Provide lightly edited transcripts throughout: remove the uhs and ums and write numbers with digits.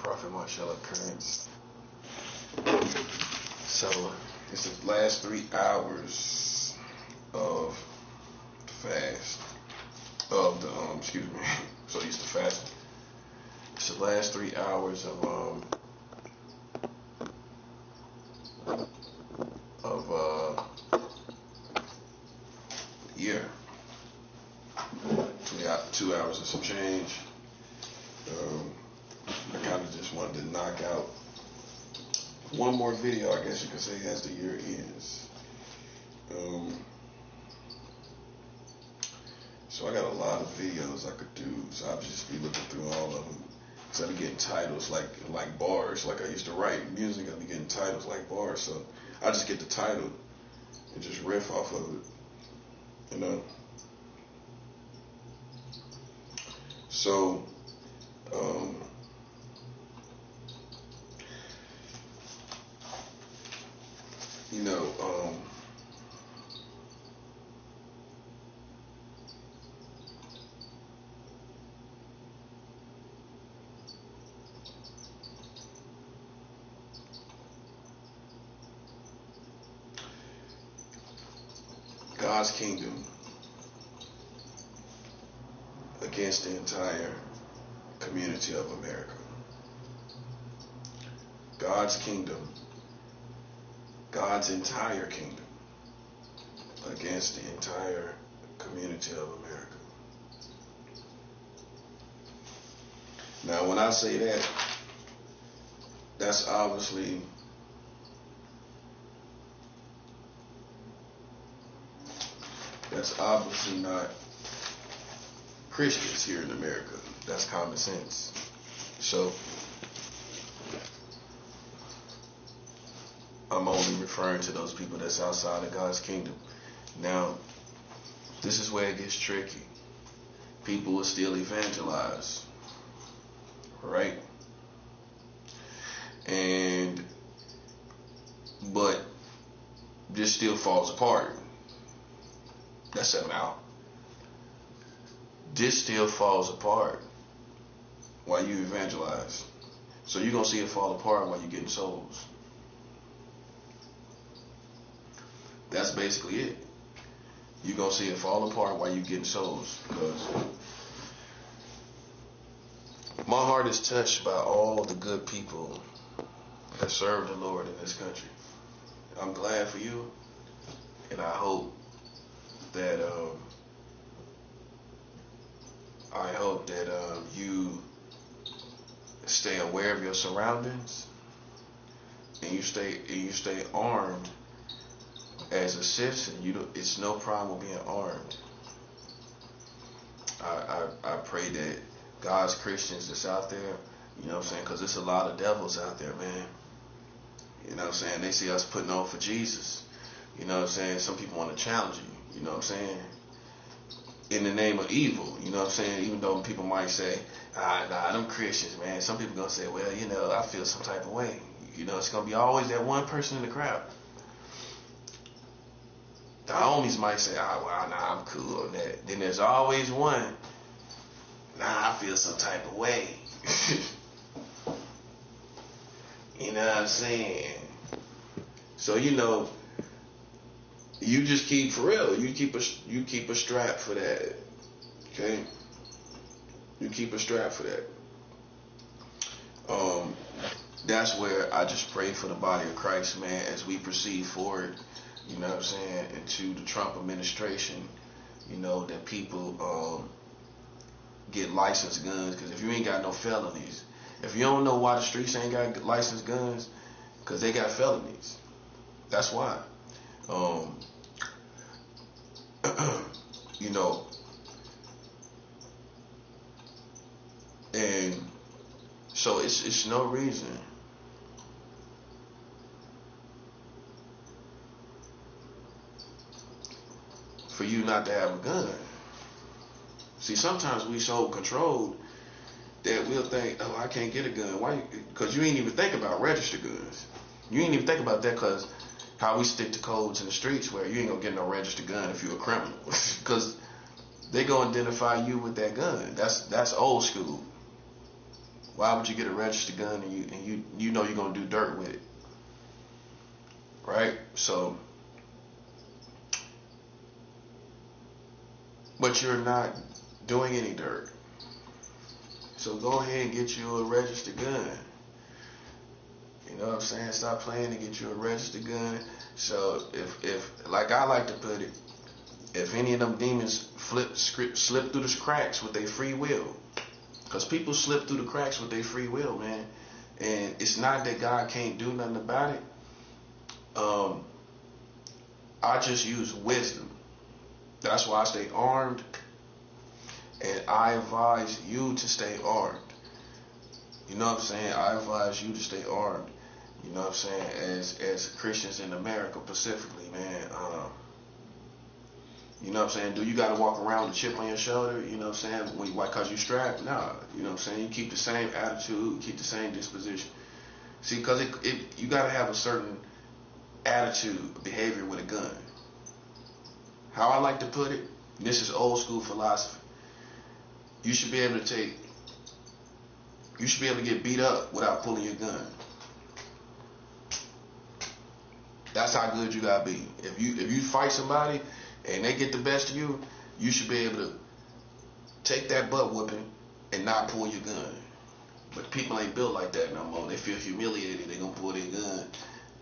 Prophet Marshall Currents. So it's the last 3 hours of the fast of the excuse me. So used to fast. It's the last 3 hours of year. 2 hours and some change. I kind of just wanted to knock out one more video, I guess you could say, as the year ends. So I got a lot of videos I could do, so I'll just be looking through all of them. Instead of getting titles like bars, like I used to write music, I'll be getting titles like bars. So I just get the title and just riff off of it, you know. So, you know, God's kingdom against the entire community of America. God's kingdom, God's entire kingdom against the entire community of America. Now, when I say that, that's obviously not Christians here in America. That's common sense. So I'm only referring to those people that's outside of God's kingdom. Now, this is where it gets tricky. People will still evangelize, right? But this still falls apart. That's it now. This still falls apart while you evangelize. So you're going to see it fall apart while you're getting souls. That's basically it. You're going to see it fall apart while you're getting souls. Because my heart is touched by all the good people that serve the Lord in this country. I'm glad for you. And I hope that you stay aware of your surroundings, and you stay armed as a citizen. It's no problem with being armed. I pray that God's Christians that's out there, you know what I'm saying, because there's a lot of devils out there, man. You know what I'm saying? They see us putting on for Jesus. You know what I'm saying? Some people want to challenge you. You know what I'm saying? In the name of evil. You know what I'm saying? Even though people might say, nah, them Christians, man. Some people going to say, well, you know, I feel some type of way. You know, it's going to be always that one person in the crowd. The homies might say, well, nah, I'm cool on that. Then there's always one, nah, I feel some type of way. You know what I'm saying? So, you know, you just keep, for real, you keep a strap for that. Okay? You keep a strap for that. That's where I just pray for the body of Christ, man, as we proceed forward, you know what I'm saying, into the Trump administration, you know, that people get licensed guns, because if you ain't got no felonies, if you don't know why the streets ain't got licensed guns, because they got felonies. That's why. You know, and so it's no reason for you not to have a gun. See, sometimes we so controlled that we'll think, oh, I can't get a gun. Why? Because you ain't even think about registered guns. You ain't even think about that, because how we stick to codes in the streets where you ain't gonna get no registered gun if you're a criminal, because they gonna identify you with that gun. That's old school. Why would you get a registered gun and you know you're gonna do dirt with it, right? So, but you're not doing any dirt. So go ahead and get you a registered gun. You know what I'm saying? Stop playing to get you a registered gun. So if like I like to put it, if any of them demons slip through the cracks with their free will, because people slip through the cracks with their free will, man. And it's not that God can't do nothing about it. I just use wisdom. That's why I stay armed, and I advise you to stay armed. You know what I'm saying? I advise you to stay armed. You know what I'm saying? As Christians in America specifically, man. You know what I'm saying? Do you got to walk around with a chip on your shoulder? You know what I'm saying? Why? Because you strapped? Nah. You know what I'm saying? You keep the same attitude, keep the same disposition. See, because you got to have a certain attitude, behavior with a gun. How I like to put it, this is old school philosophy. You should be able to get beat up without pulling your gun. That's how good you gotta be. If you fight somebody and they get the best of you, you should be able to take that butt whooping and not pull your gun. But people ain't built like that no more. They feel humiliated. They gonna pull their gun.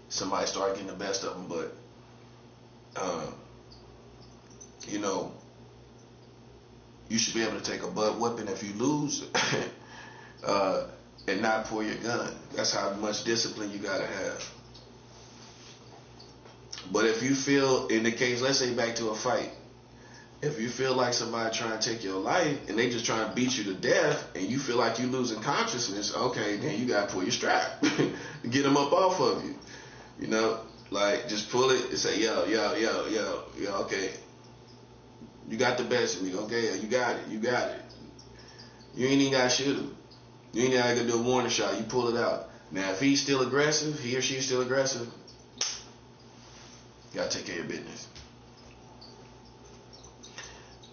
Somebody start getting the best of them. But you know, you should be able to take a butt whooping if you lose and not pull your gun. That's how much discipline you gotta have. But if you feel, in the case, let's say back to a fight, if you feel like somebody trying to take your life and they just trying to beat you to death and you feel like you losing consciousness, okay, then you gotta pull your strap to get them up off of you. You know, like just pull it and say, yo, okay. You got the best of me, okay? You got it. You ain't even gotta shoot him. You ain't gotta do a warning shot. You pull it out. Now, if he's still aggressive, he or she's still aggressive, you gotta take care of your business.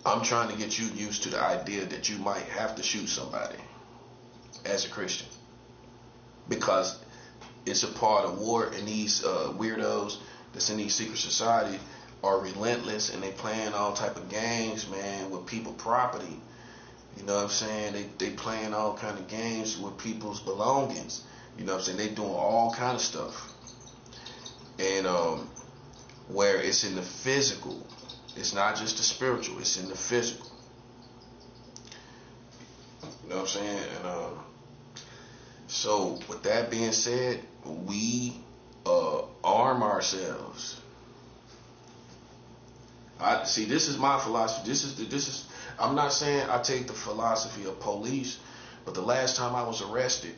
I'm trying to get you used to the idea that you might have to shoot somebody as a Christian, because it's a part of war, and these weirdos that's in these secret society are relentless, and they playing all type of games, man, with people property. You know what I'm saying? They playing all kind of games with people's belongings. You know what I'm saying? They doing all kind of stuff. And where it's in the physical. It's not just the spiritual, it's in the physical. You know what I'm saying? And so with that being said, we arm ourselves. See, this is my philosophy. This is. I'm not saying I take the philosophy of police, but the last time I was arrested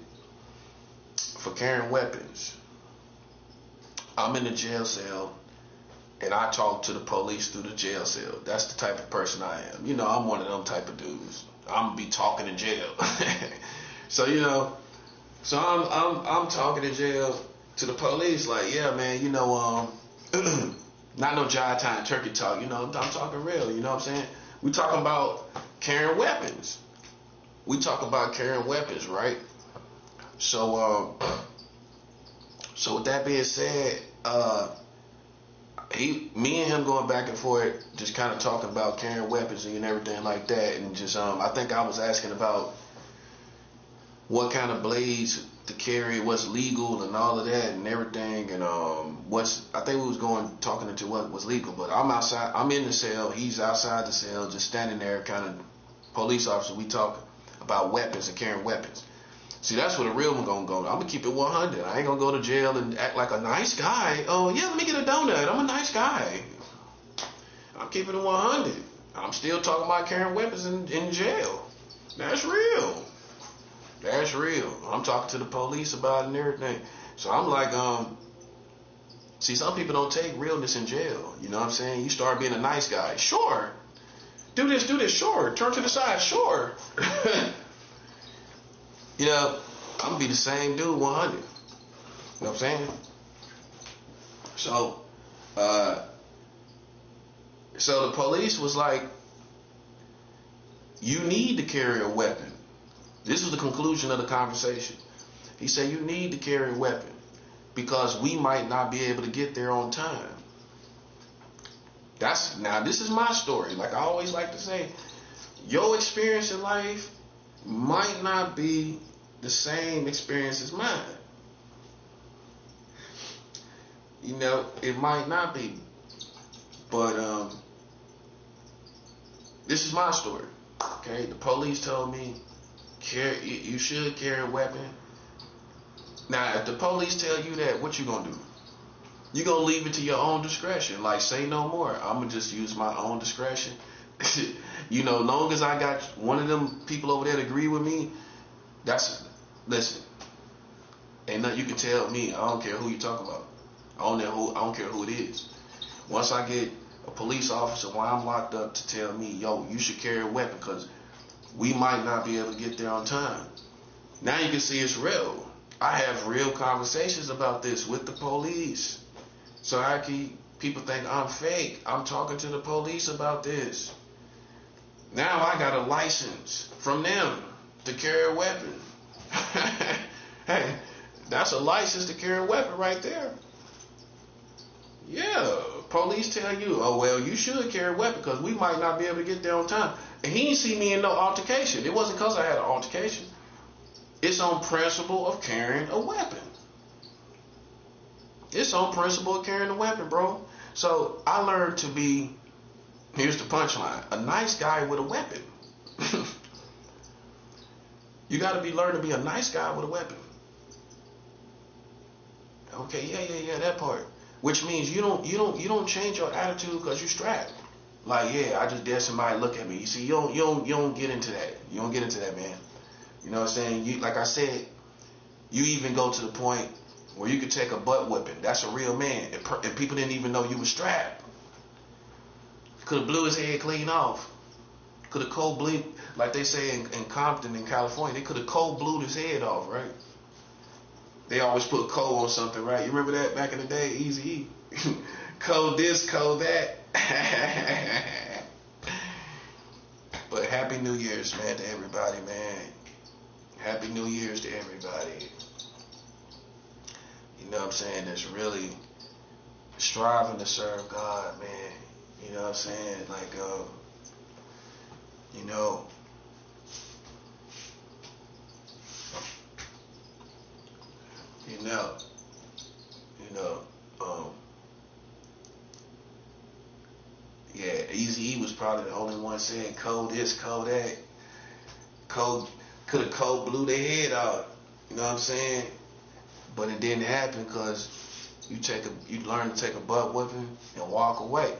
for carrying weapons, I'm in the jail cell, and I talk to the police through the jail cell. That's the type of person I am. You know, I'm one of them type of dudes. I'm gonna be talking in jail. So you know, so I'm talking in jail to the police, like, yeah, man, you know, not no jive time turkey talk, you know, I'm talking real, you know what I'm saying? We talking about carrying weapons. We talk about carrying weapons, right? So with that being said, me and him going back and forth, just kind of talking about carrying weapons and everything like that, and just I think I was asking about what kind of blades to carry, what's legal and all of that and everything, and I think we was talking into what was legal, but I'm outside, I'm in the cell, he's outside the cell, just standing there, kind of police officer. We talking about weapons and carrying weapons. See, that's where the real one gonna go. I'm gonna keep it 100. I ain't gonna go to jail and act like a nice guy. Oh yeah, let me get a donut. I'm a nice guy. I'm keeping it 100. I'm still talking about carrying weapons in jail. That's real. That's real. I'm talking to the police about it and everything. So I'm like, see, some people don't take realness in jail. You know what I'm saying? You start being a nice guy. Sure. Do this, sure. Turn to the side, sure. You know, I'm going to be the same dude 100. You know what I'm saying? So, the police was like, you need to carry a weapon. This is the conclusion of the conversation. He said, you need to carry a weapon because we might not be able to get there on time. Now this is my story. Like I always like to say, your experience in life might not be the same experience as mine. You know, it might not be. But this is my story. Okay, the police told me you should carry a weapon. Now, if the police tell you that, what you gonna do? You gonna leave it to your own discretion. Like, say no more. I'm gonna just use my own discretion. You know, long as I got one of them people over there to agree with me, listen. Ain't nothing you can tell me. I don't care who you talking about. I don't care who it is. Once I get a police officer while I'm locked up to tell me, yo, you should carry a weapon because we might not be able to get there on time. Now you can see it's real. I have real conversations about this with the police. So how can people think I'm fake? I'm talking to the police about this. Now I got a license from them to carry a weapon. Hey, that's a license to carry a weapon right there. Yeah, police tell you, oh, well, you should carry a weapon because we might not be able to get there on time. And he didn't see me in no altercation. It wasn't because I had an altercation. It's on principle of carrying a weapon. It's on principle of carrying a weapon, bro. So I learned to be, here's the punchline, a nice guy with a weapon. You got to learn to be a nice guy with a weapon. Okay, yeah, that part. Which means you don't change your attitude because you strapped. Like, yeah, I just dare somebody look at me. You see, you don't get into that. You don't get into that, man. You know what I'm saying? You, like I said, you even go to the point where you could take a butt whipping. That's a real man. And people didn't even know you was strapped. Could have blew his head clean off. Could have cold bleed, like they say in Compton in California, they could have cold blew his head off, right? They always put cold on something, right? You remember that back in the day, Easy E? Cold this, cold that. But Happy New Year's, man, to everybody, man. Happy New Year's to everybody. You know what I'm saying? That's really striving to serve God, man. You know what I'm saying? Like, you know, yeah, Eazy-E was probably the only one saying cold this, cold that. Cold, could have cold blew their head out. You know what I'm saying? But it didn't happen because you learn to take a butt whipping and walk away.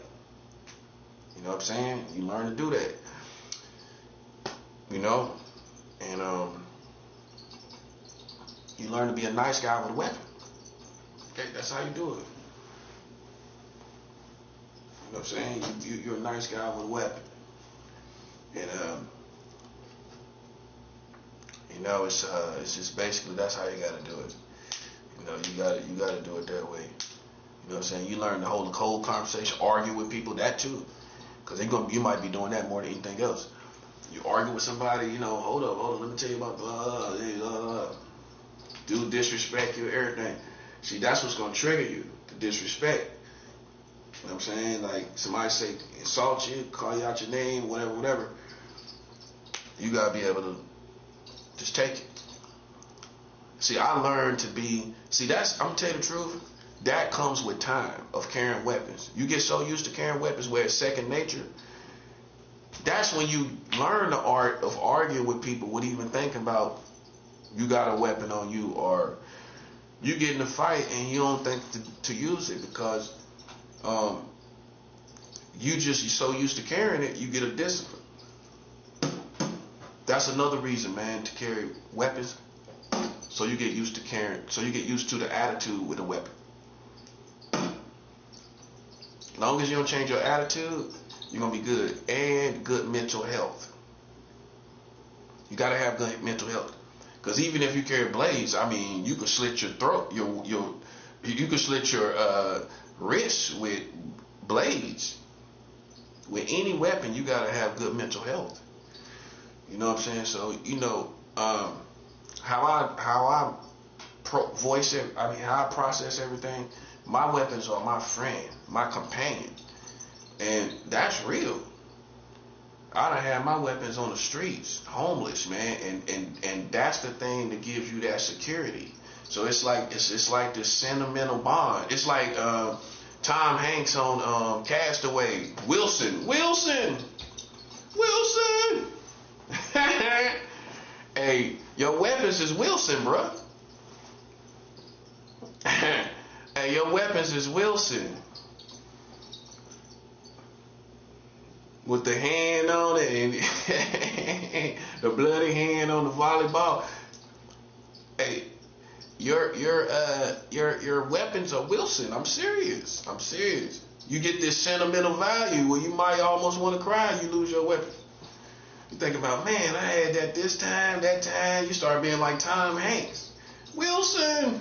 You know what I'm saying? You learn to do that. You know? And you learn to be a nice guy with a weapon. Okay, that's how you do it. You know what I'm saying? You're a nice guy with a weapon. And you know, it's just basically that's how you gotta do it. You know, you gotta do it that way. You know what I'm saying? You learn to hold a cold conversation, argue with people, that too. Because you might be doing that more than anything else. You argue with somebody, you know, hold up, let me tell you about do disrespect you, everything. See, that's what's gonna trigger you, the disrespect. You know what I'm saying? Like somebody say insult you, call you out your name, whatever. You gotta be able to just take it. See, I learned to be, I'm gonna tell you the truth, that comes with time of carrying weapons. You get so used to carrying weapons where it's second nature. That's when you learn the art of arguing with people without even thinking about you got a weapon on you, or you get in a fight and you don't think to use it because you're so used to carrying it, you get a discipline. That's another reason, man, to carry weapons. So you get used to carrying, so you get used to the attitude with a weapon. As long as you don't change your attitude, you're going to be good. And good mental health. You got to have good mental health. Because even if you carry blades, I mean, you could slit your throat, you could slit your wrists with blades. With any weapon, you got to have good mental health. You know what I'm saying? So, you know, um, how I voice it. I mean, how I process everything. My weapons are my friend, my companion, and that's real. I done had my weapons on the streets, homeless, man, and that's the thing that gives you that security. So it's like this sentimental bond. It's like Tom Hanks on Castaway. Wilson. Hey, your weapons is Wilson, bruh. Hey, your weapons is Wilson. With the hand on it and the bloody hand on the volleyball. Hey, your weapons are Wilson. I'm serious. You get this sentimental value where you might almost want to cry. You lose your weapon. You think about, man, I had that this time, that time. You start being like Tom Hanks. Wilson,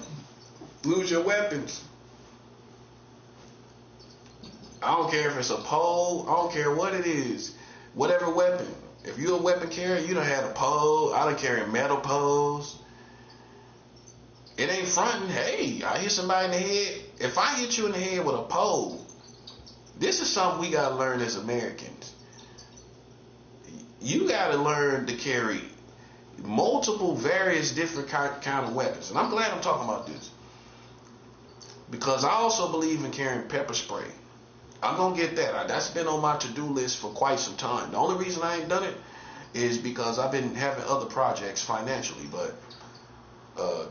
lose your weapons. I don't care if it's a pole. I don't care what it is. Whatever weapon. If you're a weapon carrier, you done had a pole. I done carry metal poles. It ain't fronting. Hey, I hit somebody in the head. If I hit you in the head with a pole, this is something we got to learn as Americans. You got to learn to carry multiple, various different kind of weapons. And I'm glad I'm talking about this. Because I also believe in carrying pepper spray. I'm going to get that. That's been on my to-do list for quite some time. The only reason I ain't done it is because I've been having other projects financially. But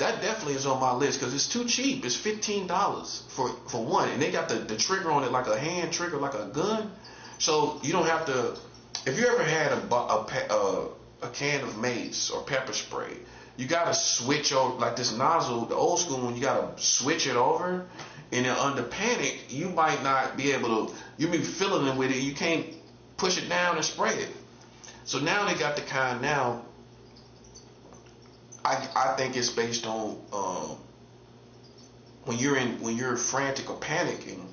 that definitely is on my list because it's too cheap. It's $15 for one. And they got the trigger on it like a hand trigger, like a gun. So you don't have to... If you ever had a can of mace or pepper spray, you got to switch over, like this nozzle, the old school one, you got to switch it over. And then under panic, you might not be able to, you'll be filling it with it. You can't push it down and spray it. So now they got the kind now, I think it's based on when you're frantic or panicking,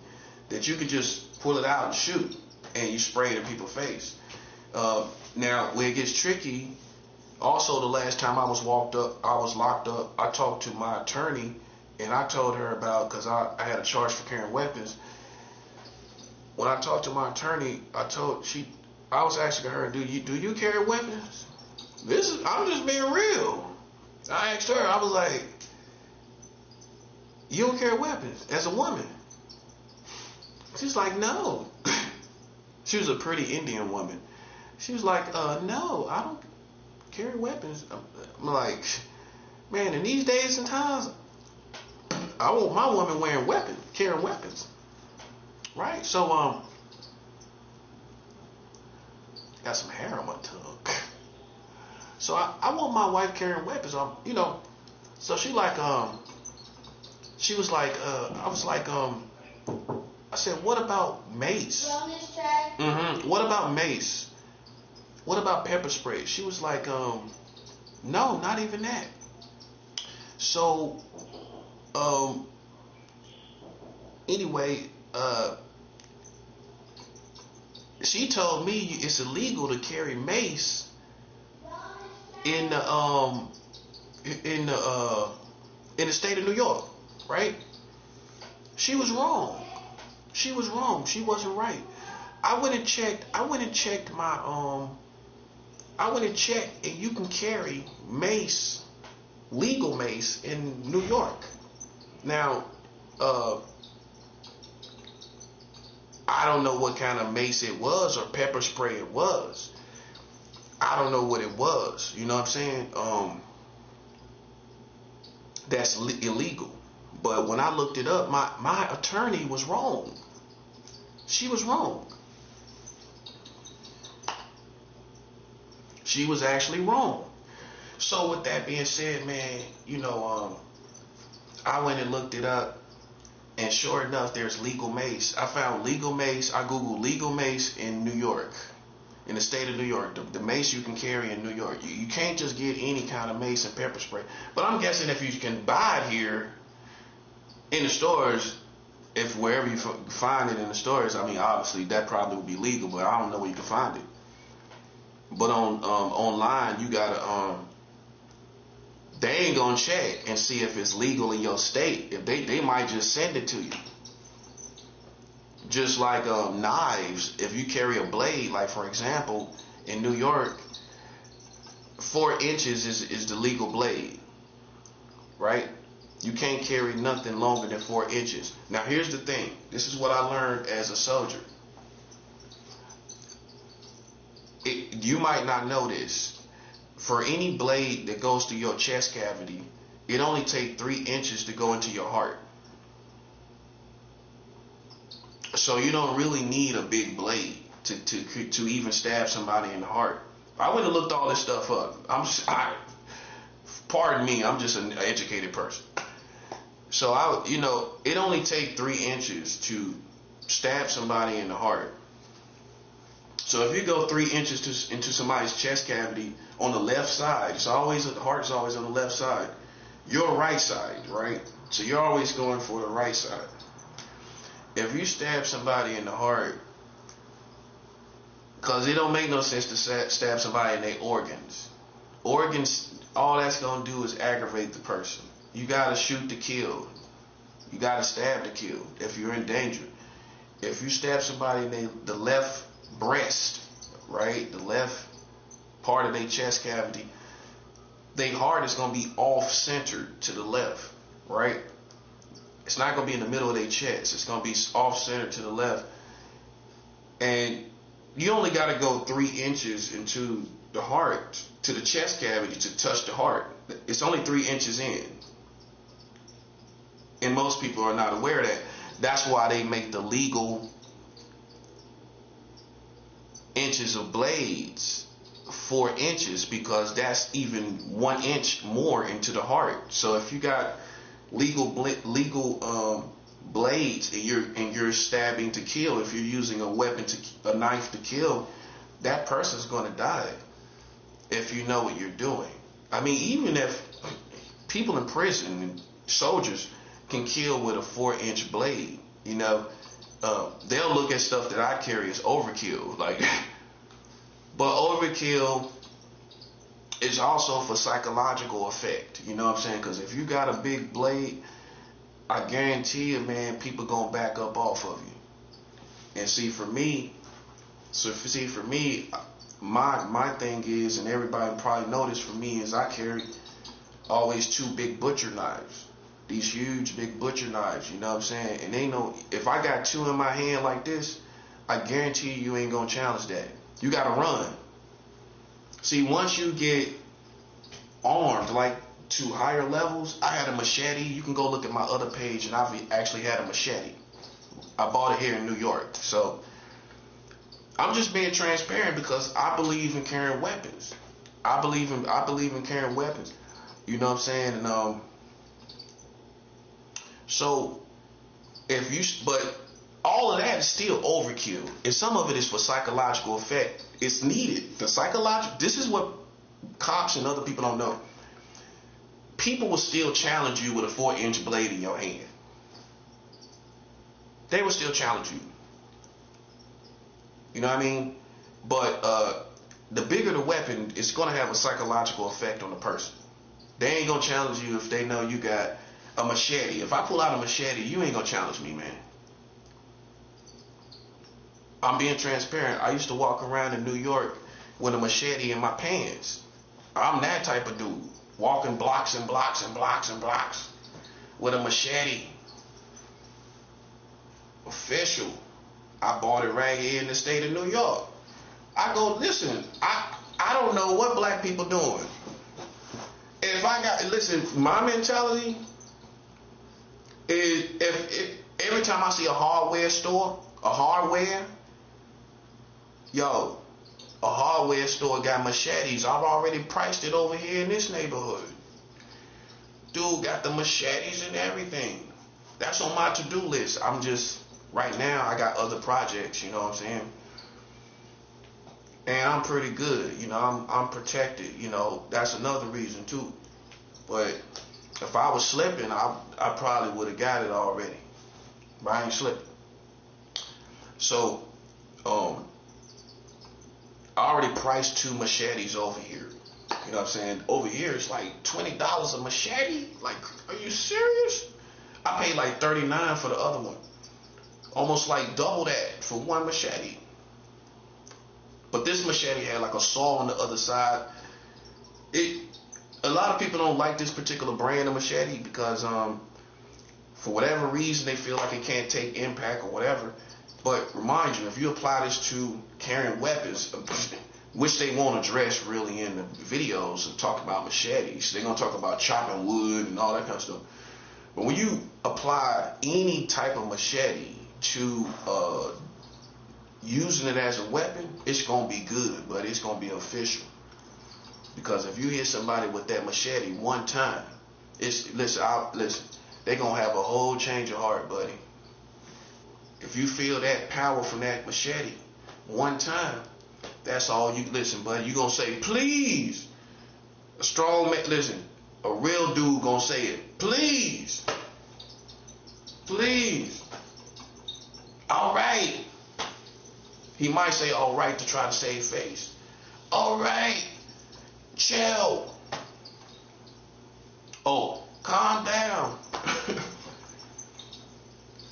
that you could just pull it out and shoot, and you spray it in people's face. Now, where it gets tricky, also the last time I was locked up, I talked to my attorney. And I told her about, because I had a charge for carrying weapons. When I talked to my attorney, I was asking her, do you carry weapons? I'm just being real. I asked her, I was like, you don't carry weapons as a woman? She's like, no. She was a pretty Indian woman. She was like, no, I don't carry weapons. I'm like, man, in these days and times, I want my woman carrying weapons, right? So, got some hair on my tongue. So I want my wife carrying weapons. So she like, she was like, I was like, I said, what about mace? What about mace? What about pepper spray? She was like, no, not even that. So, anyway, she told me it's illegal to carry mace in the state of New York, right? She was wrong. She wasn't right. I went and checked and you can carry mace, legal mace in New York. Now, I don't know what kind of mace it was or pepper spray it was. I don't know what it was. You know what I'm saying? That's illegal. But when I looked it up, my attorney was wrong. She was wrong. She was actually wrong. So with that being said, man, I went and looked it up, and sure enough, there's legal mace. I found legal mace. I googled legal mace in New York, in the state of New York. The mace you can carry in New York. You can't just get any kind of mace and pepper spray. But I'm guessing if you can buy it here in the stores, if wherever you find it in the stores, I mean, obviously that probably would be legal, but I don't know where you can find it. But on online, you gotta they ain't gonna check and see if it's legal in your state. If they might just send it to you. Just like knives, if you carry a blade, like for example, in New York, 4 inches is the legal blade, right? You can't carry nothing longer than 4 inches. Now here's the thing. This is what I learned as a soldier. You might not know this. For any blade that goes through your chest cavity, it only takes 3 inches to go into your heart. So you don't really need a big blade to even stab somebody in the heart. I went and looked all this stuff up. Pardon me, I'm just an educated person. So it only takes 3 inches to stab somebody in the heart. So if you go 3 inches into somebody's chest cavity on the left side, the heart's always on the left side. Your right side, right? So you're always going for the right side. If you stab somebody in the heart, because it don't make no sense to stab somebody in their organs. Organs, all that's going to do is aggravate the person. You got to shoot to kill. You got to stab to kill if you're in danger. If you stab somebody in the left breast, right, the left part of their chest cavity, their heart is going to be off-centered to the left, right? It's not going to be in the middle of their chest. It's going to be off-centered to the left. And you only got to go 3 inches into the heart, to the chest cavity, to touch the heart. It's only 3 inches in. And most people are not aware of that. That's why they make the legal inches of blades 4 inches, because that's even 1 inch more into the heart. So if you got legal blades and you're stabbing to kill, if you're using a knife to kill, that person's going to die if you know what you're doing. I mean, even if people in prison and soldiers can kill with a 4-inch blade, they'll look at stuff that I carry as overkill, but overkill is also for psychological effect. You know what I'm saying? Because if you got a big blade, I guarantee you, man, people gonna back up off of you. And see, for me, my thing is, and everybody probably noticed for me, is I carry always 2 big butcher knives. These huge big butcher knives, you know what I'm saying? And if I got 2 in my hand like this, I guarantee you ain't gonna challenge that. You gotta run. See, once you get armed, to higher levels, I had a machete. You can go look at my other page, and I've actually had a machete. I bought it here in New York. So I'm just being transparent because I believe in carrying weapons. I believe in carrying weapons. You know what I'm saying? And so but all of that is still overkill, and some of it is for psychological effect. It's needed. This is what cops and other people don't know. People will still challenge you with a 4-inch blade in your hand. They will still challenge you. You know what I mean? But the bigger the weapon, it's going to have a psychological effect on the person. They ain't going to challenge you if they know you got a machete. If I pull out a machete, you ain't going to challenge me, man. I'm being transparent. I used to walk around in New York with a machete in my pants. I'm that type of dude. Walking blocks and blocks and blocks and blocks with a machete. Official. I bought it right here in the state of New York. I go, listen, I don't know what black people doing. My mentality is if every time I see a hardware store, a hardware store got machetes. I've already priced it over here in this neighborhood. Dude got the machetes and everything. That's on my to-do list. Right now, I got other projects, you know what I'm saying? And I'm pretty good, I'm protected, that's another reason too. But if I was slipping, I probably would have got it already. But I ain't slipping. So, I already priced 2 machetes over here. You know what I'm saying? Over here, it's like $20 a machete. Like, are you serious? I paid like $39 for the other one. Almost like double that for one machete. But this machete had like a saw on the other side. A lot of people don't like this particular brand of machete because for whatever reason they feel like it can't take impact or whatever. But remind you, if you apply this to carrying weapons, which they won't address really in the videos and talk about machetes, they're gonna talk about chopping wood and all that kind of stuff. But when you apply any type of machete to using it as a weapon, it's gonna be good, but it's gonna be official. Because if you hit somebody with that machete one time, listen, they gonna have a whole change of heart, buddy. If you feel that power from that machete one time, that's all you listen, buddy. You gonna say, please. A strong man, listen, a real dude gonna say it. Please. Please. All right. He might say all right to try to save face. All right. Chill. Oh, calm down.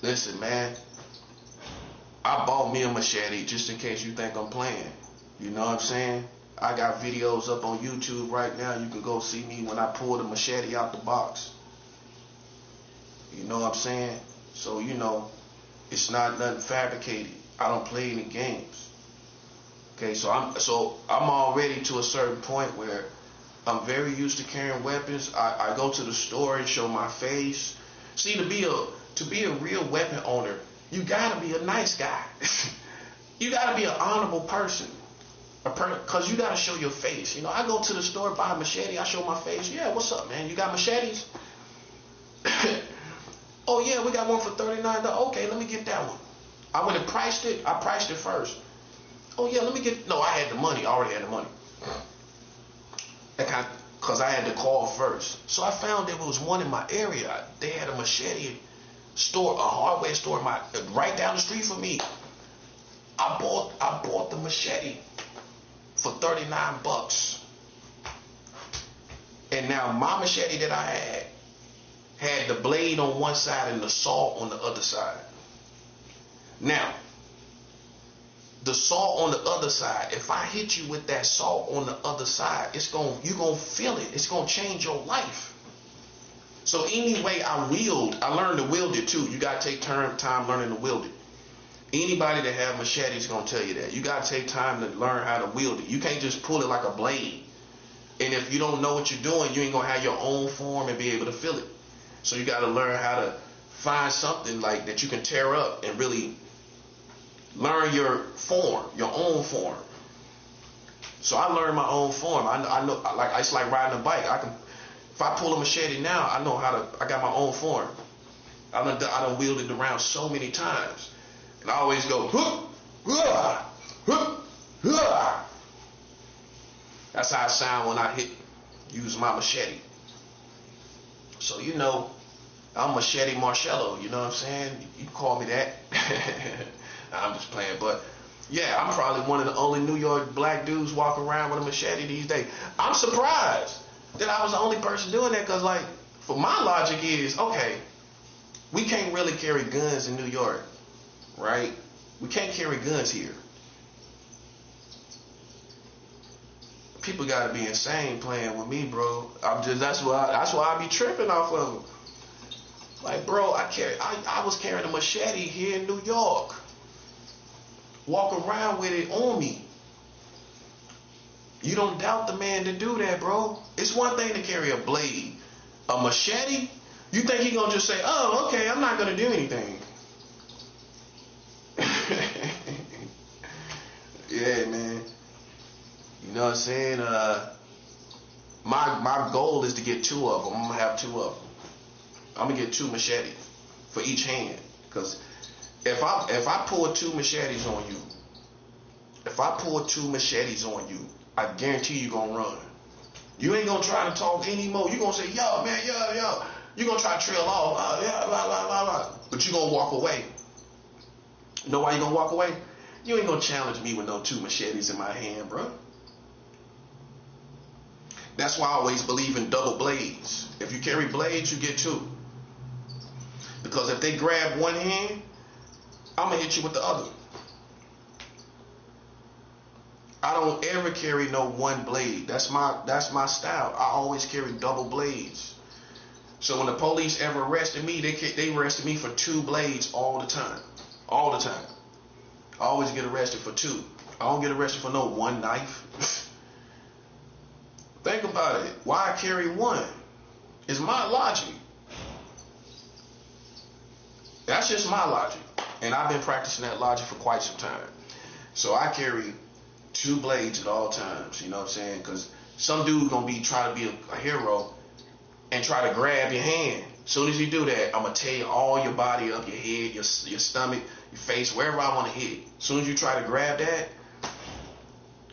Listen, man. I bought me a machete just in case you think I'm playing. You know what I'm saying? I got videos up on YouTube right now. You can go see me when I pull the machete out the box. You know what I'm saying? So, you know, it's not nothing fabricated. I don't play any games. Okay, so I'm already to a certain point where I'm very used to carrying weapons. I go to the store and show my face. See, to be a real weapon owner, you gotta be a nice guy. You gotta be an honorable person. Cause you gotta show your face. You know, I go to the store, buy a machete, I show my face. Yeah, what's up, man? You got machetes? Oh yeah, we got one for $39. Okay, let me get that one. I went and priced it. I priced it first. Oh yeah, let me get. No, I had the money. I already had the money. Cause I had to call first. So I found there was one in my area. They had a machete store, a hardware store right down the street from me. I bought the machete for $39. And now my machete that I had the blade on one side and the saw on the other side. Now, the saw on the other side, if I hit you with that saw on the other side, you're gonna feel it. It's gonna change your life. So anyway, I learned to wield it too. You gotta take time learning to wield it. Anybody that have machetes is gonna tell you that. You gotta take time to learn how to wield it. You can't just pull it like a blade. And if you don't know what you're doing, you ain't gonna have your own form and be able to feel it. So you gotta learn how to find something like that you can tear up and really learn your form, your own form. So I learned my own form. I know, like it's like riding a bike. If I pull a machete now, I know I got my own form. I done wielded it around so many times. And I always go, huh, huh, huh, huh. That's how I sound when I use my machete. So, you know, I'm Machete Marcello, you know what I'm saying? You can call me that. I'm just playing, but yeah, I'm probably one of the only New York black dudes walking around with a machete these days. I'm surprised that I was the only person doing that, because like, for my logic is, okay, we can't really carry guns in New York, right? We can't carry guns here. People gotta be insane playing with me, bro. That's why I be tripping off of them. Like, bro, I was carrying a machete here in New York. Walk around with it on me. You don't doubt the man to do that, bro. It's one thing to carry a blade. A machete? You think he gonna just say, oh, okay, I'm not gonna do anything. Yeah, man. You know what I'm saying? My goal is to get 2 of them. I'm gonna have 2 of them. I'm gonna get 2 machetes for each hand. Cause if I pull 2 machetes on you, I guarantee you gonna run. You ain't gonna try to talk anymore. You gonna say, yo, man, yo. You gonna try to trail off, yeah, blah, blah, blah, blah. But you gonna walk away. You know why you gonna walk away? You ain't gonna challenge me with no 2 machetes in my hand, bro. That's why I always believe in double blades. If you carry blades, you get two. Because if they grab one hand, I'm going to hit you with the other. I don't ever carry no one blade. That's my style. I always carry double blades. So when the police ever arrested me, they arrested me for two blades all the time. All the time. I always get arrested for two. I don't get arrested for no one knife. Think about it. Why I carry one? It's my logic. That's just my logic. And I've been practicing that logic for quite some time. So I carry two blades at all times. You know what I'm saying? Because some dude gonna be trying to be a hero and try to grab your hand. As soon as you do that, I'm gonna tear all your body up, your head, your stomach, your face, wherever I want to hit. As soon as you try to grab that,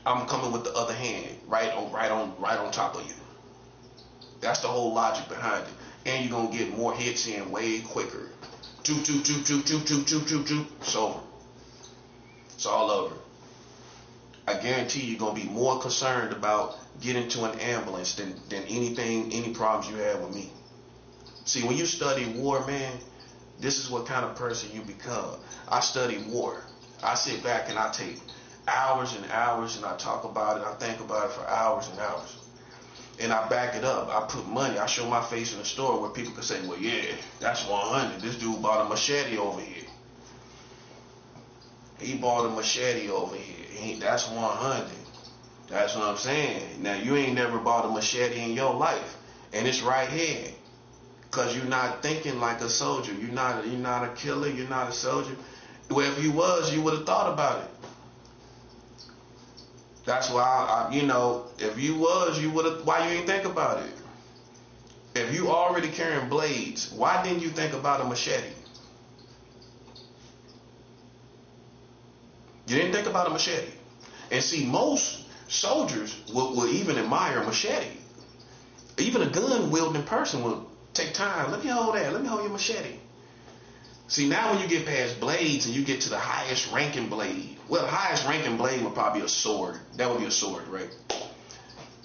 I'm coming with the other hand, right on top of you. That's the whole logic behind it. And you're gonna get more hits in way quicker. It's over. It's all over. I guarantee you're gonna be more concerned about getting to an ambulance than any problems you have with me. See, when you study war, man, this is what kind of person you become. I study war. I sit back and I take hours and hours and I talk about it. I think about it for hours and hours. And I back it up. I put money. I show my face in the store where people can say, well, yeah, that's 100. This dude bought a machete over here. He bought a machete over here. That's 100. That's what I'm saying. Now, you ain't never bought a machete in your life. And it's right here. Because you're not thinking like a soldier. You're not a killer. You're not a soldier. Wherever you was, you would have thought about it. That's why, if you was, you would have, why you ain't think about it? If you already carrying blades, why didn't you think about a machete? You didn't think about a machete. And see, most soldiers will even admire a machete. Even a gun-wielding person will take time. Let me hold that. Let me hold your machete. See, now when you get past blades and you get to the highest ranking blade, well, the highest ranking blade would probably be a sword. That would be a sword, right?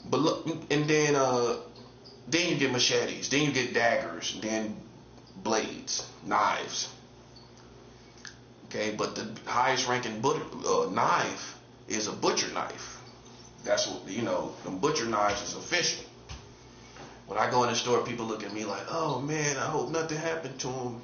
But look, and then you get machetes, then you get daggers, then blades, knives. Okay, but the highest ranking knife is a butcher knife. That's what, the butcher knives is official. When I go in the store, people look at me like, oh man, I hope nothing happened to him.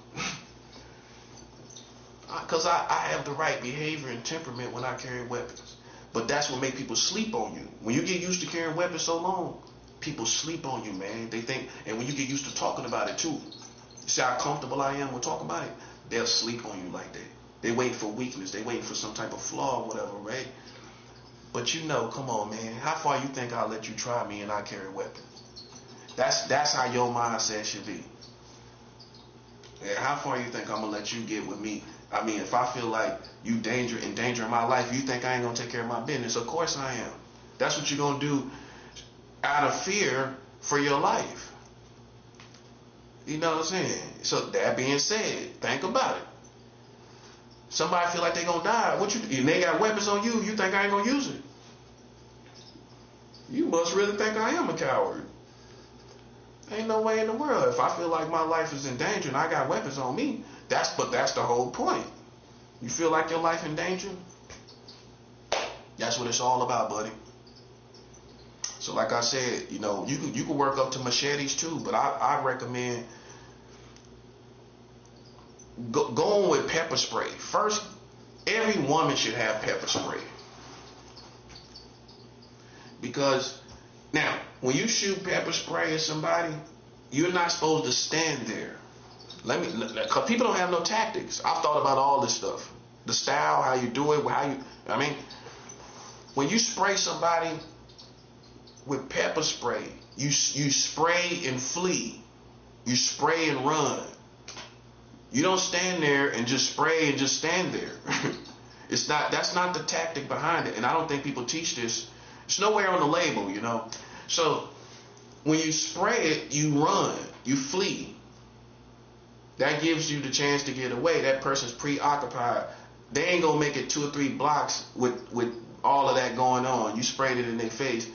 Because I have the right behavior and temperament when I carry weapons. But that's what makes people sleep on you. When you get used to carrying weapons so long, people sleep on you, man. They think, and when you get used to talking about it too, you see how comfortable I am with talking about it? They'll sleep on you like that. They waiting for weakness. They waiting for some type of flaw or whatever, right? But come on, man. How far you think I'll let you try me and I carry weapons? That's how your mindset should be. Yeah, how far you think I'm going to let you get with me? I mean, if I feel like you endangering my life, you think I ain't going to take care of my business? Of course I am. That's what you're going to do out of fear for your life. You know what I'm saying? So that being said, think about it. Somebody feel like they going to die. And they got weapons on you, you think I ain't going to use it? You must really think I am a coward. Ain't no way in the world. If I feel like my life is in danger and I got weapons on me, that's the whole point. You feel like your life in danger? That's what it's all about, buddy. So like I said, you can work up to machetes too, but I recommend going with pepper spray. First, every woman should have pepper spray. Because now, when you shoot pepper spray at somebody, you're not supposed to stand there. Because people don't have no tactics. I've thought about all this stuff. The style, how you do it, when you spray somebody with pepper spray, you spray and flee. You spray and run. You don't stand there and just spray and just stand there. That's not the tactic behind it. And I don't think people teach this. It's nowhere on the label, So when you spray it, you run, you flee. That gives you the chance to get away. That person's preoccupied. They ain't gonna make it 2 or 3 blocks with all of that going on. You sprayed it in their face.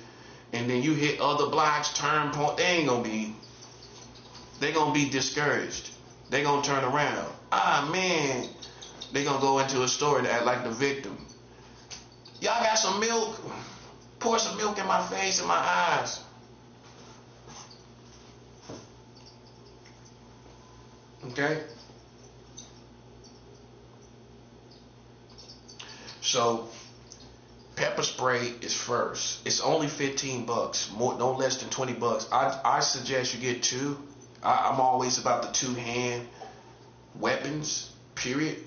and then you hit other blocks, turn point, they gonna be discouraged. They gonna turn around. Ah, man. They gonna go into a store and act like the victim. Y'all got some milk? Pour some milk in my face and my eyes. Okay? So, pepper spray is first. It's only $15, no less than $20. I suggest you get two. I'm always about the two-hand weapons, period.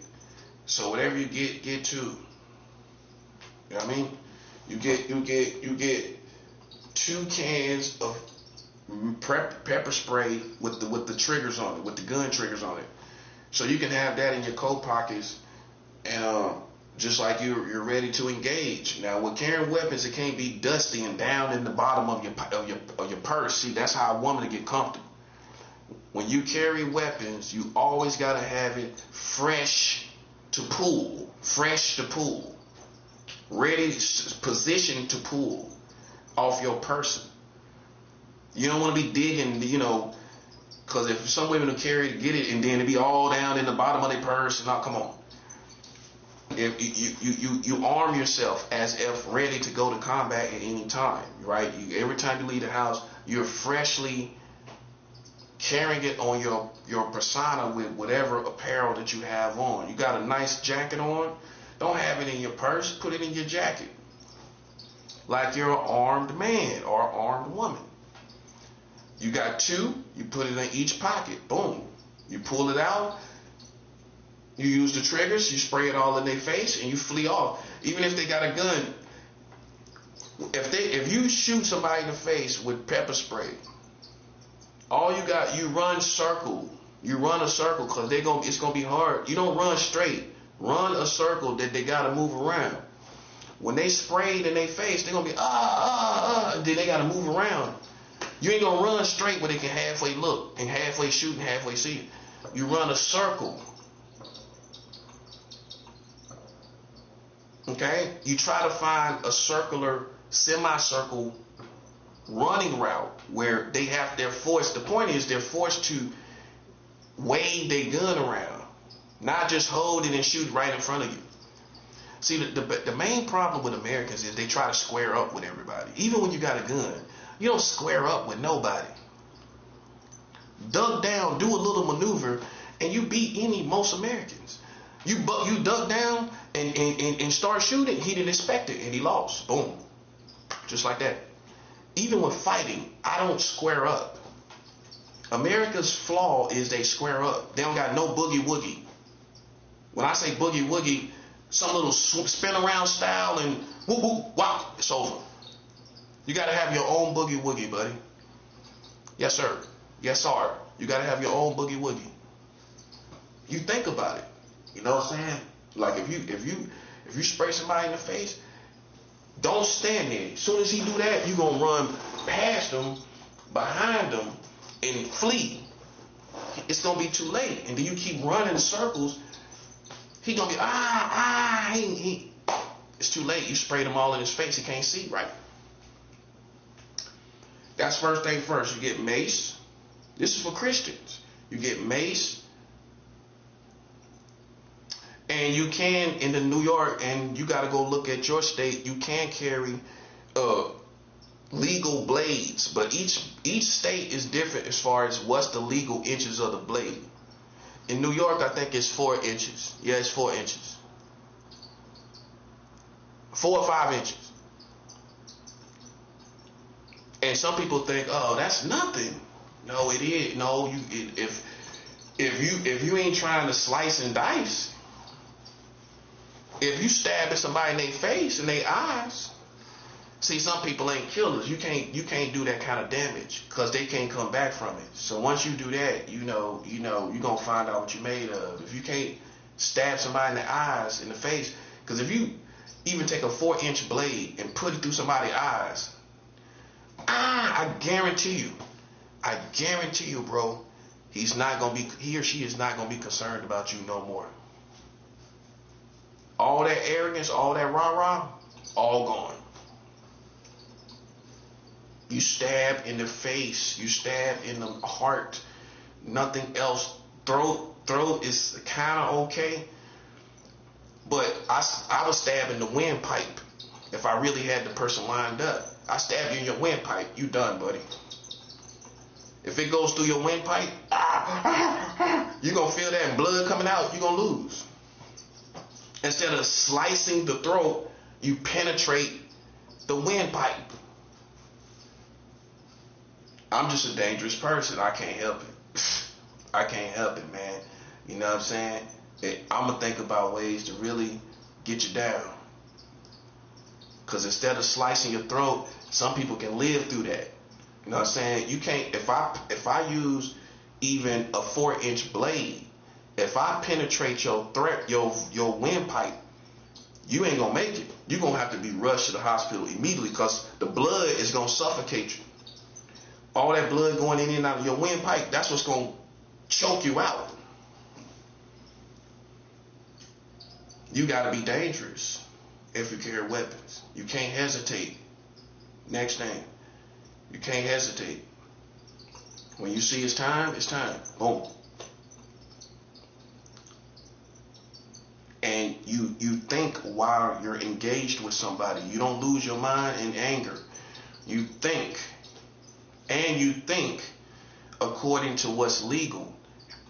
So whatever you get two. You know what I mean? You get 2 cans of pepper spray with the triggers on it, with the gun triggers on it. So you can have that in your coat pockets, and just like you're ready to engage. Now, with carrying weapons, it can't be dusty and down in the bottom of your purse. See, that's how I want to get comfortable. When you carry weapons, you always gotta have it fresh to pull, ready, positioned to pull off your person. You don't want to be digging, because if some women will carry it, get it, and then it be all down in the bottom of their purse. Now, come on. If you arm yourself as if ready to go to combat at any time, right? Every time you leave the house, you're freshly carrying it on your persona with whatever apparel that you have on. You got a nice jacket on, don't have it in your purse, put it in your jacket. Like you're an armed man or armed woman. You got 2, you put it in each pocket, boom. You pull it out, you use the triggers, you spray it all in their face, and you flee off. Even if they got a gun, if you shoot somebody in the face with pepper spray, you run a circle because it's gonna be hard. You don't run straight. Run a circle that they gotta move around. When they sprayed in their face, they're gonna be and then they gotta move around. You ain't gonna run straight where they can halfway look and halfway shoot and halfway see. You run a circle. Okay? You try to find a circular, semicircle running route where they're forced. The point is they're forced to wave their gun around, not just hold it and shoot right in front of you. See, the main problem with Americans is they try to square up with everybody. Even when you got a gun, you don't square up with nobody. Duck down, do a little maneuver, and you beat most Americans. You duck down and start shooting. He didn't expect it, and he lost. Boom, just like that. Even with fighting, I don't square up. America's flaw is they square up. They don't got no boogie woogie. When I say boogie woogie, some little spin around style and whoop whoop wow, it's over. You gotta have your own boogie woogie, buddy. Yes, sir. Yes, sir. You gotta have your own boogie woogie. You think about it. You know what I'm saying? Like if you spray somebody in the face, don't stand there. As soon as he do that, you gonna run past him, behind him, and flee. It's gonna be too late. And then you keep running in circles. He gonna be it's too late. You sprayed him all in his face. He can't see right. That's first thing first. You get mace. This is for Christians. You get mace. And you can, in the New York, and you got to go look at your state, you can carry legal blades. But each state is different as far as what's the legal inches of the blade. In New York, I think it's 4 inches. Yeah, it's 4 inches. 4 or 5 inches. And some people think, oh, that's nothing. No, it is. No, if you ain't trying to slice and dice, if you stab at somebody in their face and their eyes, see, some people ain't killers. You can't do that kind of damage because they can't come back from it. So once you do that, you're gonna find out what you're made of. If you can't stab somebody in the eyes, in the face, because if you even take a 4-inch blade and put it through somebody's eyes, I guarantee you, bro, he or she is not gonna be concerned about you no more. All that arrogance, all that rah-rah, all gone. You stab in the face. You stab in the heart. Nothing else. Throat is kind of okay. But I was stabbing the windpipe. If I really had the person lined up, I stab you in your windpipe. You done, buddy. If it goes through your windpipe, you're going to feel that blood coming out. You're going to lose. Instead of slicing the throat, you penetrate the windpipe. I'm just a dangerous person. I can't help it. I can't help it, man. You know what I'm saying? I'm going to think about ways to really get you down. Because instead of slicing your throat, some people can live through that. You know what I'm saying? You can't, if I use even a 4-inch blade, if I penetrate your windpipe, you ain't going to make it. You're going to have to be rushed to the hospital immediately because the blood is going to suffocate you. All that blood going in and out of your windpipe, that's what's going to choke you out. You got to be dangerous if you carry weapons. You can't hesitate. Next thing, you can't hesitate. When you see it's time, it's time. Boom. And you think while you're engaged with somebody. You don't lose your mind in anger. You think. And you think according to what's legal.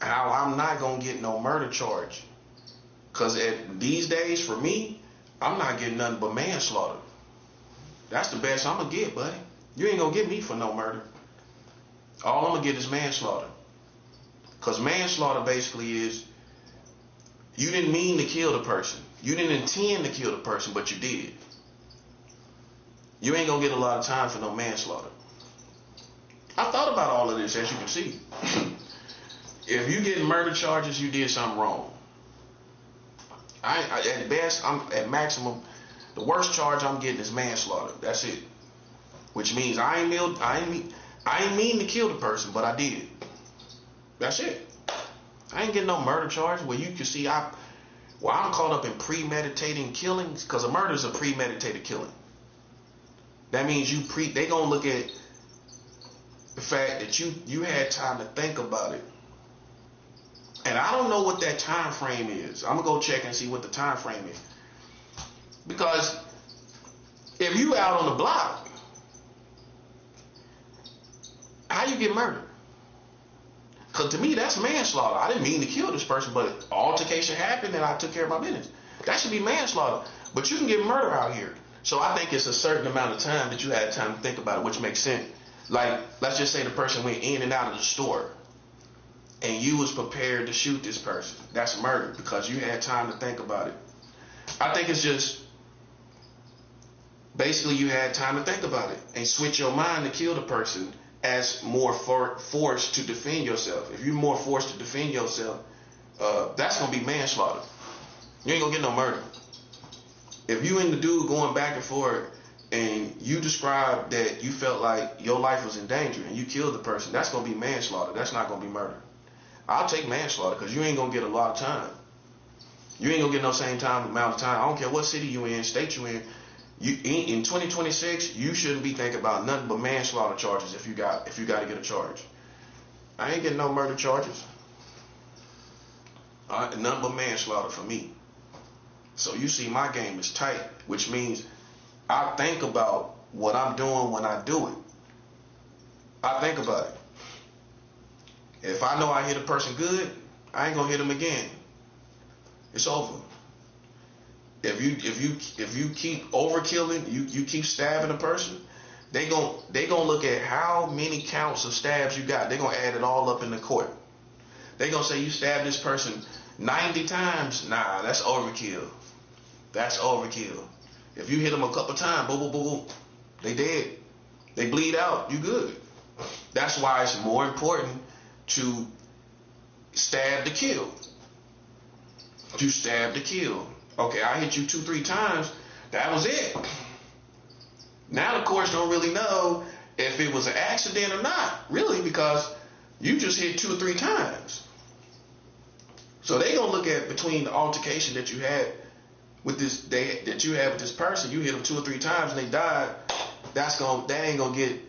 How I'm not going to get no murder charge. Because these days, for me, I'm not getting nothing but manslaughter. That's the best I'm going to get, buddy. You ain't going to get me for no murder. All I'm going to get is manslaughter. Because manslaughter basically is you didn't mean to kill the person. You didn't intend to kill the person, but you did. You ain't going to get a lot of time for no manslaughter. I thought about all of this, as you can see. If you get murder charges, you did something wrong. At best, I'm at maximum. The worst charge I'm getting is manslaughter. That's it. Which means I ain't mean to kill the person, but I did. That's it. I ain't getting no murder charge where you can see I'm caught up in premeditating killings, because a murder is a premeditated killing. That means they gonna look at the fact that you had time to think about it. And I don't know what that time frame is. I'm gonna go check and see what the time frame is. Because if you out on the block, how you get murdered? Because to me, that's manslaughter. I didn't mean to kill this person, but altercation happened and I took care of my business. That should be manslaughter. But you can get murder out here. So I think it's a certain amount of time that you had time to think about it, which makes sense. Like, let's just say the person went in and out of the store and you was prepared to shoot this person. That's murder because you had time to think about it. I think it's just basically you had time to think about it and switch your mind to kill the person as more forced to defend yourself. If you're more forced to defend yourself, that's going to be manslaughter. You ain't going to get no murder. If you and the dude going back and forth and you describe that you felt like your life was in danger and you killed the person, that's going to be manslaughter. That's not going to be murder. I'll take manslaughter because you ain't going to get a lot of time. You ain't going to get no same amount of time. I don't care what city you in, state you in. In 2026, you shouldn't be thinking about nothing but manslaughter charges if you got to get a charge. I ain't getting no murder charges. Nothing but manslaughter for me. So you see my game is tight, which means I think about what I'm doing when I do it. I think about it. If I know I hit a person good, I ain't gonna hit them again. It's over. If you keep overkilling, you keep stabbing a person, they gonna look at how many counts of stabs you got. They gonna add it all up in the court. They gonna say you stabbed this person 90 times. Nah, that's overkill. That's overkill. If you hit them a couple times, boom, boom, boom, boom, they dead. They bleed out. You good. That's why it's more important to stab to kill. To stab to kill. Okay, I hit you 2-3 times. That was it. Now the courts don't really know if it was an accident or not, really, because you just hit 2 or 3 times. So they gonna look at between the altercation that you had with this person, you hit them 2 or 3 times and they died. That ain't gonna get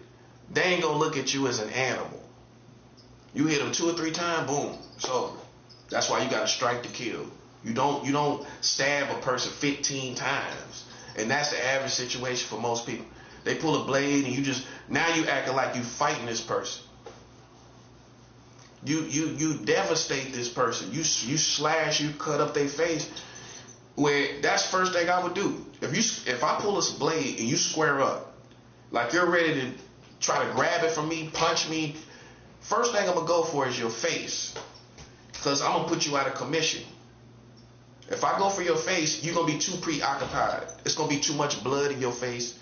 they ain't gonna look at you as an animal. You hit them 2 or 3 times, boom, it's over. That's why you gotta strike to kill. You don't stab a person 15 times. And that's the average situation for most people. They pull a blade and now you acting like you fighting this person. You devastate this person. You slash, you cut up their face. Where that's the first thing I would do. If I pull this blade and you square up, like you're ready to try to grab it from me, punch me, first thing I'm gonna go for is your face. Because I'm gonna put you out of commission. If I go for your face, you're gonna be too preoccupied. It's gonna be too much blood in your face.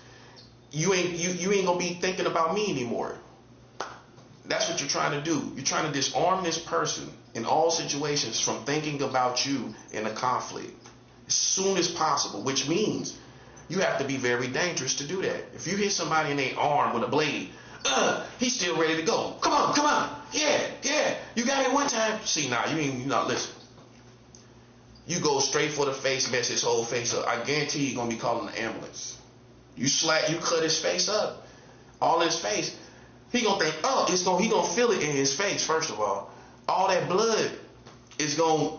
You ain't gonna be thinking about me anymore. That's what you're trying to do. You're trying to disarm this person in all situations from thinking about you in a conflict as soon as possible, which means you have to be very dangerous to do that. If you hit somebody in their arm with a blade, he's still ready to go. Come on. Yeah. You got it one time. See, you not listen. You go straight for the face, mess his whole face up. I guarantee you're gonna be calling the ambulance. You cut his face up, all his face. He gonna think, he gonna feel it in his face. First of all that blood is gonna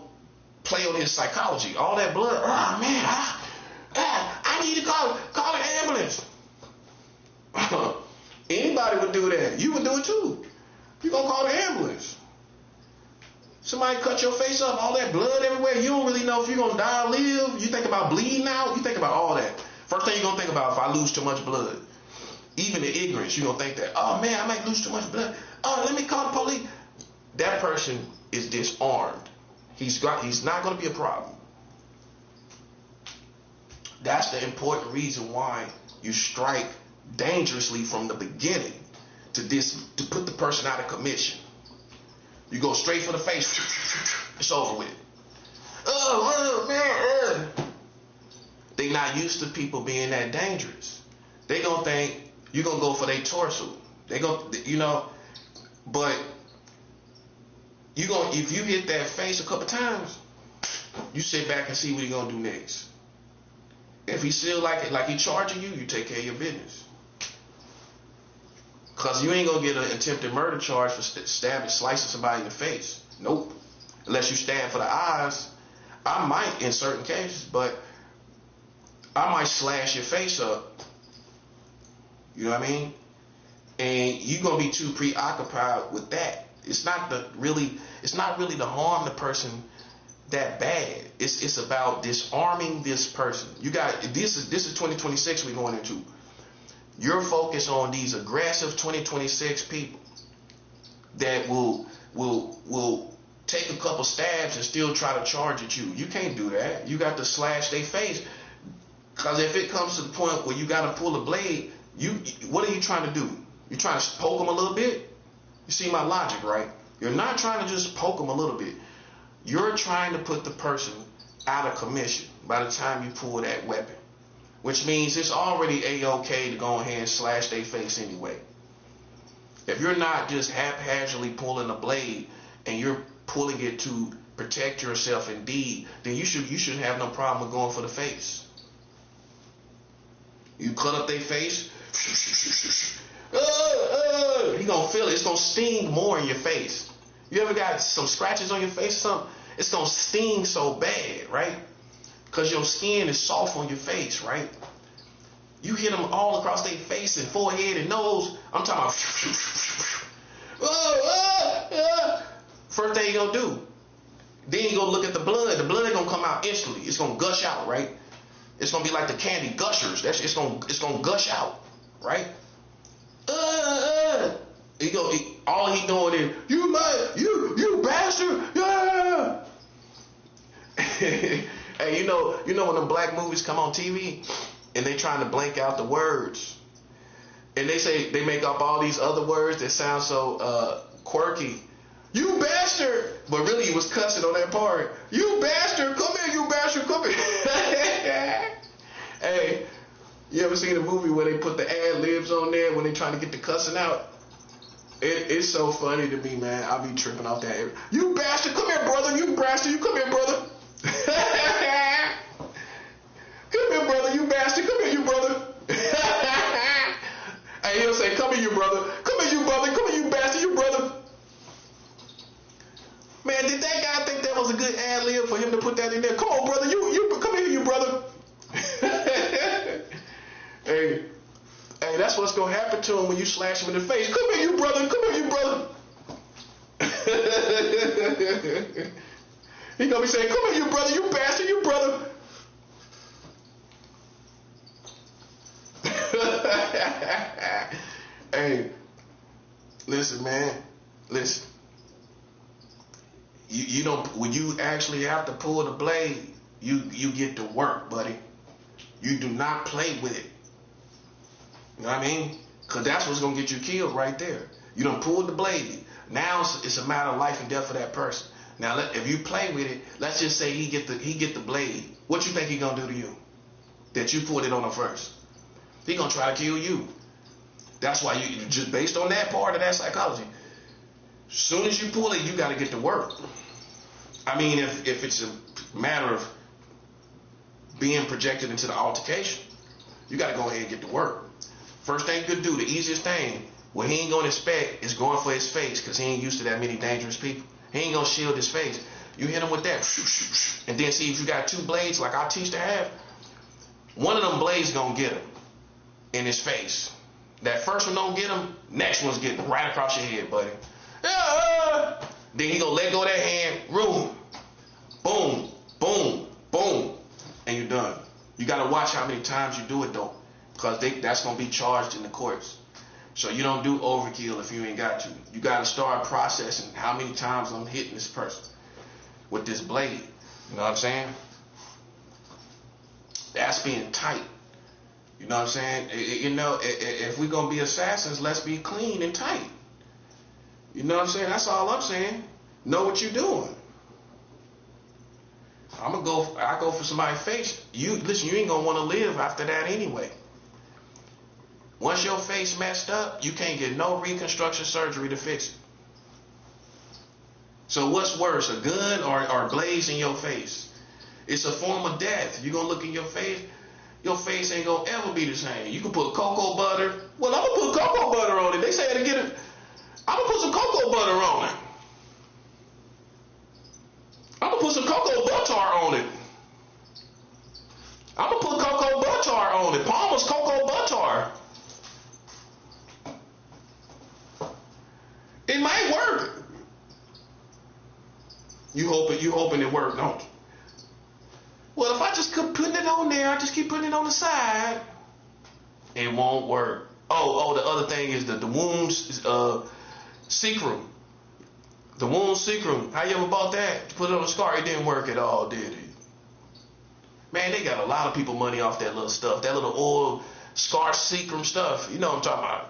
play on his psychology. All that blood. Oh man, I need to call the ambulance. Anybody would do that. You would do it too. You gonna call the ambulance. Somebody cut your face up, all that blood everywhere. You don't really know if you're gonna die or live. You think about bleeding out. You think about all that. First thing you're gonna think about, if I lose too much blood. Even in ignorance, you're gonna think that, oh man, I might lose too much blood. Oh, let me call the police. That person is disarmed. He's not gonna be a problem. That's the important reason why you strike dangerously from the beginning to put the person out of commission. You go straight for the face. It's over with. Oh man. They not used to people being that dangerous. They gonna think you're gonna go for their torso. They gonna, but if you hit that face a couple times, you sit back and see what he gonna do next. If he still like he charging you, you take care of your business. Cause you ain't gonna get an attempted murder charge for slicing somebody in the face. Nope. Unless you stab for the eyes. I might in certain cases, but I might slash your face up. You know what I mean? And you're gonna be too preoccupied with that. It's not really to harm the person that bad. It's about disarming this person. This is 2026 we're going into. You're focused on these aggressive 2026 people that will take a couple stabs and still try to charge at you. You can't do that. You got to slash their face. Because if it comes to the point where you got to pull a blade, what are you trying to do? You trying to poke them a little bit? You see my logic, right? You're not trying to just poke them a little bit. You're trying to put the person out of commission by the time you pull that weapon. Which means it's already A-okay to go ahead and slash their face anyway. If you're not just haphazardly pulling a blade and you're pulling it to protect yourself indeed, then you shouldn't have no problem with going for the face. You cut up their face, you gonna feel it. It's gonna sting more in your face. You ever got some scratches on your face or something? It's gonna sting so bad, right? Because your skin is soft on your face, right? You hit them all across their face and forehead and nose. I'm talking about. First thing you gonna do, then you gonna look at the blood. The blood ain't gonna come out instantly. It's gonna gush out, right? It's gonna be like the candy gushers. It's gonna gush out, right? All he doing is you bastard, yeah. Hey, you know when the black movies come on TV and they trying to blank out the words, and they say they make up all these other words that sound so quirky. You bastard, but really he was cussing on that part. You bastard, come here, you bastard, come here. Hey, you ever seen a movie where they put the ad libs on there when they trying to get the cussing out? It's so funny to me, man. I be tripping off that. You bastard, come here, brother. You bastard, you come here, brother. Come here, brother. You bastard, come here, you brother. Hey, he'll say, come here, you brother. Man, did that guy think that was a good ad lib for him to put that in there? Come on, brother, you come here, you brother. Hey, that's what's gonna happen to him when you slash him in the face. Come here, you brother. Come here, you brother. He gonna be saying, "Come here, you brother. You bastard, you brother." Hey, listen, man. Listen. You don't, when you actually have to pull the blade, you get to work, buddy. You do not play with it. You know what I mean? Because that's what's going to get you killed right there. You done pulled the blade. Now it's a matter of life and death for that person. Now, if you play with it, let's just say he get the blade. What you think he going to do to you? That you pulled it on him first. He going to try to kill you. That's why you just based on that part of that psychology. As soon as you pull it, you got to get to work. I mean, if it's a matter of being projected into the altercation, you got to go ahead and get to work. First thing you could do, the easiest thing, what he ain't going to expect is going for his face, because he ain't used to that many dangerous people. He ain't going to shield his face. You hit him with that, and then see if you got 2 blades like I teach to have. One of them blades going to get him in his face. That first one don't get him, next one's getting right across your head, buddy. Then he gonna let go of that hand, boom, boom, boom, boom, and you're done. You gotta watch how many times you do it though, because that's gonna be charged in the courts. So you don't do overkill if you ain't got to. You gotta start processing how many times I'm hitting this person with this blade. You know what I'm saying? That's being tight. You know what I'm saying? You know, if we're gonna be assassins, let's be clean and tight. You know what I'm saying? That's all I'm saying. Know what you're doing. I go for somebody's face. Listen, you ain't gonna want to live after that anyway. Once your face messed up, you can't get no reconstruction surgery to fix it. So what's worse, a gun or blades in your face? It's a form of death. You're gonna look in your face ain't gonna ever be the same. You can put cocoa butter. Well, I'm gonna put cocoa butter on it. They say to get it. I'm gonna put some cocoa butter on it. I'm gonna put some cocoa butter on it. I'm gonna put cocoa butter on it. Palmer's cocoa butter. It might work. You hoping it work, don't you? Well, if I just keep putting it on there, I just keep putting it on the side, it won't work. Oh, the other thing is the wounds secrum. The wound secrum. How you ever bought that? Put it on a scar. It didn't work at all, did it? Man, they got a lot of people money off that little stuff. That little oil scar secrum stuff. You know what I'm talking about?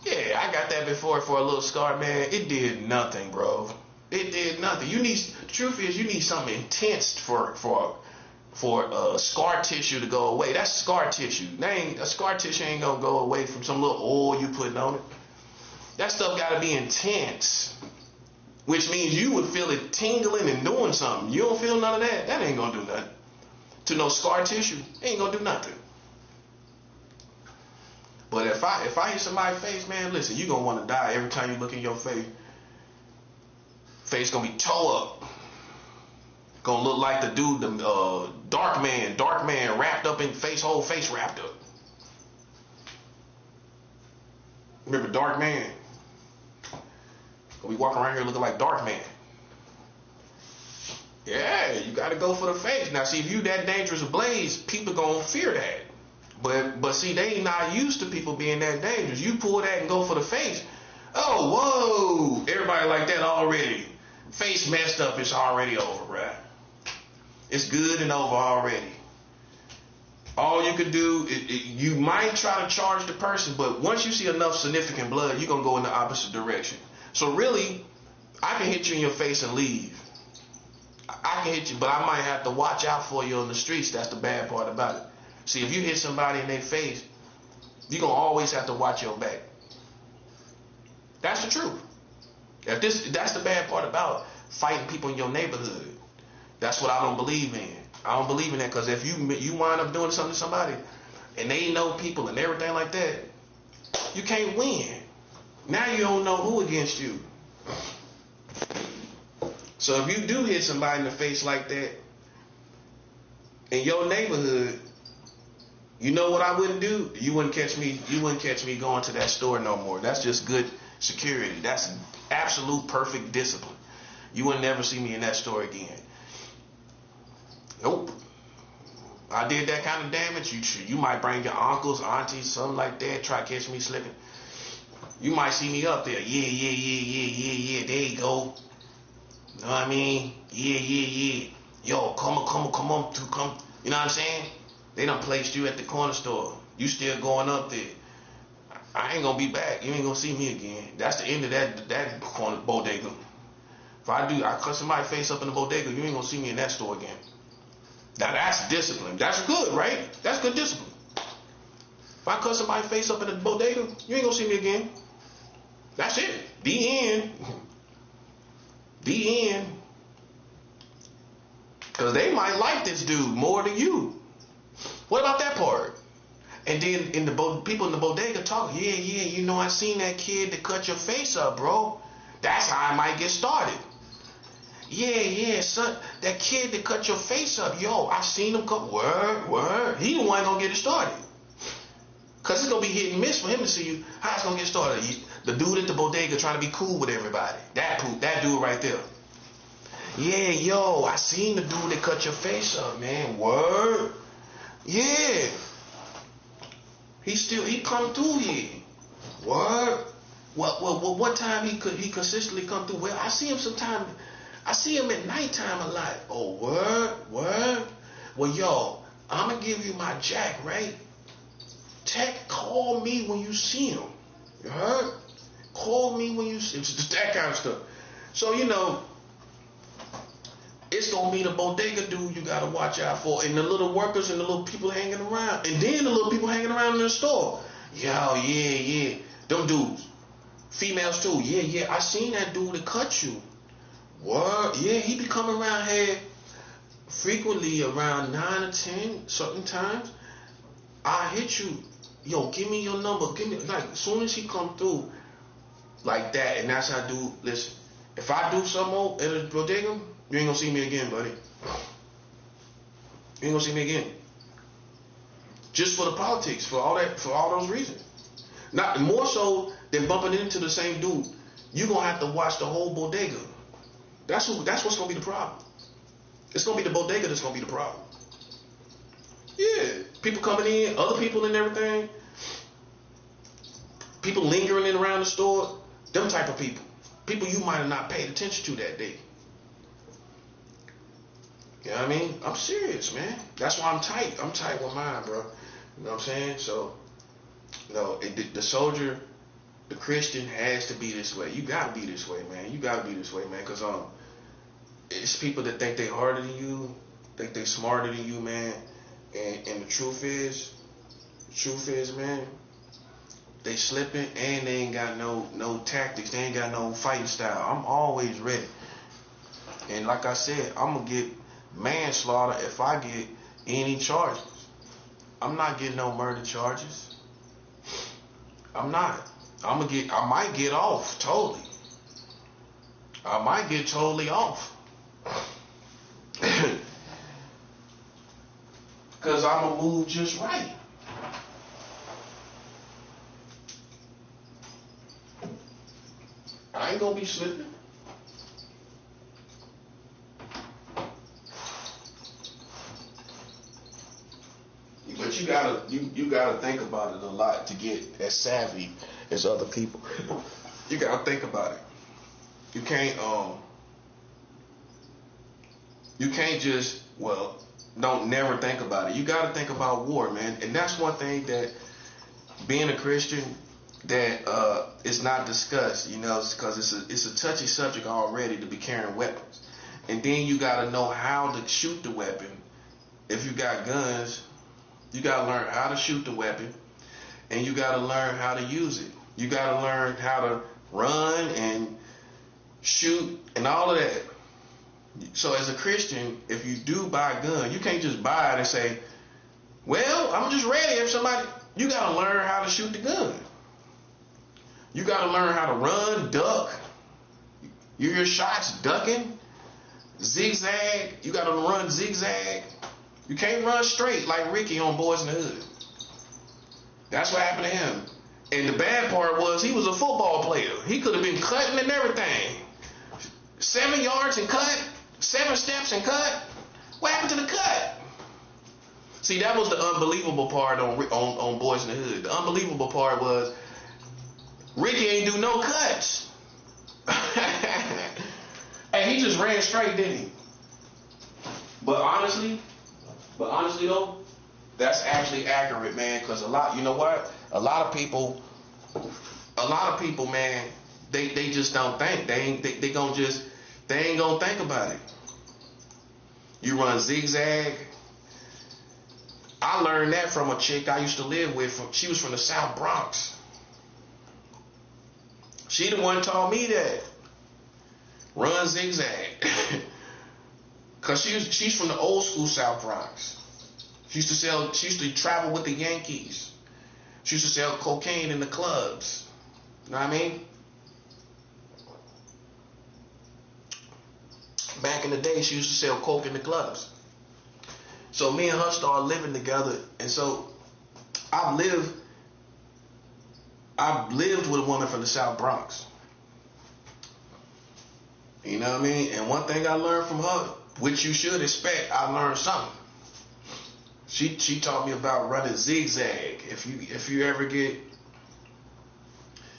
Yeah, I got that before for a little scar, man. It did nothing, bro. It did nothing. The truth is, you need something intense for scar tissue to go away. That's scar tissue. A scar tissue ain't gonna go away from some little oil you putting on it. That stuff gotta be intense, which means you would feel it tingling and doing something. You don't feel none of that. That ain't gonna do nothing. To no scar tissue, ain't gonna do nothing. But if I hit somebody's face, man, listen, you gonna want to die every time you look in your face. Face gonna be toe up. Gonna look like the dude, the Dark Man wrapped up in whole face wrapped up. Remember Dark Man? We walk around here looking like Dark Man. Yeah, you gotta go for the face. Now see, if you that dangerous blaze, people gonna fear that. But see, they ain't not used to people being that dangerous. You pull that and go for the face. Oh, whoa. Everybody like that already. Face messed up, it's already over, bruh. It's good and over already. All you could do, you might try to charge the person, but once you see enough significant blood, you're going to go in the opposite direction. So really, I can hit you in your face and leave. I can hit you, but I might have to watch out for you on the streets. That's the bad part about it. See, if you hit somebody in their face, you're going to always have to watch your back. That's the truth. That's the bad part about fighting people in your neighborhood. That's what I don't believe in. I don't believe in that, because if you wind up doing something to somebody and they know people and everything like that, you can't win. Now you don't know who against you. So if you do hit somebody in the face like that in your neighborhood, you know what I wouldn't do? You wouldn't catch me going to that store no more. That's just good security. That's absolute perfect discipline. You would never see me in that store again. Nope. I did that kind of damage. You might bring your uncles, aunties, something like that, try to catch me slipping. You might see me up there. Yeah. There you go. You know what I mean? Yeah. Yo, come on. You know what I'm saying? They done placed you at the corner store. You still going up there. I ain't gonna be back. You ain't gonna see me again. That's the end of that corner bodega. If I cut somebody's face up in the bodega, you ain't gonna see me in that store again. Now that's discipline. That's good, right? That's good discipline. If I cut somebody's face up in the bodega, you ain't gonna see me again. That's it. The end. The end. Because they might like this dude more than you. What about that part? And then people in the bodega talk, yeah, you know, I seen that kid that cut your face up, bro. That's how I might get started. Yeah, son, that kid that cut your face up, yo, I seen him cut, word. He the one gonna get it started. Because it's gonna be hit and miss for him to see you. How it's gonna get started? The dude at the bodega trying to be cool with everybody. That dude right there. Yeah, yo, I seen the dude that cut your face up, man. Word. Yeah. He come through here. Word. Well, what time he consistently come through? Well, I see him sometime. I see him at nighttime a lot. Oh, word. Well, yo, I'm gonna give you my jack, right? Call me when you see him. You heard? Call me when you see him. It's just that kind of stuff. So, you know, it's gonna be the bodega dude you gotta watch out for, and the little workers and the little people hanging around, and then the little people hanging around in the store. Yo, yeah, them dudes, females too. Yeah, I seen that dude that cut you. What? Yeah, he be coming around here frequently around 9 or 10 certain times. I hit you. Yo, give me your number. Give me, like, as soon as he come through like that, and that's how I do. Listen, if I do something more at a bodega, you ain't gonna see me again, buddy. You ain't gonna see me again. Just for the politics, for all those reasons. Not more so than bumping into the same dude. You gonna have to watch the whole bodega. That's what's gonna be the problem. It's gonna be the bodega that's gonna be the problem. Yeah, people coming in, other people and everything. People lingering in around the store. Them type of people. People you might have not paid attention to that day. You know what I mean? I'm serious, man. That's why I'm tight. I'm tight with mine, bro. You know what I'm saying? So, no, the soldier, the Christian has to be this way. You gotta be this way, man. You gotta be this way, man. Cause it's people that think they harder than you, think they smarter than you, man. And the truth is, man, they slipping and they ain't got no tactics. They ain't got no fighting style. I'm always ready. And like I said, I'm gonna get manslaughter if I get any charges. I'm not getting no murder charges. I'm not. I might get off totally. I might get totally off. Cause I'ma move just right. I ain't gonna be slipping. But you gotta think about it a lot to get as savvy as other people. You gotta think about it. You can't just don't never think about it. You gotta think about war, man. And that's one thing that being a Christian that is not discussed, you know, because it's a touchy subject already to be carrying weapons. And then you gotta know how to shoot the weapon. If you got guns, you gotta learn how to shoot the weapon, and you gotta learn how to use it. You gotta learn how to run and shoot and all of that. So as a Christian, if you do buy a gun, you can't just buy it and say, well, I'm just ready if somebody. You gotta learn how to shoot the gun. You gotta learn how to run, duck. You hear shots ducking. zigzag. You got to run zigzag. You can't run straight like Ricky on Boys in the Hood. That's what happened to him. And the bad part was he was a football player. He could have been cutting and everything. 7 yards and cut. 7 steps and cut. What happened to the cut? See, that was the unbelievable part on Boys in the Hood. The unbelievable part was Ricky ain't do no cuts. And he just ran straight, didn't he? But honestly though, that's actually accurate, man. Because you know what? A lot of people, man, they just don't think. They ain't gonna think about it. You run zigzag. I learned that from a chick I used to live with. She was from the South Bronx. She the one taught me that. Run zigzag. Cause she's from the old school South Bronx. She used to travel with the Yankees. She used to sell cocaine in the clubs. You know what I mean? Back in the day, she used to sell coke in the clubs. So me and her started living together, and so I've lived with a woman from the South Bronx. You know what I mean? And one thing I learned from her, which you should expect, I learned something. She taught me about running zigzag. If you ever get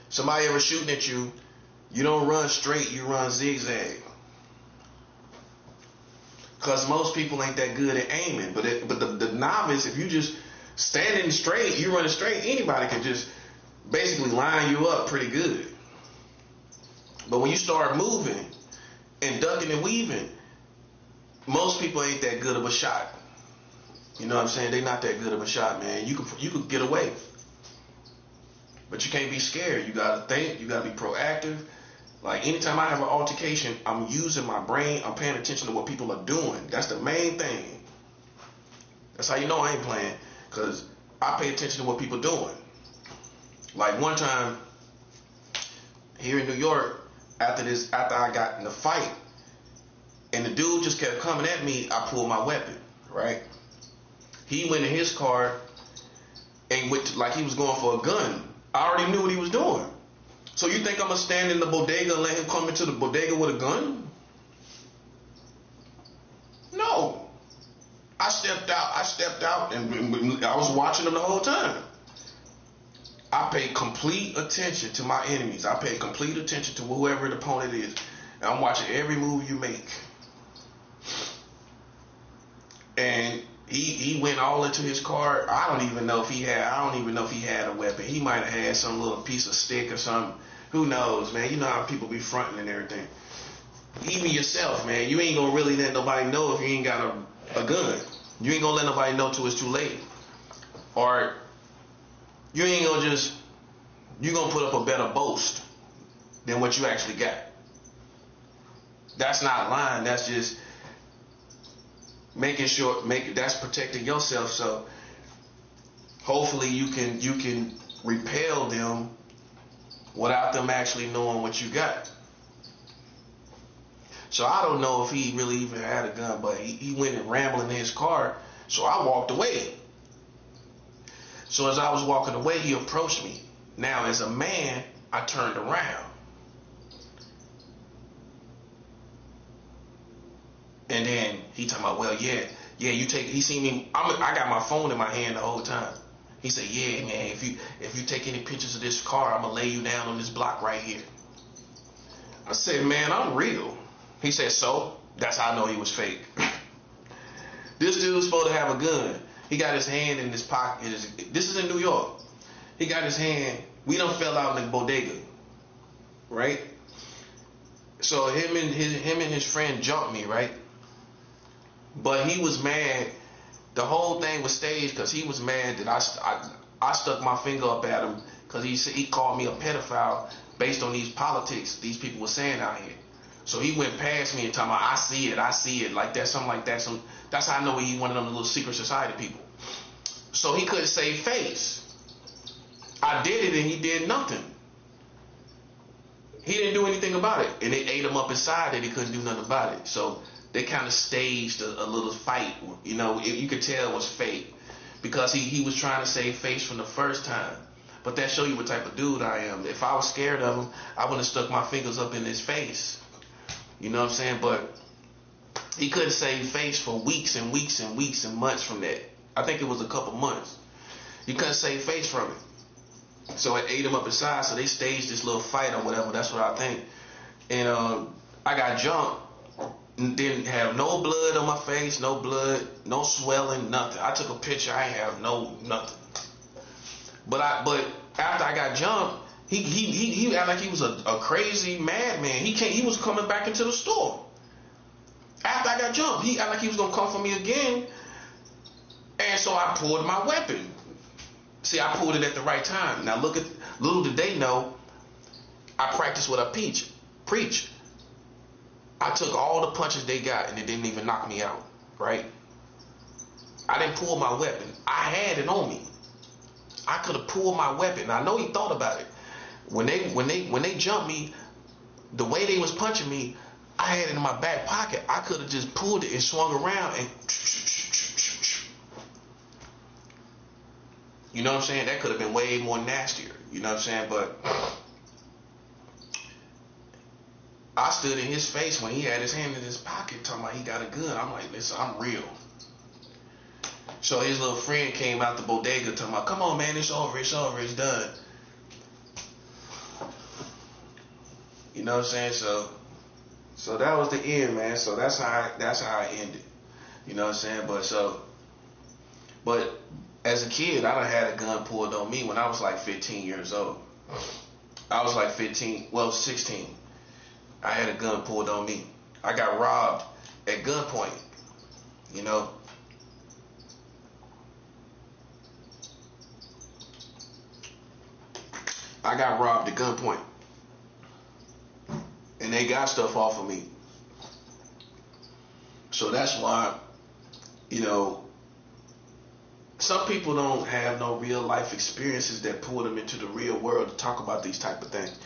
somebody ever shooting at you, you don't run straight, you run zigzag. Cause most people ain't that good at aiming, but the novice, if you just standing straight, you running straight, anybody can just basically line you up pretty good. But when you start moving and ducking and weaving, most people ain't that good of a shot. You know what I'm saying? They not that good of a shot, man. You could get away, but you can't be scared. You gotta think. You gotta be proactive. Like anytime I have an altercation, I'm using my brain. I'm paying attention to what people are doing. That's the main thing. That's how you know I ain't playing, cause I pay attention to what people doing. Like one time here in New York, after I got in the fight, and the dude just kept coming at me, I pulled my weapon, right? He went in his car and went like he was going for a gun. I already knew what he was doing. So you think I'm gonna stand in the bodega and let him come into the bodega with a gun? No. I stepped out and I was watching him the whole time. I pay complete attention to my enemies. I pay complete attention to whoever the opponent is. And I'm watching every move you make. And he went all into his car. I don't even know if he had a weapon. He might have had some little piece of stick or something. Who knows, man? You know how people be fronting and everything. Even yourself, man, you ain't gonna really let nobody know if you ain't got a gun. You ain't gonna let nobody know till it's too late. Or you ain't gonna you gonna put up a better boast than what you actually got. That's not lying. That's just making sure, that's protecting yourself. So hopefully you can repel them without them actually knowing what you got. So I don't know if he really even had a gun, but he went and rambling in his car. So I walked away. So as I was walking away, he approached me. Now as a man, I turned around. And then he talking about, well, yeah, he seen me, I got my phone in my hand the whole time. He said, yeah, man, if you take any pictures of this car, I'm gonna lay you down on this block right here. I said, man, I'm real. He said, so? That's how I know he was fake. This dude was supposed to have a gun. He got his hand in his pocket. This is in New York. He got his hand, we done fell out in the bodega, right? So him and his friend jumped me, right? But he was mad. The whole thing was staged because he was mad that I stuck my finger up at him because he called me a pedophile based on these politics these people were saying out here. So he went past me and talking about, I see it, like that, something like that. That's how I know he one of them little secret society people. So he couldn't save face. I did it and he did nothing. He didn't do anything about it. And it ate him up inside that he couldn't do nothing about it. So they kind of staged a little fight. You know, you could tell it was fake because he was trying to save face from the first time. But that show you what type of dude I am. If I was scared of him, I would have stuck my fingers up in his face. You know what I'm saying? But he couldn't save face for weeks and weeks and weeks and months from that. I think it was a couple months. He couldn't save face from it. So it ate him up inside. So they staged this little fight or whatever. That's what I think. And I got jumped. Didn't have no blood on my face, no blood, no swelling, nothing. I took a picture. I ain't have nothing. But after I got jumped, he acted like he was a crazy madman. He was coming back into the store. After I got jumped, he acted like he was gonna come for me again. And so I pulled my weapon. See, I pulled it at the right time. Now little did they know, I practiced what I preach. I took all the punches they got and it didn't even knock me out, right? I didn't pull my weapon. I had it on me. I could have pulled my weapon. I know he thought about it. When they jumped me, the way they was punching me, I had it in my back pocket. I could have just pulled it and swung around and you know what I'm saying? That could have been way more nastier. You know what I'm saying? But I stood in his face when he had his hand in his pocket talking about he got a gun. I'm like, listen, I'm real. So his little friend came out the bodega talking about, come on, man, it's over, it's done. You know what I'm saying? So that was the end, man. So that's how I ended. You know what I'm saying? But as a kid, I done had a gun pulled on me when I was like 15 years old. I was like 16. I had a gun pulled on me. I got robbed at gunpoint. You know. I got robbed at gunpoint. And they got stuff off of me. So that's why, you know, some people don't have no real life experiences that pull them into the real world to talk about these type of things.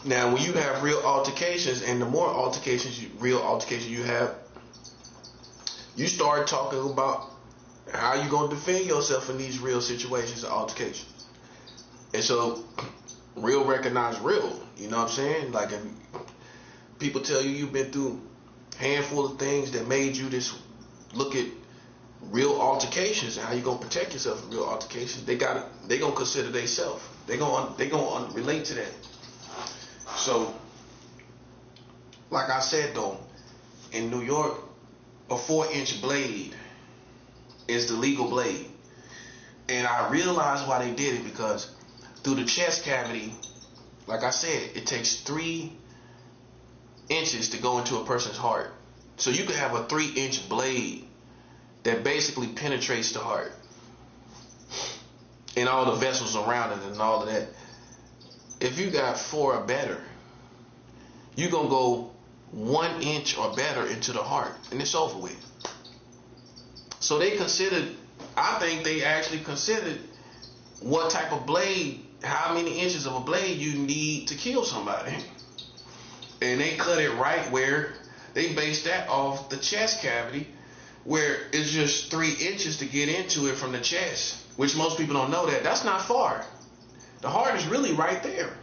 Now, when you have real altercations, and the more real altercations you have, you start talking about how you gonna defend yourself in these real situations of altercations. And so, real recognize real. You know what I'm saying? Like, if people tell you you've been through a handful of things that made you this, look at real altercations and how you gonna protect yourself from real altercations. They gonna consider themselves. They gonna relate to that. So, like I said though, in New York, a 4-inch blade is the legal blade. And I realized why they did it, because through the chest cavity, like I said, it takes 3 inches to go into a person's heart. So you could have a 3-inch blade that basically penetrates the heart and all the vessels around it and all of that. If you got 4 or better, you're going to go 1 inch or better into the heart, and it's over with. So they considered, I think they actually considered what type of blade, how many inches of a blade you need to kill somebody. And they cut it right where they based that off the chest cavity, where it's just 3 inches to get into it from the chest, which most people don't know that. That's not far. The heart is really right there.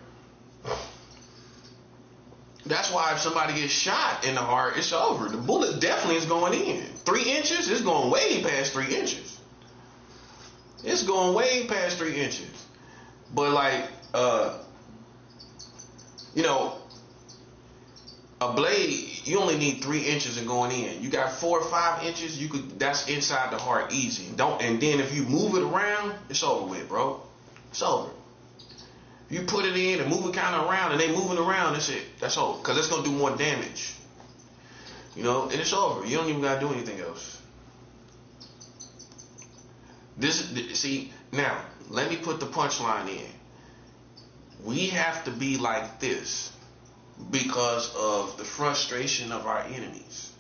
That's why if somebody gets shot in the heart, it's over. The bullet definitely is going in. 3 inches, it's going way past 3 inches. It's going way past 3 inches. But like, you know, a blade, you only need 3 inches and going in. You got 4 or 5 inches, that's inside the heart easy. And then if you move it around, it's over with, bro. It's over. If you put it in and move it kind of around and they moving around, that's it. That's over. Because it's going to do more damage. You know, and it's over. You don't even got to do anything else. See, now, let me put the punchline in. We have to be like this because of the frustration of our enemies.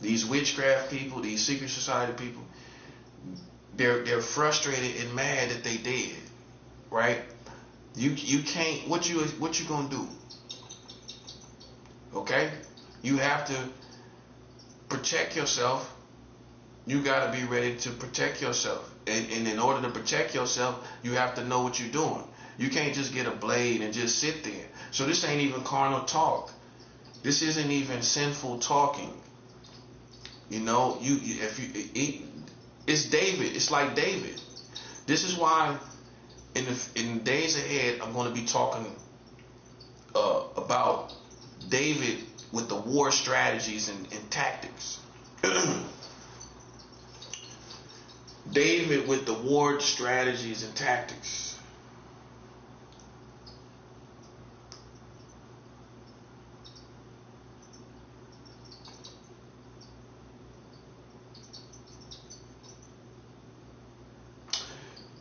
These witchcraft people, these secret society people, they're frustrated and mad that they dead, right? You can't. What you gonna do? Okay, you have to protect yourself, you got to be ready to protect yourself. And in order to protect yourself, you have to know what you're doing. You can't just get a blade and just sit there. So this ain't even carnal talk. This isn't even sinful talking. You know, it's David. It's like David. This is why in the days ahead, I'm going to be talking about David with the war strategies and tactics. David with the war strategies and tactics.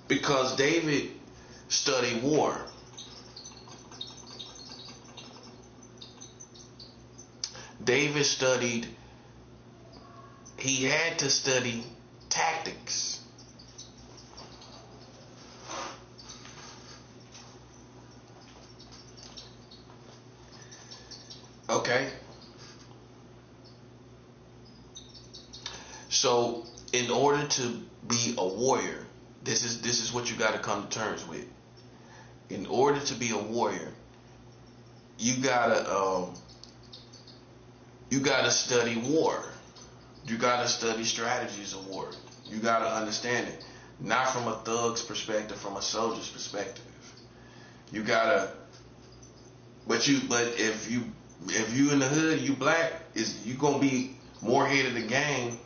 Because David studied war. David studied, he had to study tactics. Okay? So, in order to be a warrior, this is what you got to come to terms with. In order to be a warrior, you gotta study war. You gotta study strategies of war. You gotta understand it, not from a thug's perspective, from a soldier's perspective. You gotta, but if you in the hood, you black, you gonna be more ahead of the game.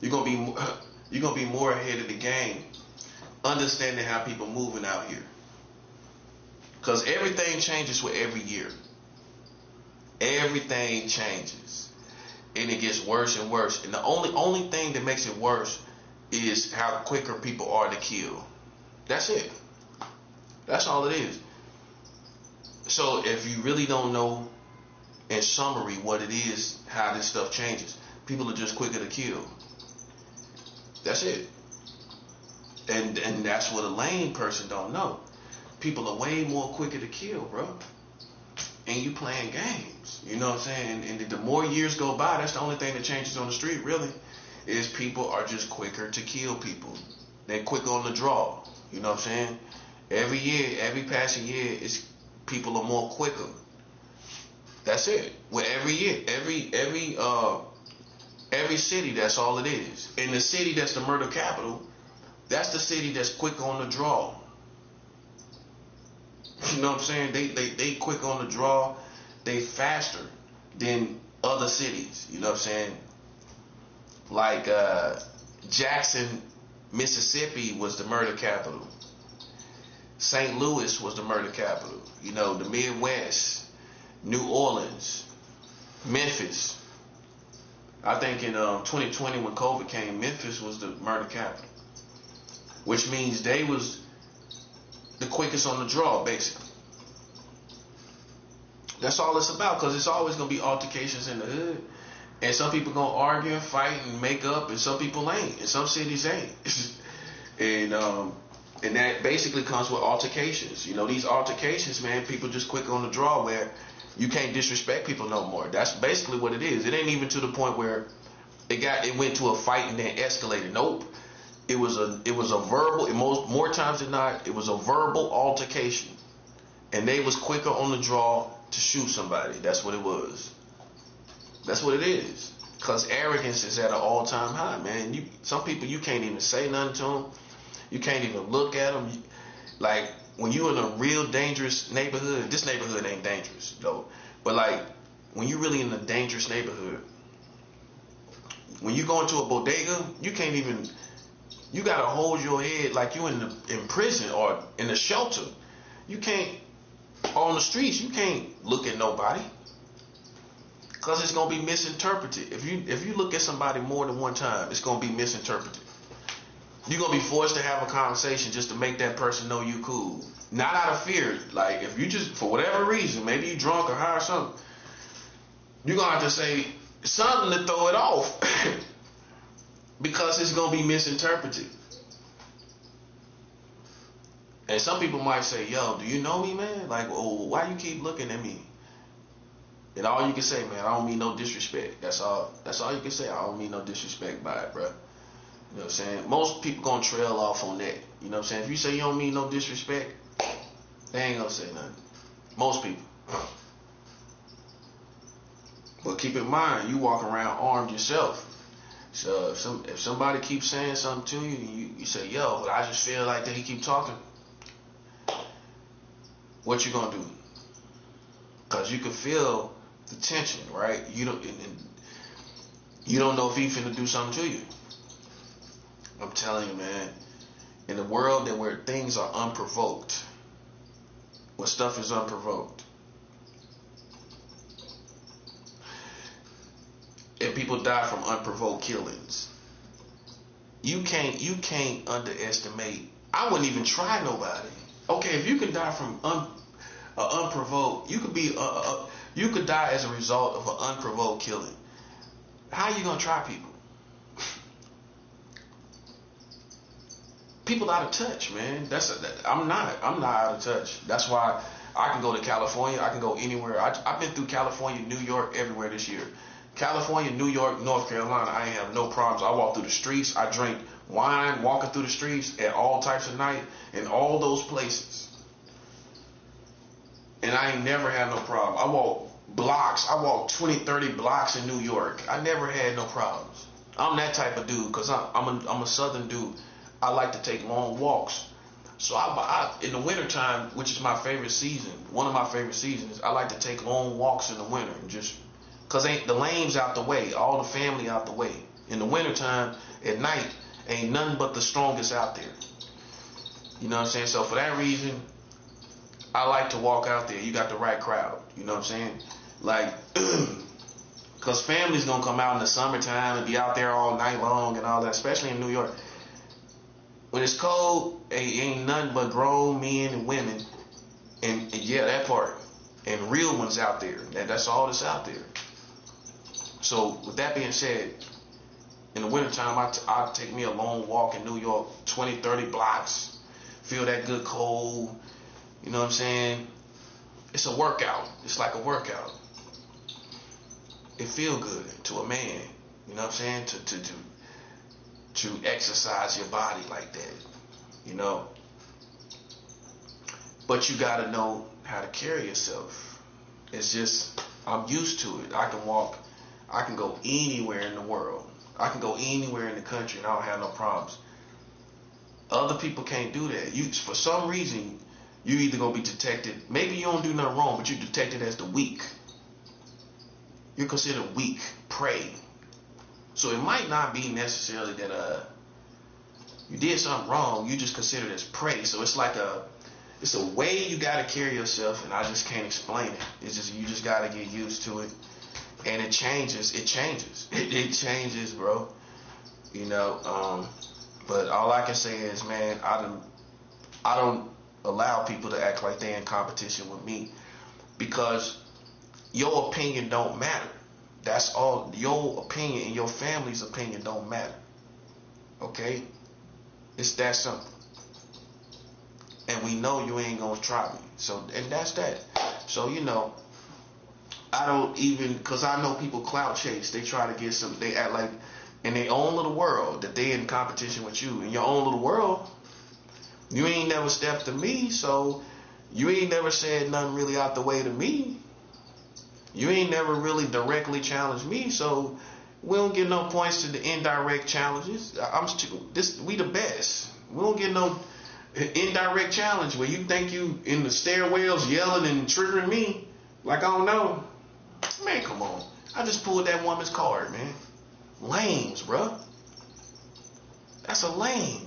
You're gonna be more ahead of the game, understanding how people moving out here. Because everything changes with every year. Everything changes. And it gets worse and worse. And the only thing that makes it worse is how quicker people are to kill. That's it. That's all it is. So if you really don't know, in summary, what it is, how this stuff changes, people are just quicker to kill. That's it. And that's what a lame person don't know. People are way more quicker to kill, bro. And you playing games. You know what I'm saying? And the more years go by, that's the only thing that changes on the street, really, is people are just quicker to kill people. They're quicker on the draw. You know what I'm saying? Every year, every passing year, people are more quicker. That's it. With every year, every city, that's all it is. In the city that's the murder capital, that's the city that's quick on the draw. You know what I'm saying? They quick on the draw. They faster than other cities. You know what I'm saying? Like Jackson, Mississippi was the murder capital. St. Louis was the murder capital. You know, the Midwest, New Orleans, Memphis. I think in 2020 when COVID came, Memphis was the murder capital, which means they was the quickest on the draw, basically. That's all it's about, because it's always going to be altercations in the hood. And some people going to argue and fight and make up, and some people ain't. And some cities ain't. And that basically comes with altercations. You know, these altercations, man, people just quick on the draw where you can't disrespect people no more. That's basically what it is. It ain't even to the point where it went to a fight and then escalated. Nope. It was a verbal, more times than not, it was a verbal altercation. And they was quicker on the draw to shoot somebody. That's what it was. That's what it is. Because arrogance is at an all-time high, man. Some people, you can't even say nothing to them. You can't even look at them. Like, when you're in a real dangerous neighborhood, this neighborhood ain't dangerous, though. But, like, when you're really in a dangerous neighborhood, when you go into a bodega, you can't even... You gotta hold your head like you in prison or in a shelter. You can't, on the streets, you can't look at nobody, because it's gonna be misinterpreted. If you look at somebody more than one time, it's gonna be misinterpreted. You're gonna be forced to have a conversation just to make that person know you cool, not out of fear. Like, if you just, for whatever reason, maybe you drunk or high or something, you're gonna have to say something to throw it off. Because it's going to be misinterpreted. And some people might say, yo, do you know me, man? Like, oh, why you keep looking at me? And all you can say, man, I don't mean no disrespect. That's all. That's all you can say. I don't mean no disrespect by it, bro. You know what I'm saying? Most people gonna trail off on that. You know what I'm saying? If you say you don't mean no disrespect, they ain't gonna say nothing. Most people. But keep in mind, you walk around armed yourself. So if somebody keeps saying something to you, you say, yo, but I just feel like that he keep talking. What you gonna do? Cause you can feel the tension, right? You don't know if he finna do something to you. I'm telling you, man. In a world that where things are unprovoked, where stuff is unprovoked, and people die from unprovoked killings, you can't underestimate. I wouldn't even try nobody. Okay, if you can die from unprovoked, you could die as a result of an unprovoked killing. How are you gonna try people? People out of touch, man. I'm not out of touch. That's why I can go to California. I can go anywhere. I've been through California, New York, everywhere this year. California, New York, North Carolina, I ain't have no problems. I walk through the streets. I drink wine walking through the streets at all types of night in all those places. And I ain't never had no problem. I walk blocks. I walk 20, 30 blocks in New York. I never had no problems. I'm that type of dude because I'm a southern dude. I like to take long walks. So I in the wintertime, which is my favorite season, one of my favorite seasons, I like to take long walks in the winter. Just because the lanes out the way, all the family out the way. In the wintertime, at night, ain't nothing but the strongest out there. You know what I'm saying? So for that reason, I like to walk out there. You got the right crowd. You know what I'm saying? Like, because family's going to come out in the summertime and be out there all night long and all that, especially in New York. When it's cold, ain't nothing but grown men and women. And yeah, that part. And real ones out there. That's all that's out there. So with that being said, in the wintertime, I take me a long walk in New York, 20, 30 blocks. Feel that good cold. You know what I'm saying? It's a workout. It's like a workout. It feel good to a man. You know what I'm saying? To exercise your body like that. You know? But you gotta know how to carry yourself. It's just, I'm used to it. I can go anywhere in the world. I can go anywhere in the country and I don't have no problems. Other people can't do that. For some reason, you either gonna be detected, maybe you don't do nothing wrong, but you're detected as the weak. You're considered weak, prey. So it might not be necessarily that you did something wrong, you just considered as prey. So it's like it's a way you gotta carry yourself, and I just can't explain it. It's just, you just gotta get used to it. And it changes. It changes, bro. You know, but all I can say is, man, I don't allow people to act like they're in competition with me, because your opinion don't matter. That's all. Your opinion and your family's opinion don't matter. Okay? It's that simple. And we know you ain't gonna try me. So, and that's that. So, you know, I don't even, because I know people clout chase. They try to get they act like in their own little world that they in competition with you. In your own little world, you ain't never stepped to me, so you ain't never said nothing really out the way to me. You ain't never really directly challenged me, so we don't get no points to the indirect challenges. We the best. We don't get no indirect challenge where you think you in the stairwells yelling and triggering me like I don't know. Man, come on. I just pulled that woman's card, man. Lames, bruh. That's a lame.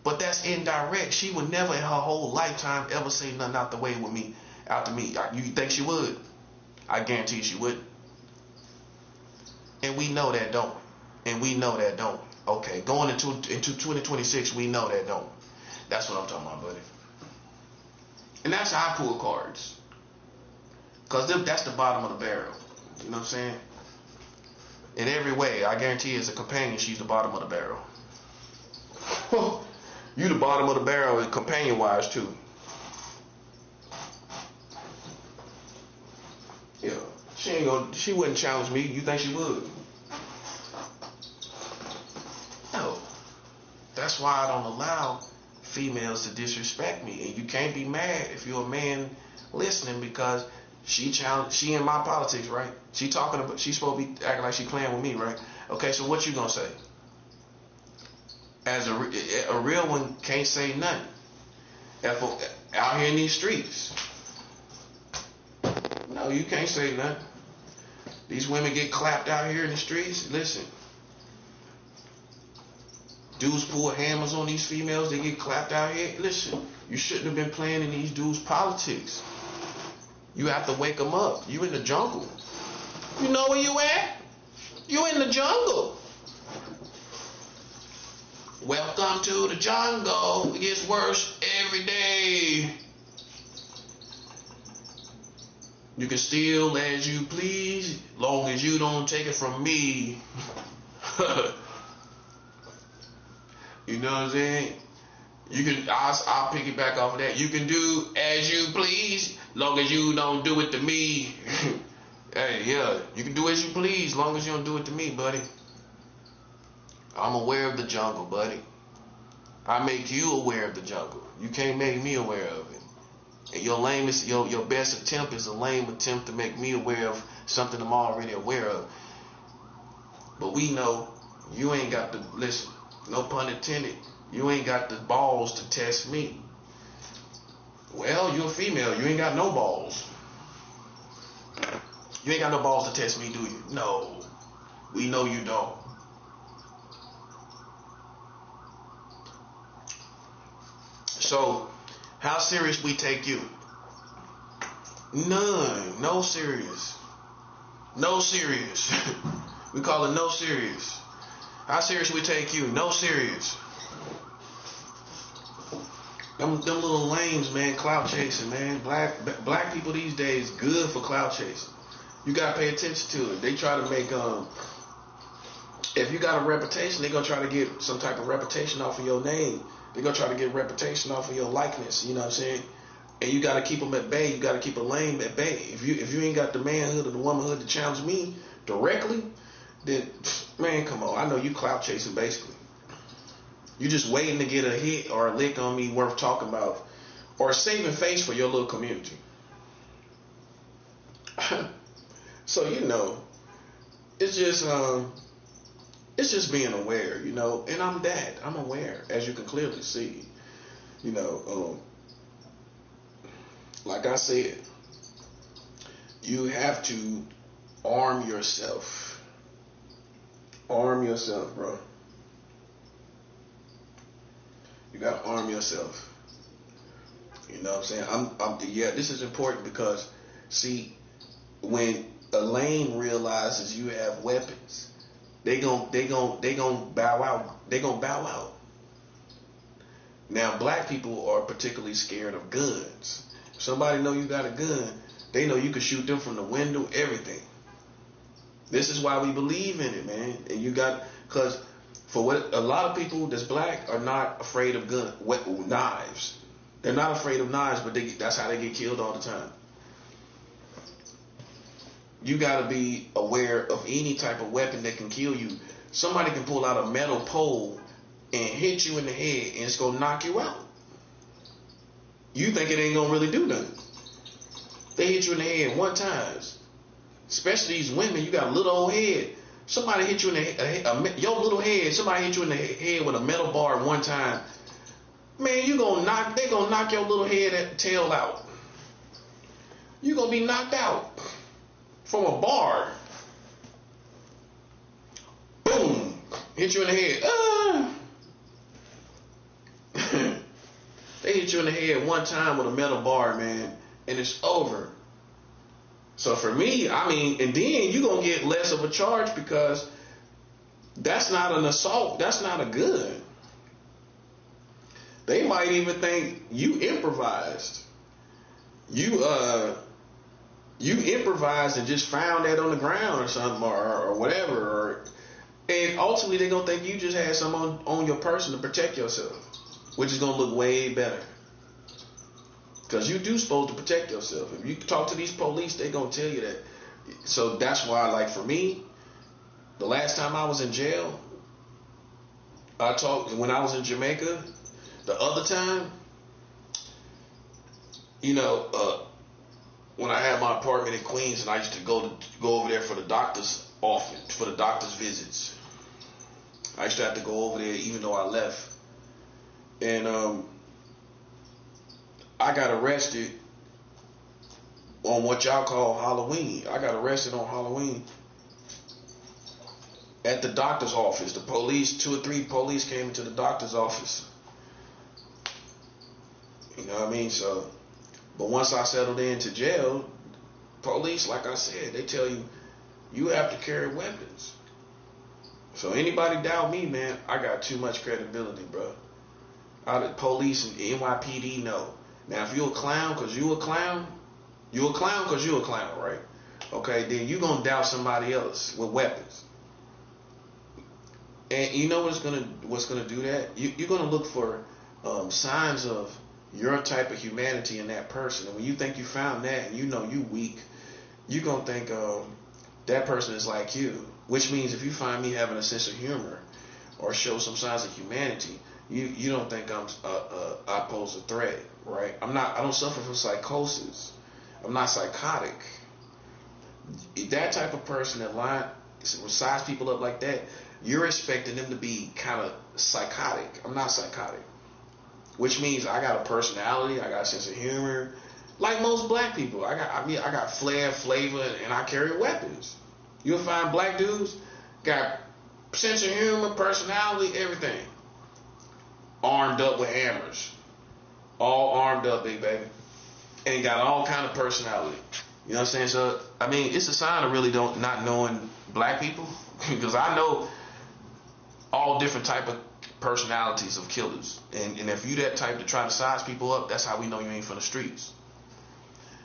But that's indirect. She would never in her whole lifetime ever say nothing out the way with me, out to me. You think she would? I guarantee you she wouldn't. And we know that don't. And we know that don't. Okay, going into 2026, we know that don't. That's what I'm talking about, buddy. And that's how I pull cards. Because that's the bottom of the barrel. You know what I'm saying? In every way, I guarantee as a companion, she's the bottom of the barrel. You the bottom of the barrel companion-wise, too. Yeah. She wouldn't challenge me. You think she would? No. That's why I don't allow females to disrespect me. And you can't be mad if you're a man listening, because she in my politics, right? She's supposed to be acting like she playing with me, right? Okay, so what you gonna say? As a real one can't say nothing. Out here in these streets. No, you can't say nothing. These women get clapped out here in the streets. Listen. Dudes pull hammers on these females, they get clapped out here. Listen, you shouldn't have been playing in these dudes' politics. You have to wake them up. You in the jungle. You know where you at? You in the jungle. Welcome to the jungle. It gets worse every day. You can steal as you please, long as you don't take it from me. You know what I'm saying? You can. I'll piggyback off of that. You can do as you please, long as you don't do it to me. Hey, yeah, you can do as you please, long as you don't do it to me, buddy. I'm aware of the jungle, buddy. I make you aware of the jungle. You can't make me aware of it. And your best attempt is a lame attempt to make me aware of something I'm already aware of. But we know you ain't got to listen. No pun intended. You ain't got the balls to test me. Well, you're a female. You ain't got no balls. You ain't got no balls to test me, do you? No. We know you don't. So, how serious we take you? None. No serious. No serious. We call it no serious. How serious we take you? No serious. Them little lames, man, clout chasing, man. Black people these days good for clout chasing. You gotta pay attention to it. They try to make if you got a reputation, they're gonna try to get some type of reputation off of your name. They're gonna try to get reputation off of your likeness. You know what I'm saying? And you gotta keep them at bay. You gotta keep a lame at bay. If you ain't got the manhood or the womanhood to challenge me directly, then man, come on. I know you clout chasing basically. You just waiting to get a hit or a lick on me worth talking about, or saving face for your little community. So you know, it's just being aware, you know. And I'm aware, as you can clearly see, you know. Like I said, you have to arm yourself. Arm yourself, bro. You gotta arm yourself. You know what I'm saying? Yeah, this is important because, see, when a lame realizes you have weapons, they gon' bow out. They gon' bow out. Now, black people are particularly scared of guns. If somebody know you got a gun, they know you can shoot them from the window, everything. This is why we believe in it, man. And because for what a lot of people that's black are not afraid of knives. They're not afraid of knives, but that's how they get killed all the time. You gotta be aware of any type of weapon that can kill you. Somebody can pull out a metal pole and hit you in the head, and it's gonna knock you out. You think it ain't gonna really do nothing. They hit you in the head one time. Especially these women, you got a little old head. Somebody hit you in the head, your little head. Somebody hit you in the head with a metal bar one time. Man, they gonna knock your little head tail out. You gonna be knocked out from a bar. Boom, hit you in the head. They hit you in the head one time with a metal bar, man, and it's over. So for me, I mean, and then you're going to get less of a charge because that's not an assault. That's not a gun. They might even think you improvised. You improvised and just found that on the ground or something or whatever. And ultimately, they're going to think you just had something on your person to protect yourself, which is going to look way better. Because you do supposed to protect yourself. If you talk to these police, they're going to tell you that So that's why, like for me, the last time I was in jail, I talked when I was in Jamaica. The other time, you know, when I had my apartment in Queens, and I used to go over there for the doctor's office, for the doctor's visits. I used to have to go over there even though I left, and I got arrested on what y'all call Halloween. I got arrested on Halloween at the doctor's office. The police, 2 or 3 police came into the doctor's office. You know what I mean? So, but once I settled into jail, police, like I said, they tell you, you have to carry weapons. So anybody doubt me, man, I got too much credibility, bro. The police and NYPD know. Now, if you a clown because you a clown, right? Okay, then you going to doubt somebody else with weapons. And you know what's gonna do that? You're gonna look for signs of your type of humanity in that person. And when you think you found that, and you know you weak, you're gonna think that person is like you. Which means if you find me having a sense of humor or show some signs of humanity, you don't think I pose a threat, right? I don't suffer from psychosis. I'm not psychotic. That type of person that size people up like that, you're expecting them to be kind of psychotic. I'm not psychotic. Which means I got a personality, I got a sense of humor. Like most black people, I got flair, flavor, and I carry weapons. You'll find black dudes got sense of humor, personality, everything. Armed up with hammers. All armed up, big baby. And got all kind of personality. You know what I'm saying? So, I mean, it's a sign of really not knowing black people. Because I know all different type of personalities of killers. And if you that type to try to size people up, that's how we know you ain't from the streets.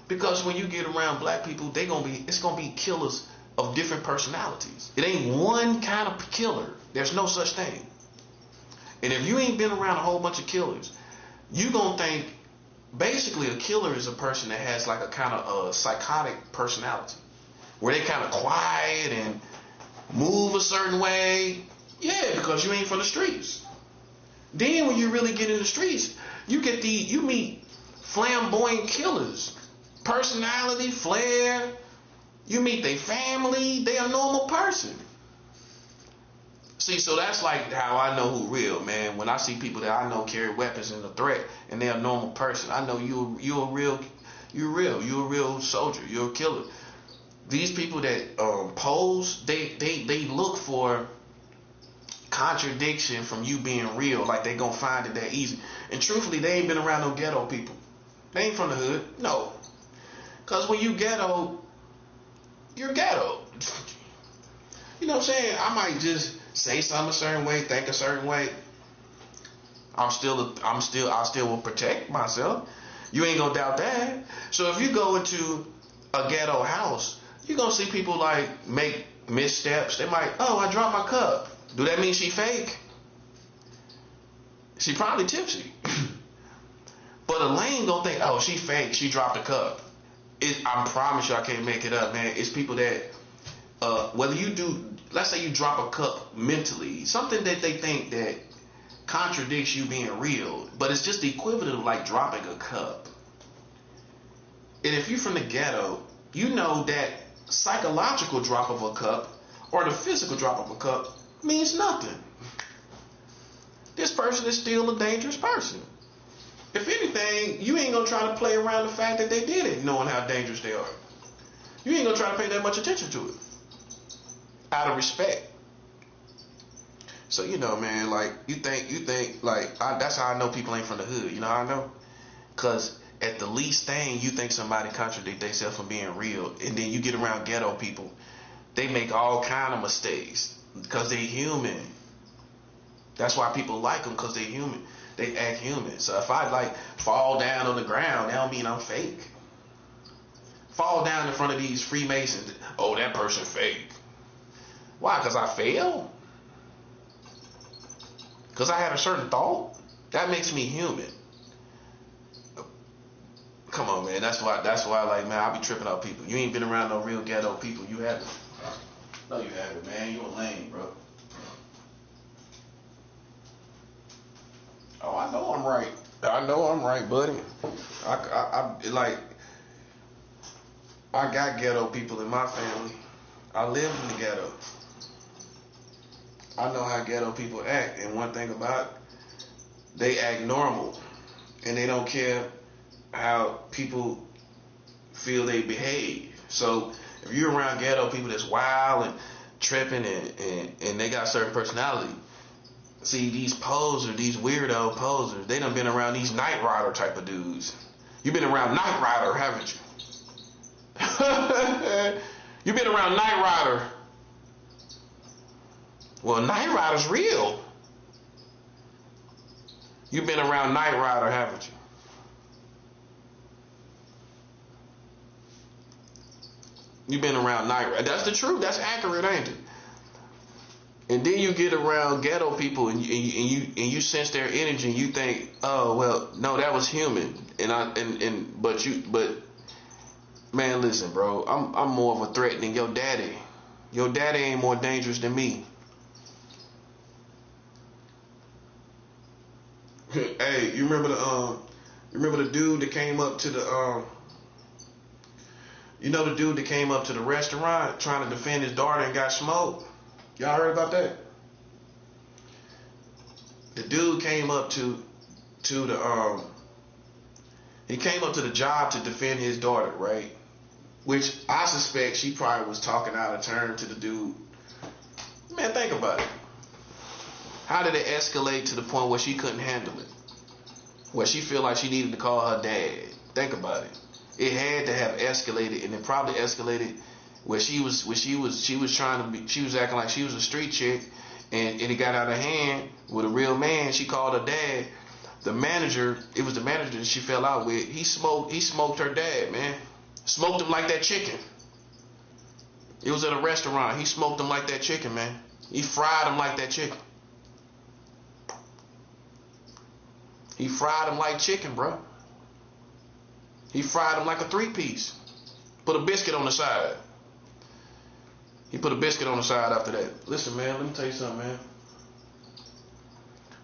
Because when you get around black people, it's gonna be killers of different personalities. It ain't one kind of killer. There's no such thing. And if you ain't been around a whole bunch of killers, you gonna think basically a killer is a person that has like a kind of psychotic personality, where they kind of quiet and move a certain way. Yeah, because you ain't from the streets. Then when you really get in the streets, you meet flamboyant killers. Personality, flair. You meet their family. They a normal person. See, so that's like how I know who real, man. When I see people that I know carry weapons and a threat, and they're a normal person, I know you're a real soldier. You're a killer. These people that pose, they look for contradiction from you being real, like they gonna find it that easy. And truthfully, they ain't been around no ghetto people. They ain't from the hood, no. Cause when you ghetto, you're ghetto. You know what I'm saying? I might just say something a certain way, think a certain way. I still will protect myself. You ain't gonna doubt that. So if you go into a ghetto house, you're gonna see people like make missteps. They might, I dropped my cup. Do that mean she fake? She probably tipsy. But a lame gonna think, she fake, she dropped a cup. I promise you I can't make it up, man. It's people that, whether you do, let's say you drop a cup mentally, something that they think that contradicts you being real, but it's just the equivalent of like dropping a cup. And if you're from the ghetto, you know that psychological drop of a cup or the physical drop of a cup means nothing. This person is still a dangerous person. If anything, you ain't gonna try to play around the fact that they did it, knowing how dangerous they are. You ain't gonna try to pay that much attention to it, out of respect. So you know, man, like you think like that's how I know people ain't from the hood. You know how I know? Cause at the least thing you think somebody contradict themselves from being real, and then you get around ghetto people, they make all kind of mistakes because they human. That's why people like them, because they human. They act human. So if I like fall down on the ground, that don't mean I'm fake. Fall down in front of these Freemasons, that person fake. Why? Because I failed? Because I had a certain thought? That makes me human. Come on, man. That's why, like, man, I be tripping out people. You ain't been around no real ghetto people. You haven't. No, you haven't, man. You a lame, bro. Oh, I know I'm right. I know I'm right, buddy. I got ghetto people in my family. I live in the ghetto. I know how ghetto people act, and one thing about it, they act normal, and they don't care how people feel they behave. So if you're around ghetto people that's wild and tripping and they got certain personality, see these posers, these weirdo posers, they done been around these Knight Rider type of dudes. You've been around Knight Rider, haven't you? You've been around Knight Rider. Well, Knight Rider's real. You've been around Knight Rider, haven't you? You've been around Knight Rider. That's the truth. That's accurate, ain't it? And then you get around ghetto people and you sense their energy and you think, oh well, no, that was human. But man, listen, bro, I'm more of a threat than your daddy. Your daddy ain't more dangerous than me. Hey, you remember the dude that came up to the the dude that came up to the restaurant trying to defend his daughter and got smoked? Y'all heard about that? The dude came up to the he came up to the job to defend his daughter, right? Which I suspect she probably was talking out of turn to the dude. Man, think about it. How did it escalate to the point where she couldn't handle it? Where she feel like she needed to call her dad? Think about it. It had to have escalated, and it probably escalated where she was acting like she was a street chick, and it got out of hand with a real man. She called her dad. The manager, it was the manager that she fell out with. He smoked her dad, man. Smoked him like that chicken. It was at a restaurant. He smoked him like that chicken, man. He fried him like that chicken. He fried him like chicken, bro. He fried him like a 3-piece. Put a biscuit on the side. He put a biscuit on the side after that. Listen, man, let me tell you something, man.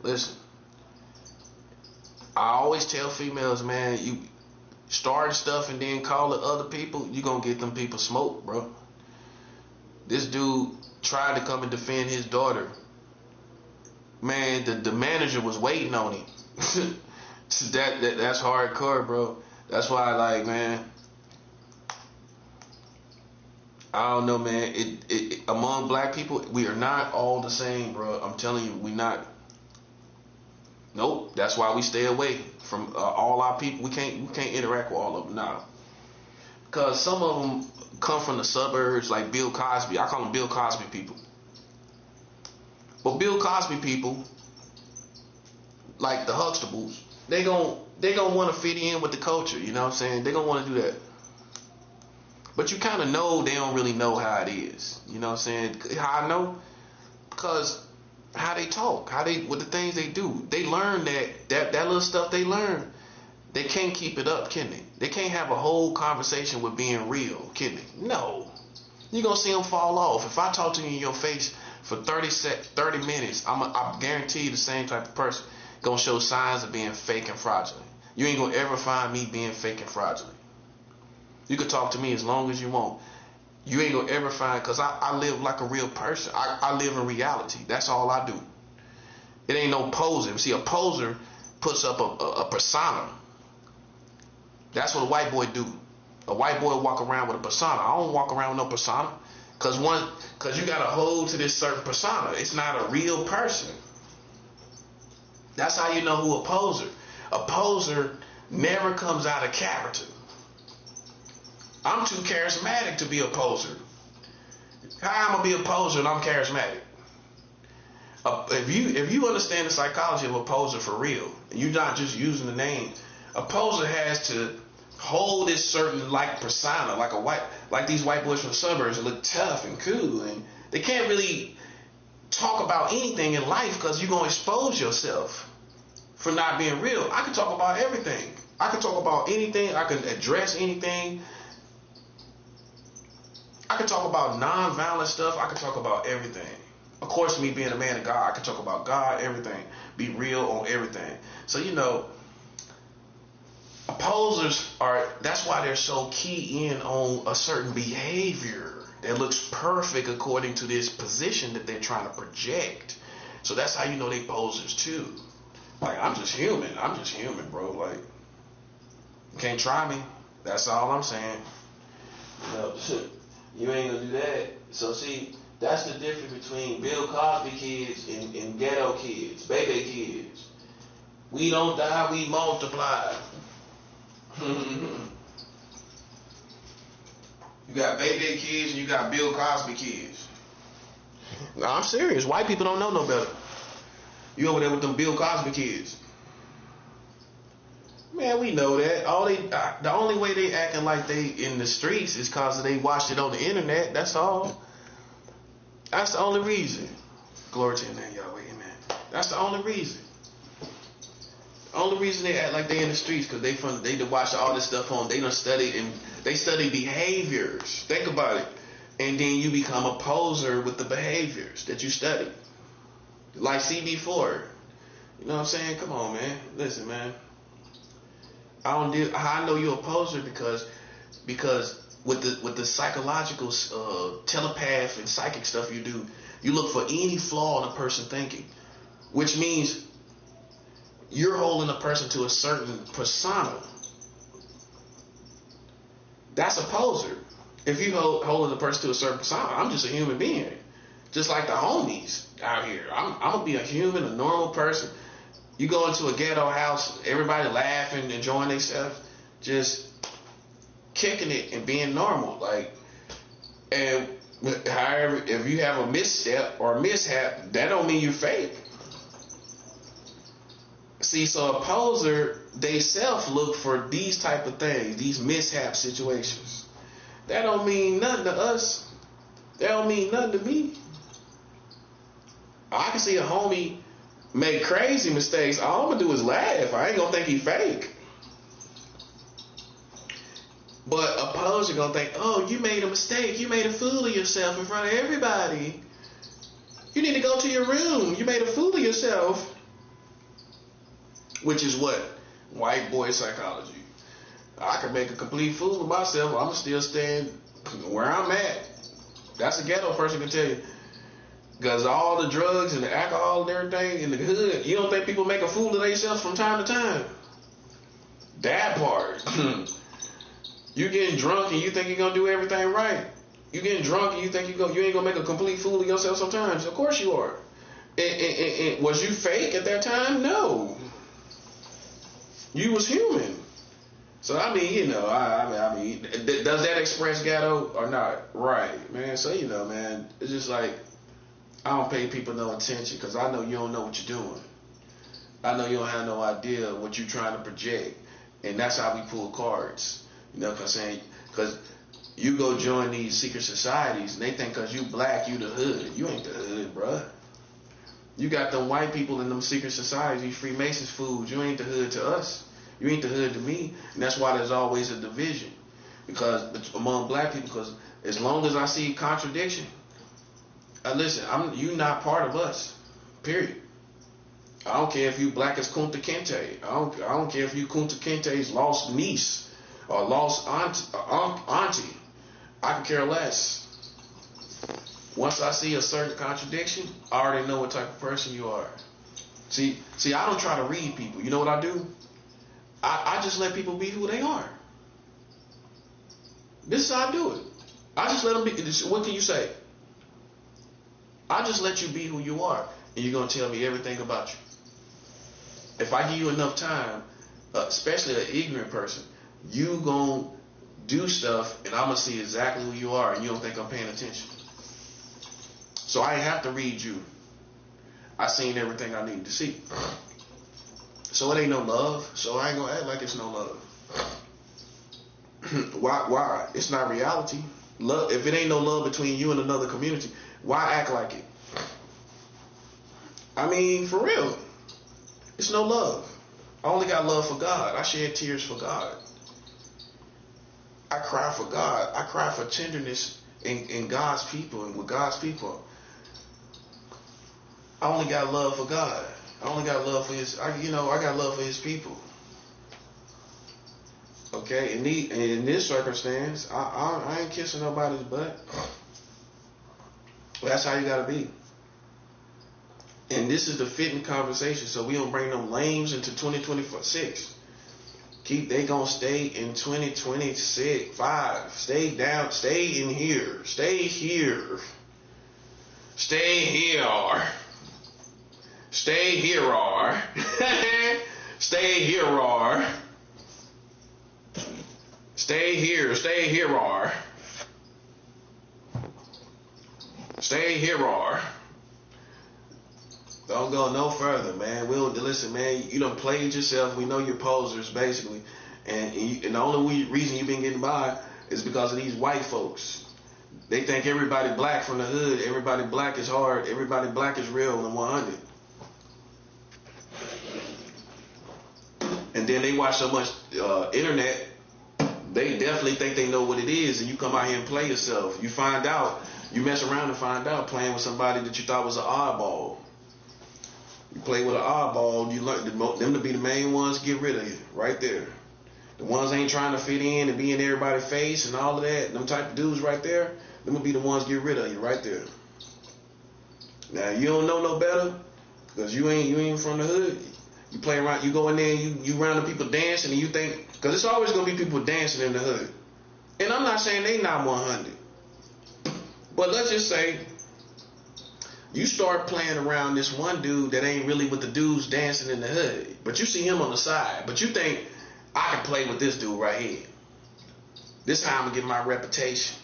Listen. I always tell females, man, you start stuff and then call it other people, you gonna get them people smoked, bro. This dude tried to come and defend his daughter. Man, the manager was waiting on him. That's hardcore, bro. That's why, like, man, I don't know, man. Among black people, we are not all the same, bro. I'm telling you, we not. Nope. That's why we stay away from all our people. We can't interact with all of them now, because some of them come from the suburbs, like Bill Cosby. I call them Bill Cosby people. But Bill Cosby people, like the Huxtables, they gon' want to fit in with the culture. You know what I'm saying? They gonna want to do that. But you kind of know they don't really know how it is. You know what I'm saying? How I know? Because how they talk, with the things they do. They learn that little stuff they learn. They can't keep it up, can they? They can't have a whole conversation with being real, can they? No. You're going to see them fall off. If I talk to you in your face for 30 minutes, I guarantee you the same type of person going to show signs of being fake and fraudulent. You ain't going to ever find me being fake and fraudulent. You can talk to me as long as you want. You ain't gonna ever find, because I live like a real person. I live in reality. That's all I do. It ain't no posing. See, a poser puts up a persona. That's what a white boy do. A white boy walk around with a persona. I don't walk around with no persona. Because you got to hold to this certain persona. It's not a real person. That's how you know who a poser. A poser never comes out of character. I'm too charismatic to be a poser. How am I gonna be a poser and I'm charismatic? If you understand the psychology of a poser for real, and you're not just using the name, a poser has to hold this certain like persona, like these white boys from the suburbs that look tough and cool, and they can't really talk about anything in life because you're gonna expose yourself for not being real. I can talk about everything. I can talk about anything. I can address anything. I can talk about non-violent stuff. I can talk about everything. Of course, me being a man of God, I can talk about God, everything. Be real on everything. So, opposers that's why they're so key in on a certain behavior that looks perfect according to this position that they're trying to project. So that's how you know they posers too. Like, I'm just human, bro. Like, you can't try me. That's all I'm saying. You ain't gonna do that. So see, that's the difference between Bill Cosby kids and ghetto kids, baby kids. We don't die, we multiply. You got baby kids and you got Bill Cosby kids. No, I'm serious. White people don't know no better. You over there with them Bill Cosby kids. Man, we know that. The only way they acting like they in the streets is because they watched it on the internet. That's all. That's the only reason. Glory to your name, Yahweh. Amen. That's the only reason. The only reason they act like they in the streets because they watch all this stuff on. They done studied and they study behaviors. Think about it, and then you become a poser with the behaviors that you study. Like CB4. You know what I'm saying? Come on, man. Listen, man. I know you're a poser because with the psychological telepath and psychic stuff you do, you look for any flaw in a person thinking, which means you're holding a person to a certain persona. That's a poser. If you holding a person to a certain persona, I'm just a human being, just like the homies out here. I'm gonna be a human, a normal person. You go into a ghetto house, everybody laughing, enjoying themselves, just kicking it and being normal. Like, and however, if you have a misstep or a mishap, that don't mean you're fake. See, so a poser, they self look for these type of things, these mishap situations. That don't mean nothing to us. That don't mean nothing to me. I can see a homie make crazy mistakes. All I'm gonna do is laugh. I ain't gonna think he fake. But a poser gonna think, oh, you made a mistake. You made a fool of yourself in front of everybody. You need to go to your room. You made a fool of yourself. Which is what? White boy psychology. I can make a complete fool of myself. I'm gonna still stand where I'm at. That's a ghetto person can tell you. Because all the drugs and the alcohol and everything in the hood, you don't think people make a fool of themselves from time to time? That part. You getting drunk and you think you're going to do everything right. You getting drunk and you think you ain't going to make a complete fool of yourself sometimes. Of course you are. And was you fake at that time? No. You was human. So, I mean, does that express ghetto or not? Right, man. So, man, it's just like, I don't pay people no attention because I know you don't know what you're doing. I know you don't have no idea what you're trying to project. And that's how we pull cards. You know what I'm saying? Because you go join these secret societies and they think because you black, you the hood. You ain't the hood, bruh. You got them white people in them secret societies, these Freemasons fools. You ain't the hood to us. You ain't the hood to me. And that's why there's always a division. Because among black people, because as long as I see contradiction, listen, you not part of us. Period. I don't care if you black as Kunta Kinte. I don't care if you Kunta Kinte's lost niece or lost auntie. I could care less. Once I see a certain contradiction, I already know what type of person you are. See, I don't try to read people. You know what I do? I just let people be who they are. This is how I do it. I just let them be. What can you say? I just let you be who you are, and you're going to tell me everything about you. If I give you enough time, especially an ignorant person, you going to do stuff, and I'm going to see exactly who you are, and you don't think I'm paying attention. So I ain't have to read you. I seen everything I needed to see. So it ain't no love, so I ain't going to act like it's no love. Why? It's not reality. Love. If it ain't no love between you and another community, why act like it? I mean, for real. It's no love. I only got love for God. I shed tears for God. I cry for God. I cry for tenderness in God's people and with God's people. I only got love for God. I only got love for I got love for His people. Okay, in this circumstance, I ain't kissing nobody's butt. That's how you gotta be. And this is the fitting conversation, so we don't bring them lames into 2026. They gonna stay in 2026. 5. Stay down. Stay in here. Stay here. Stay here. Stay here. Stay here. Stay here. Stay here. Stay here. Don't go no further, man. Listen, man. You done played yourself. We know you're posers, basically, and the only reason you've been getting by is because of these white folks. They think everybody black from the hood, everybody black is hard, everybody black is real and 100. And then they watch so much internet, they definitely think they know what it is. And you come out here and play yourself. You find out, you mess around and find out playing with somebody that you thought was an oddball. You play with an oddball, you learn them to be the main ones, get rid of you right there. The ones ain't trying to fit in and be in everybody's face and all of that, them type of dudes right there, them will be the ones get rid of you right there. Now you don't know no better, because you ain't from the hood. You play around, you go in there and you round the people dancing and you think, because it's always gonna be people dancing in the hood. And I'm not saying they not 100. But let's just say you start playing around this one dude that ain't really with the dudes dancing in the hood, but you see him on the side, but you think, I can play with this dude right here. This is how I'm gonna get my reputation.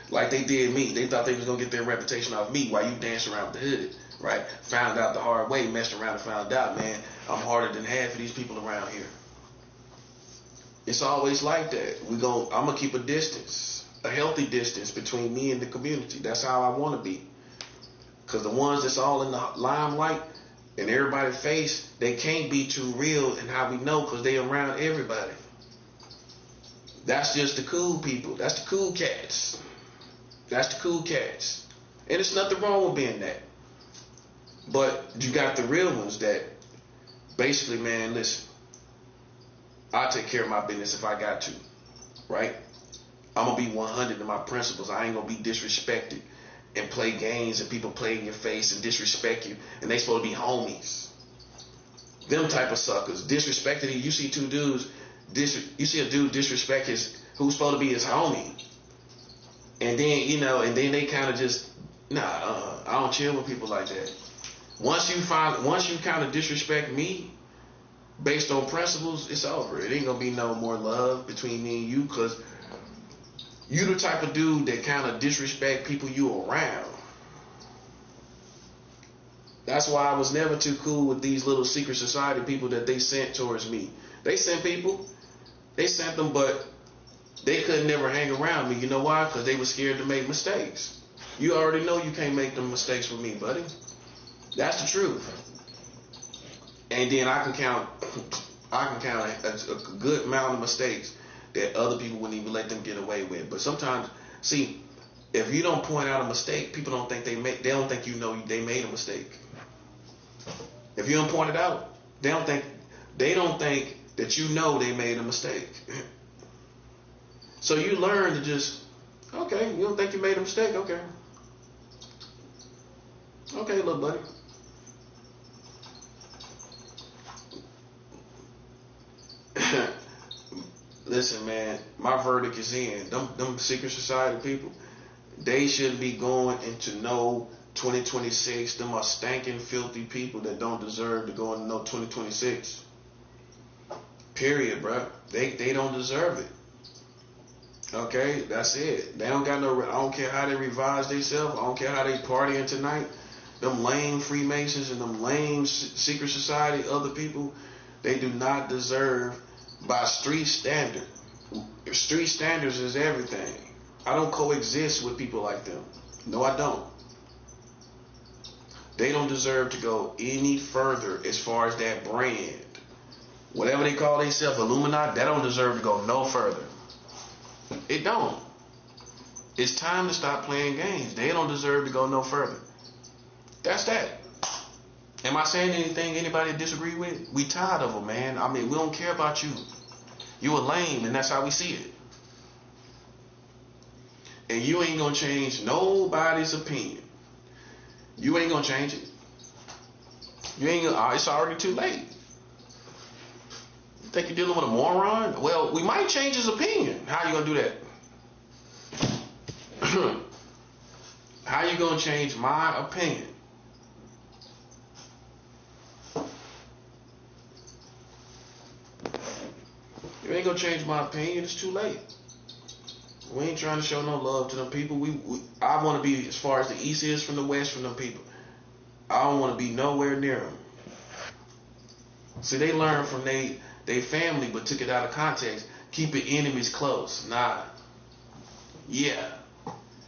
Like they did me. They thought they was gonna get their reputation off me while you dance around the hood, right? Found out the hard way, messed around and found out, man, I'm harder than half of these people around here. It's always like that. I'm gonna keep a distance, a healthy distance between me and the community. That's how I want to be. Because the ones that's all in the limelight and everybody's face, they can't be too real in how we know, because they around everybody. That's just the cool people. That's the cool cats. That's the cool cats. And there's nothing wrong with being that. But you got the real ones that basically, man, listen, I'll take care of my business if I got to, right? I'm going to be 100 in my principles. I ain't going to be disrespected and play games and people play in your face and disrespect you, and they supposed to be homies. Them type of suckers. Disrespected you. You see two dudes, you see a dude disrespect who's supposed to be his homie. And then, and then they kind of just, I don't chill with people like that. Once you kind of disrespect me based on principles, it's over. It ain't going to be no more love between me and you, because you the type of dude that kind of disrespect people you around. That's why I was never too cool with these little secret society people that they sent towards me. They sent people. They sent them, but they could never hang around me. You know why? Because they were scared to make mistakes. You already know you can't make them mistakes with me, buddy. That's the truth. And then I can count a good amount of mistakes that other people wouldn't even let them get away with. But sometimes, see, if you don't point out a mistake, people don't think they don't think you know they made a mistake. If you don't point it out, they don't think that you know they made a mistake. So you learn to just, okay, you don't think you made a mistake, okay. Okay, little buddy. Listen, man, my verdict is in. Them secret society people, they shouldn't be going into no 2026. Them are stinking, filthy people that don't deserve to go into no 2026. Period, bro. They don't deserve it. Okay, that's it. They don't got no. I don't care how they revise themselves. I don't care how they partying tonight. Them lame Freemasons and them lame secret society other people, they do not deserve. By street standard. Street standards is everything. I don't coexist with people like them. No, I don't. They don't deserve to go any further as far as that brand. Whatever they call themselves, Illuminati, that don't deserve to go no further. It don't. It's time to stop playing games. They don't deserve to go no further. That's that. Am I saying anything anybody disagree with? We tired of them, man. I mean, we don't care about you. You a lame, and that's how we see it. And you ain't gonna change nobody's opinion. You ain't gonna change it. You ain't gonna, it's already too late. You think you're dealing with a moron? Well, we might change his opinion. How you gonna do that? How you gonna change my opinion? You ain't gonna change my opinion. It's too late. We ain't trying to show no love to them people. I want to be as far as the east is from the west from them people. I don't want to be nowhere near them. See, they learned from they family, but took it out of context. Keep your enemies close. Nah. Yeah.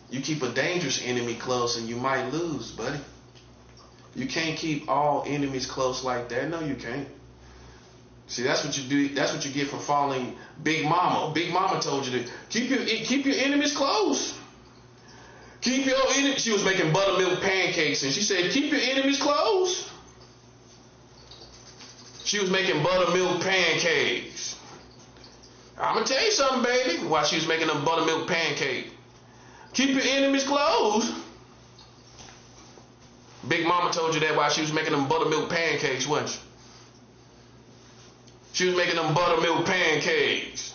You keep a dangerous enemy close and you might lose, buddy. You can't keep all enemies close like that. No, you can't. See, that's what you do. That's what you get from following Big Mama. Big Mama told you to keep your enemies close. Keep your enemies. She was making buttermilk pancakes, and she said, "Keep your enemies close." She was making buttermilk pancakes. I'm gonna tell you something, baby. While she was making them buttermilk pancakes, keep your enemies close. Big Mama told you that while she was making them buttermilk pancakes, wasn't she? She was making them buttermilk pancakes.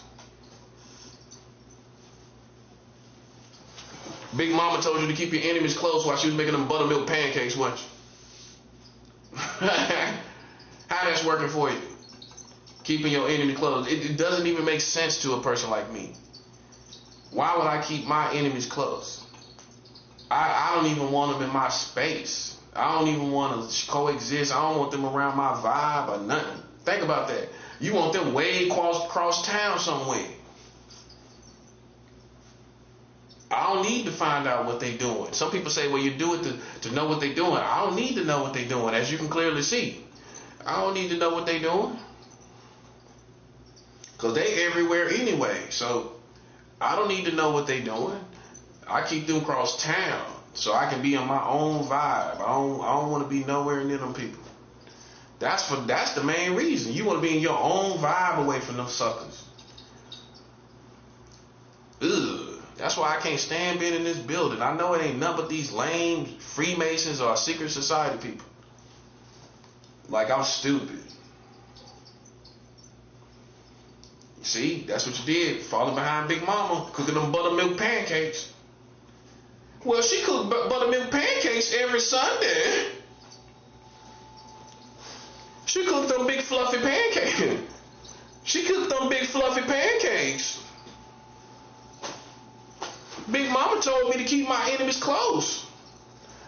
Big Mama told you to keep your enemies close while she was making them buttermilk pancakes, wasn't she? How that's working for you? Keeping your enemy close. It doesn't even make sense to a person like me. Why would I keep my enemies close? I don't even want them in my space. I don't even want to coexist. I don't want them around my vibe or nothing. Think about that. You want them way across town somewhere. I don't need to find out what they're doing. Some people say, well, you do it to know what they're doing. I don't need to know what they're doing, as you can clearly see. I don't need to know what they're doing. Because they everywhere anyway. So I don't need to know what they're doing. I keep them across town so I can be on my own vibe. I don't want to be nowhere near them people. That's the main reason. You want to be in your own vibe away from them suckers. Ugh. That's why I can't stand being in this building. I know it ain't nothing but these lame Freemasons or secret society people. Like I'm stupid. See, that's what you did. Falling behind Big Mama, cooking them buttermilk pancakes. Well, she cooked buttermilk pancakes every Sunday. She cooked them big fluffy pancakes. She cooked them big fluffy pancakes. Big Mama told me to keep my enemies close.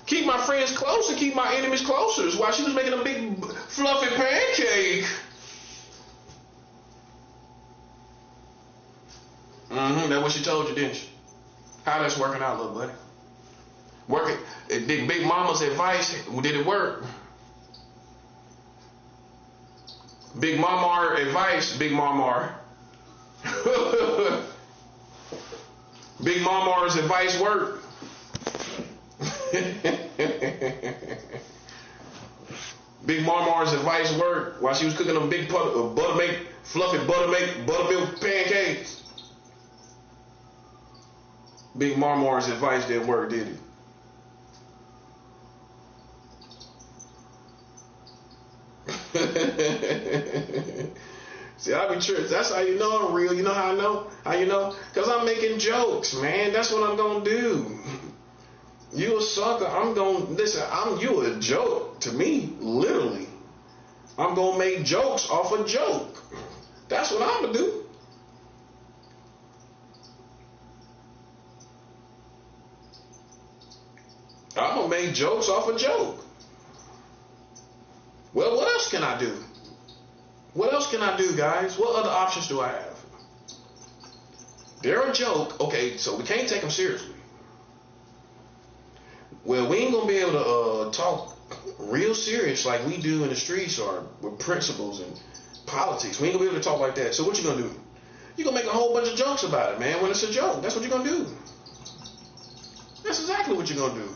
Keep my friends close and keep my enemies closer. While she was making a big fluffy pancake. That's what she told you, didn't she? How that's working out, little buddy? Working. Big Mama's advice, did it work? Big Mama advice, Big Mama. Big Mama's advice worked. Big Mama's advice worked while she was cooking them big fluffy buttermilk pancakes. Big Mama's advice didn't work, did it? See, I be tripping. That's how you know I'm real. You know how I know? How you know? Because I'm making jokes, man. That's what I'm going to do. You a sucker. I'm going to, listen, you a joke to me, literally. I'm going to make jokes off a joke. That's what I'm going to do. I'm going to make jokes off a joke. Well, what else can I do? What else can I do, guys? What other options do I have? They're a joke. Okay, so we can't take them seriously. Well, we ain't going to be able to talk real serious like we do in the streets or with principles and politics. We ain't gonna be able to talk like that. So what you gonna do? You gonna make a whole bunch of jokes about it, man. When it's a joke, that's what you're gonna do. That's exactly what you're gonna do.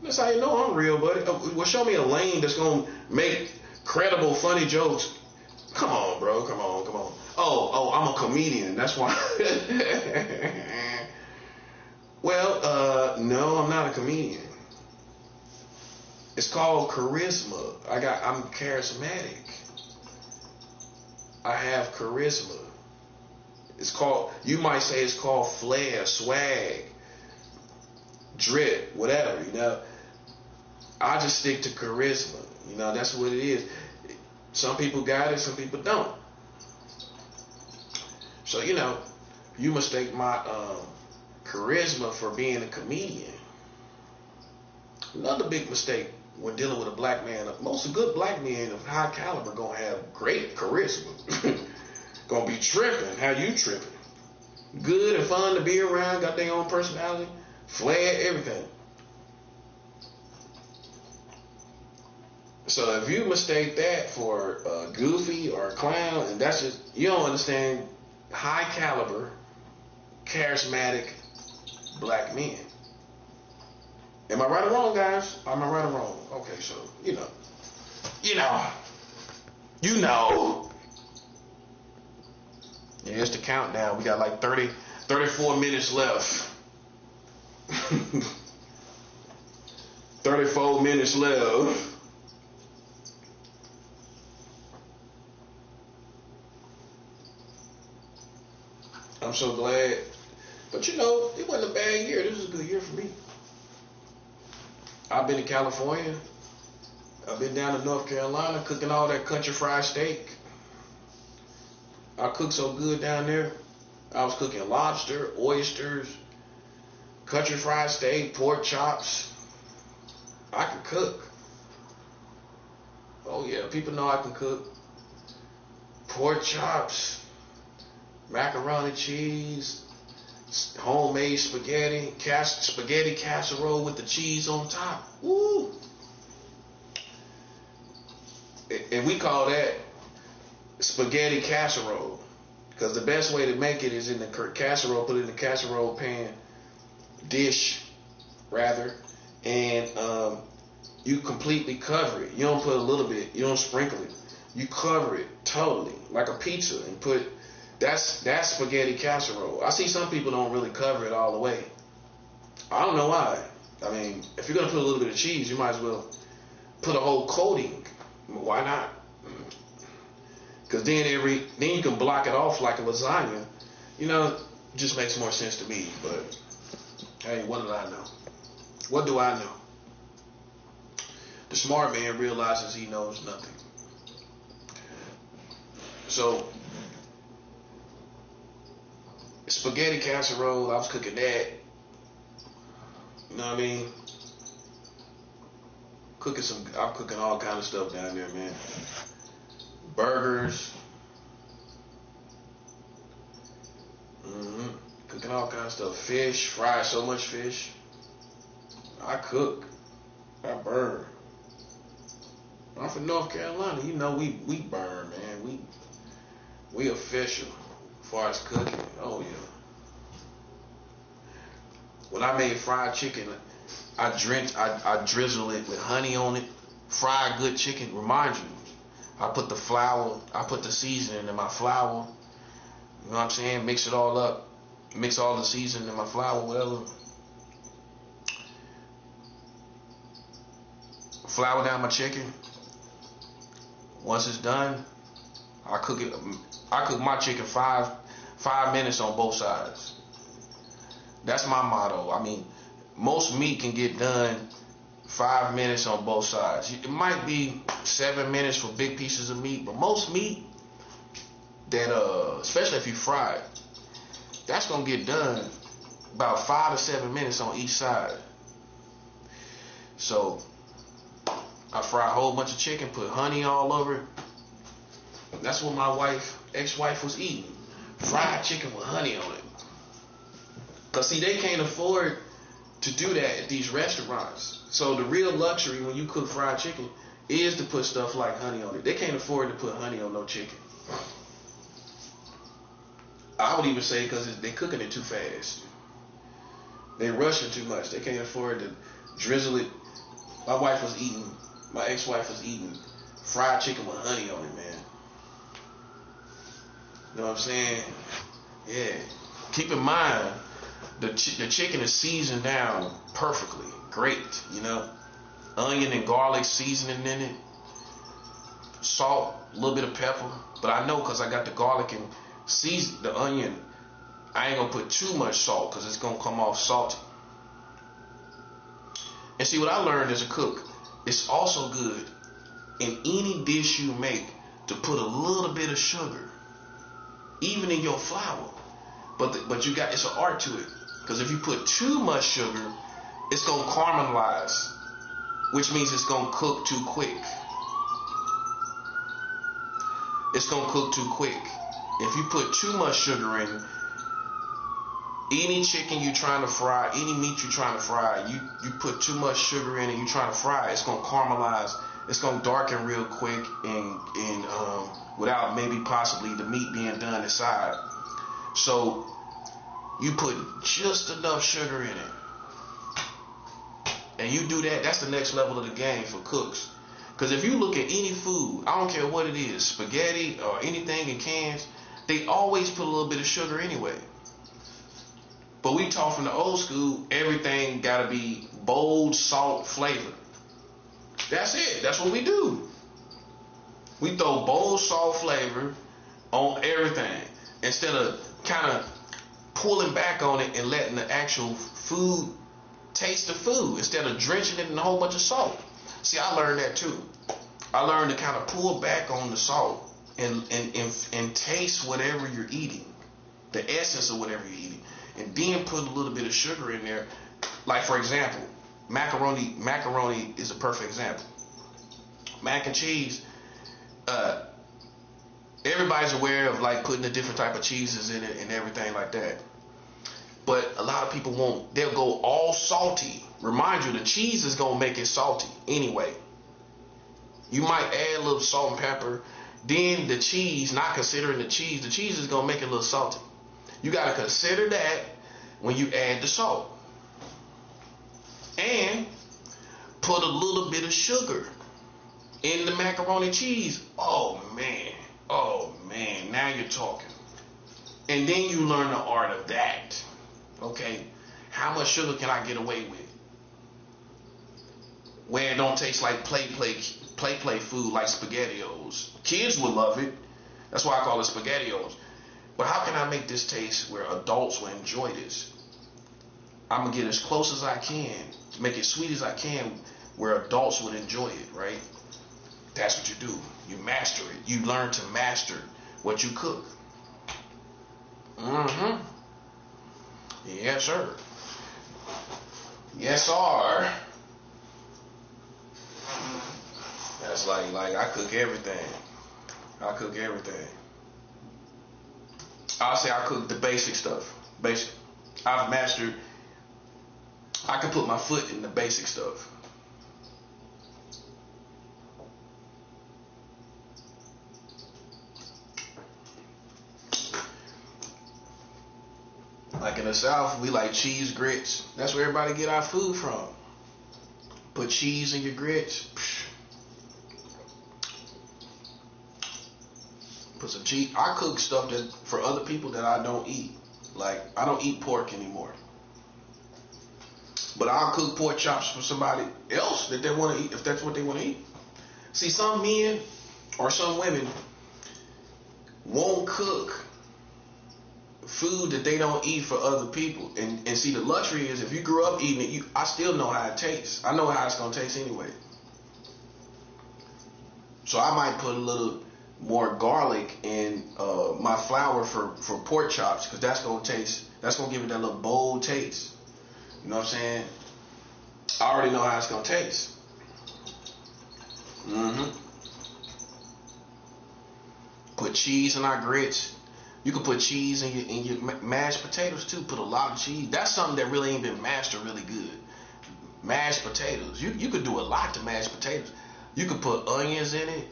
That's how you know I'm real, buddy. Well, show me a lane that's gonna make credible, funny jokes. Come on, bro. Come on, come on. Oh, I'm a comedian. That's why. Well, no, I'm not a comedian. It's called charisma. I'm charismatic. I have charisma. It's called, you might say it's called flair, swag, drip, whatever, you know. I just stick to charisma. You know, that's what it is. Some people got it, some people don't. So, you know, you mistake my charisma for being a comedian. Another big mistake when dealing with a black man, most good black men of high caliber gonna have great charisma. Gonna be tripping. How you tripping? Good and fun to be around, got their own personality, flair, everything. So if you mistake that for a goofy or a clown, and that's just, you don't understand high caliber, charismatic black men. Am I right or wrong, guys? Am I right or wrong? Okay, so, you know. Yeah, it's the countdown. We got like 34 minutes left. 34 minutes left. I'm so glad. But you know, it wasn't a bad year. This was a good year for me. I've been to California. I've been down to North Carolina cooking all that country fried steak. I cooked so good down there. I was cooking lobster, oysters, country fried steak, pork chops. I can cook. Oh yeah, people know I can cook. Pork chops, macaroni cheese, homemade spaghetti casserole with the cheese on top. Woo! And we call that spaghetti casserole, because the best way to make it is in the casserole. Put it in the casserole pan, dish rather, and you completely cover it. You don't put a little bit. You don't sprinkle it. You cover it totally like a pizza and put. That's spaghetti casserole. I see some people don't really cover it all the way. I don't know why. I mean, if you're gonna put a little bit of cheese, you might as well put a whole coating. Why not? Because then you can block it off like a lasagna. You know, it just makes more sense to me. But hey, what did I know? What do I know? The smart man realizes he knows nothing. So, spaghetti casserole, I was cooking that. You know what I mean? I'm cooking all kind of stuff down there, man. Burgers. Cooking all kind of stuff. Fish, fried so much fish. I cook. I burn. I'm from North Carolina. You know we burn, man. We official as far as cooking. Oh yeah. When I made fried chicken, I drizzle it with honey on it. Fried good chicken. Remind you, I put the flour, I put the seasoning in my flour. You know what I'm saying? Mix it all up. Mix all the seasoning in my flour, whatever. Flour down my chicken. Once it's done, I cook it. I cook my chicken 5 minutes on both sides. That's my motto. I mean, most meat can get done 5 minutes on both sides. It might be 7 minutes for big pieces of meat, but most meat that, especially if you fry it, that's gonna get done about 5 to 7 minutes on each side. So I fry a whole bunch of chicken, put honey all over it. That's what my ex-wife was eating. Fried chicken with honey on it. Cause see, they can't afford to do that at these restaurants. So the real luxury when you cook fried chicken is to put stuff like honey on it. They can't afford to put honey on no chicken. I would even say because they're cooking it too fast. They're rushing too much. They can't afford to drizzle it. My ex-wife was eating fried chicken with honey on it, man. You know what I'm saying? Yeah. Keep in mind, the chicken is seasoned down perfectly. Great, you know. Onion and garlic seasoning in it. Salt, a little bit of pepper. But I know because I got the garlic and the onion, I ain't going to put too much salt because it's going to come off salty. And see, what I learned as a cook, it's also good in any dish you make to put a little bit of sugar, even in your flour. But it's an art to it, because if you put too much sugar, it's gonna caramelize, which means it's gonna cook too quick. It's gonna cook too quick. If you put too much sugar in, any chicken you trying to fry, any meat you trying to fry, you put too much sugar in and you trying to fry, it's gonna caramelize. It's gonna darken real quick and without maybe possibly the meat being done inside. So you put just enough sugar in it, and you do that. That's the next level of the game for cooks. Because if you look at any food, I don't care what it is, spaghetti or anything in cans, they always put a little bit of sugar anyway. But we talk from the old school, everything gotta be bold salt flavor. That's it. That's what we do. We throw bold salt flavor on everything instead of kind of pulling back on it and letting the actual food taste the food instead of drenching it in a whole bunch of salt. See, I learned that too. I learned to kind of pull back on the salt and taste whatever you're eating, the essence of whatever you're eating, and then put a little bit of sugar in there. Like, for example, macaroni is a perfect example. Mac and cheese, everybody's aware of like putting the different type of cheeses in it and everything like that. But a lot of people won't. They'll go all salty. Remind you, the cheese is gonna make it salty anyway. You might add a little salt and pepper. Then the cheese, not considering the cheese is gonna make it a little salty. You gotta consider that when you add the salt. And put a little bit of sugar in the macaroni cheese. Oh man, now you're talking. And then you learn the art of that. Okay, how much sugar can I get away with? Where it don't taste like play food like SpaghettiOs. Kids would love it. That's why I call it SpaghettiOs. But how can I make this taste where adults will enjoy this? I'm going to get as close as I can to make it sweet as I can where adults would enjoy it, right? That's what you do. You master it. You learn to master what you cook. Mm-hmm. Yes, sir. Yes, sir. That's like I cook everything. I cook everything. I'll say I cook the basic stuff. Basic. I've mastered. I can put my foot in the basic stuff. Like in the South, we like cheese grits. That's where everybody get our food from. Put cheese in your grits. Put some cheese. I cook stuff that for other people that I don't eat. Like, I don't eat pork anymore. But I'll cook pork chops for somebody else that they want to eat, if that's what they want to eat. See, some men or some women won't cook food that they don't eat for other people. And see, the luxury is if you grew up eating it, I still know how it tastes. I know how it's going to taste anyway. So I might put a little more garlic in my flour for pork chops, because that's going to give it that little bold taste. You know what I'm saying? I already know how it's going to taste. Put cheese in our grits. You can put cheese in your mashed potatoes too. Put a lot of cheese. That's something that really ain't been mastered really good. Mashed potatoes. You could do a lot to mashed potatoes. You could put onions in it.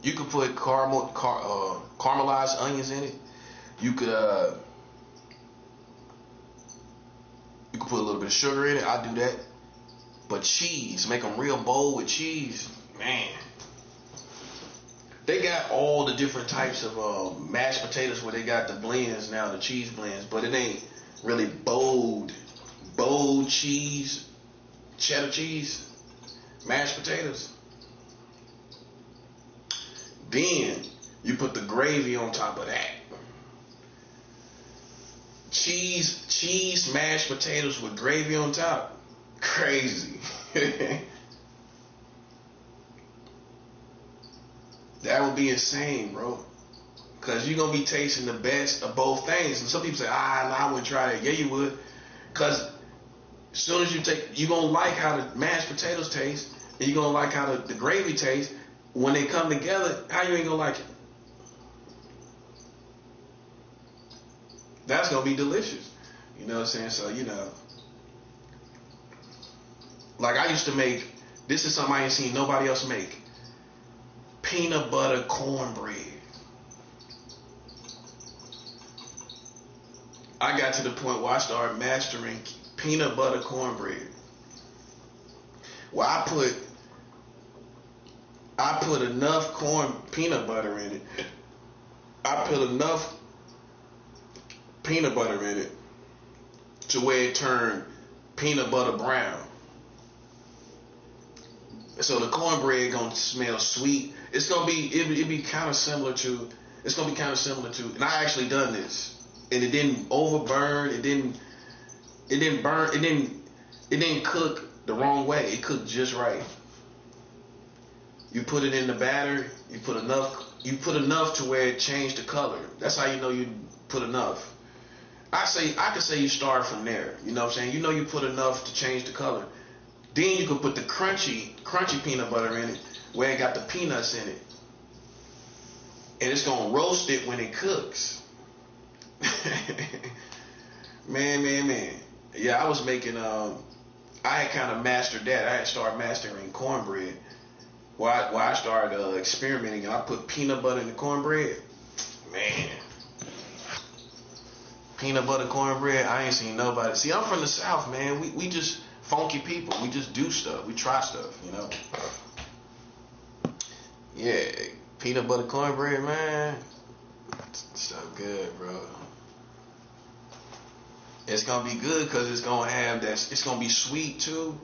You could put caramelized onions in it. You could put a little bit of sugar in it. I do that. But cheese, make them real bold with cheese, man. They got all the different types of mashed potatoes where they got the blends now, the cheese blends, but it ain't really bold cheese, cheddar cheese, mashed potatoes. Then you put the gravy on top of that. Cheese mashed potatoes with gravy on top. Crazy. That would be insane, bro. Cause you're gonna be tasting the best of both things. And some people say, I wouldn't try that. Yeah, you would. Cause as soon as you're gonna like how the mashed potatoes taste, and you're gonna like how the gravy tastes. When they come together, how you ain't gonna like it? That's gonna be delicious. You know what I'm saying? So, like I used to make, this is something I ain't seen nobody else make. Peanut butter cornbread. I got to the point where I started mastering peanut butter cornbread. Well, I put enough peanut butter in it. I put enough peanut butter in it to where it turned peanut butter brown. So the cornbread gonna smell sweet. It's gonna be it'd be kind of similar to. And I actually done this, and it didn't overburn. It didn't burn. It didn't cook the wrong way. It cooked just right. You put it in the batter. You put enough to where it changed the color. That's how you know you put enough. I could say you start from there. You know what I'm saying? You put enough to change the color. Then you can put the crunchy peanut butter in it, where it got the peanuts in it. And it's going to roast it when it cooks. Man. Yeah, I was making, I had kind of mastered that. I had started mastering cornbread. While I started experimenting, and I put peanut butter in the cornbread. Man. Peanut butter cornbread, I ain't seen nobody. See, I'm from the South, man. We just funky people. We just do stuff. We try stuff, Yeah, peanut butter cornbread, man. It's so good, bro. It's gonna be good because it's gonna have that. It's gonna be sweet too,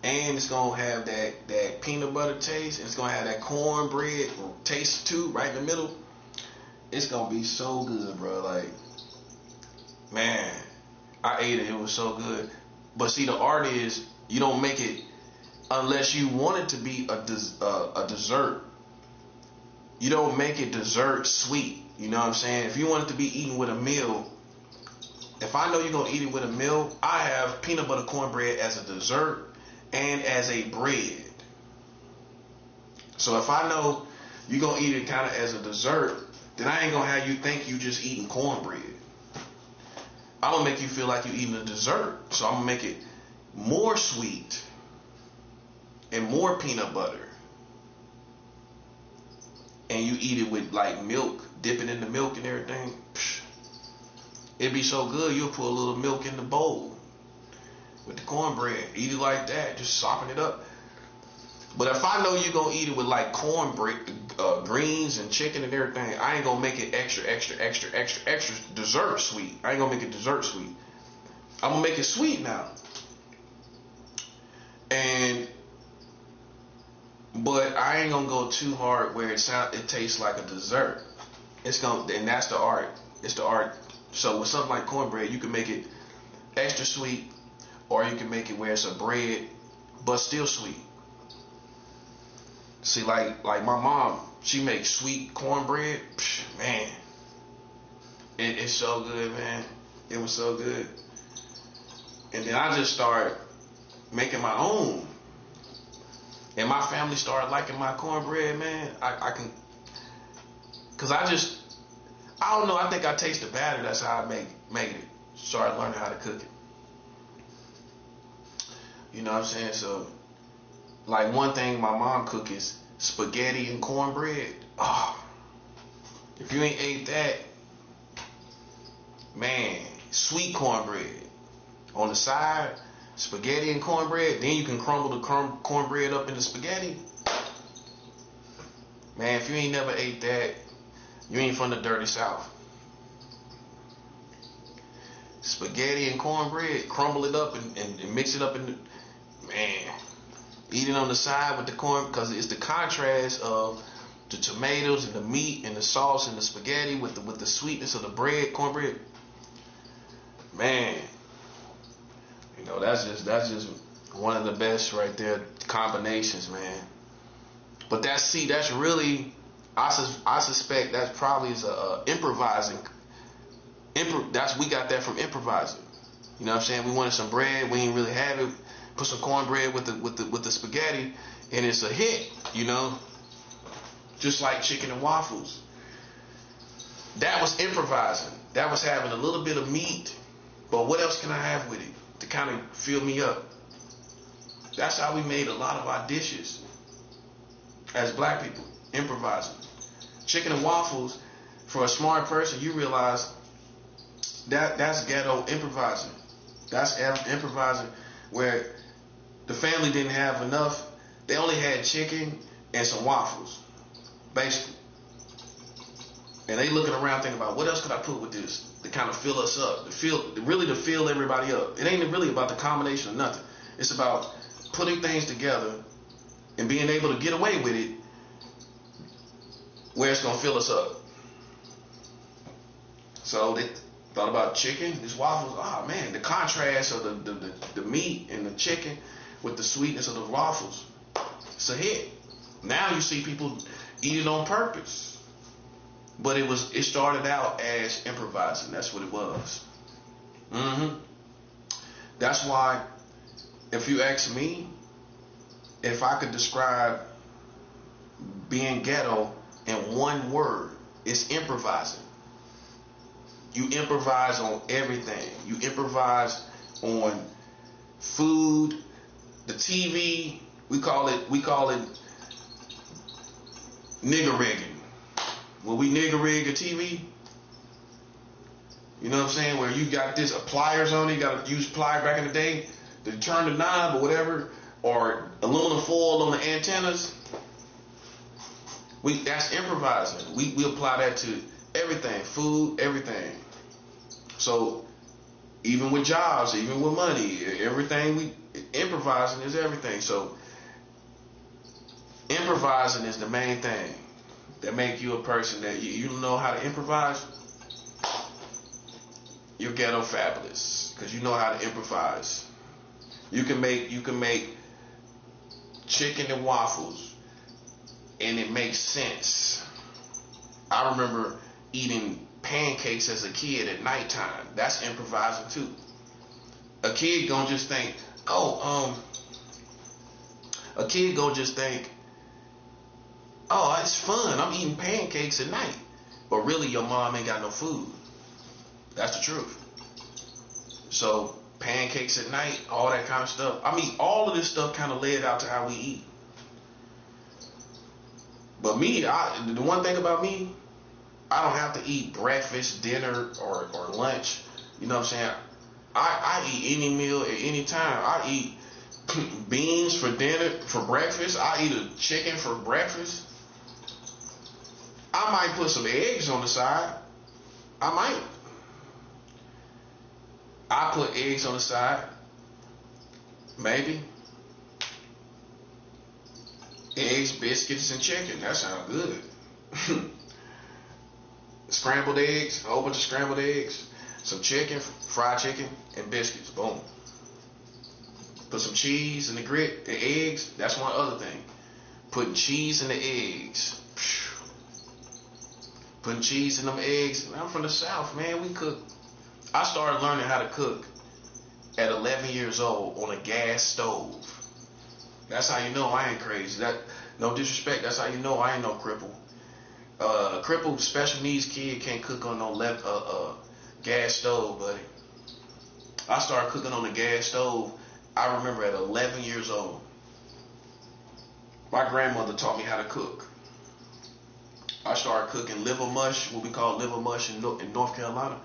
and it's gonna have that peanut butter taste. It's gonna have that cornbread taste too, right in the middle. It's gonna be so good, bro. Like, man, I ate it. It was so good. But see, the art is you don't make it unless you want it to be a dessert. You don't make it dessert sweet. You know what I'm saying? If you want it to be eaten with a meal, if I know you're going to eat it with a meal, I have peanut butter cornbread as a dessert and as a bread. So if I know you're going to eat it kind of as a dessert, then I ain't going to have you think you just eating cornbread. I'm going to make you feel like you're eating a dessert. So I'm going to make it more sweet and more peanut butter. And you eat it with like milk, dip it in the milk and everything. Psh, it'd be so good, you'll put a little milk in the bowl with the cornbread. Eat it like that, just sopping it up. But if I know you're going to eat it with like cornbread, greens and chicken and everything, I ain't going to make it extra dessert sweet. I ain't going to make it dessert sweet. I'm going to make it sweet now. But I ain't going to go too hard where it tastes like a dessert. And that's the art. It's the art. So with something like cornbread, you can make it extra sweet, or you can make it where it's a bread, but still sweet. See, like my mom, she makes sweet cornbread. Psh, man, it's so good, man. It was so good. And then I just started making my own. And my family started liking my cornbread, man. Cause I don't know. I think I tasted batter. That's how I made it. Started learning how to cook it. You know what I'm saying? So, like one thing my mom cook is spaghetti and cornbread. Oh, if you ain't ate that, man, sweet cornbread on the side, spaghetti and cornbread. Then you can crumble the cornbread up into spaghetti. Man, if you ain't never ate that, you ain't from the dirty South. Spaghetti and cornbread, crumble it up and mix it up in the, man, eat it on the side with the corn, because it's the contrast of the tomatoes and the meat and the sauce and the spaghetti with the sweetness of the bread, cornbread. Man, you know, that's just one of the best right there combinations, man. But that's really, I suspect that probably is a improvising. We got that from improvising. You know what I'm saying? We wanted some bread, we ain't really have it. Put some cornbread with the spaghetti, and it's a hit. You know, just like chicken and waffles. That was improvising. That was having a little bit of meat, but what else can I have with it to kind of fill me up? That's how we made a lot of our dishes as black people, improvising. Chicken and waffles, for a smart person, you realize that's ghetto improvising. That's improvising where the family didn't have enough. They only had chicken and some waffles, basically. And they looking around thinking about, what else could I put with this to kind of fill us up, to fill everybody up. It ain't really about the combination of nothing. It's about putting things together and being able to get away with it where it's going to fill us up. So they thought about chicken, these waffles. Oh man, the contrast of the meat and the chicken with the sweetness of the waffles, it's a hit. Now you see people eat it on purpose. But it started out as improvising. That's what it was. That's why, if you ask me, if I could describe being ghetto in one word, it's improvising. You improvise on everything. You improvise on food, the TV. We call it nigger rigging. When we nigger rig a TV, you know what I'm saying? Where you got this pliers on it, you got to use pliers back in the day to turn the knob or whatever, or aluminum foil on the antennas. That's improvising. We apply that to everything, food, everything. So even with jobs, even with money, everything improvising is everything. So improvising is the main thing that make you a person that you know how to improvise. You're ghetto fabulous because you know how to improvise. You can make chicken and waffles and it makes sense. I remember eating pancakes as a kid at nighttime. That's improvising too. A kid gonna just think, oh, it's fun. I'm eating pancakes at night. But really, your mom ain't got no food. That's the truth. So, pancakes at night, all that kind of stuff. I mean, all of this stuff kind of led out to how we eat. But me, the one thing about me, I don't have to eat breakfast, dinner, or lunch. You know what I'm saying? I eat any meal at any time. I eat beans for dinner, for breakfast. I eat a chicken for breakfast. I might put some eggs on the side. I might. I put eggs on the side. Maybe. Eggs, biscuits, and chicken. That sounds good. Scrambled eggs, a whole bunch of scrambled eggs, some chicken, fried chicken, and biscuits. Boom. Put some cheese in the eggs. That's one other thing. Putting cheese in the eggs. Putting cheese in them eggs. I'm from the South, man. We cook. I started learning how to cook at 11 years old on a gas stove. That's how you know I ain't crazy. No disrespect. That's how you know I ain't no cripple. Crippled special needs kid can't cook on no gas stove, buddy. I started cooking on the gas stove, I remember, at 11 years old. My grandmother taught me how to cook. I started cooking liver mush, what we call liver mush in North Carolina.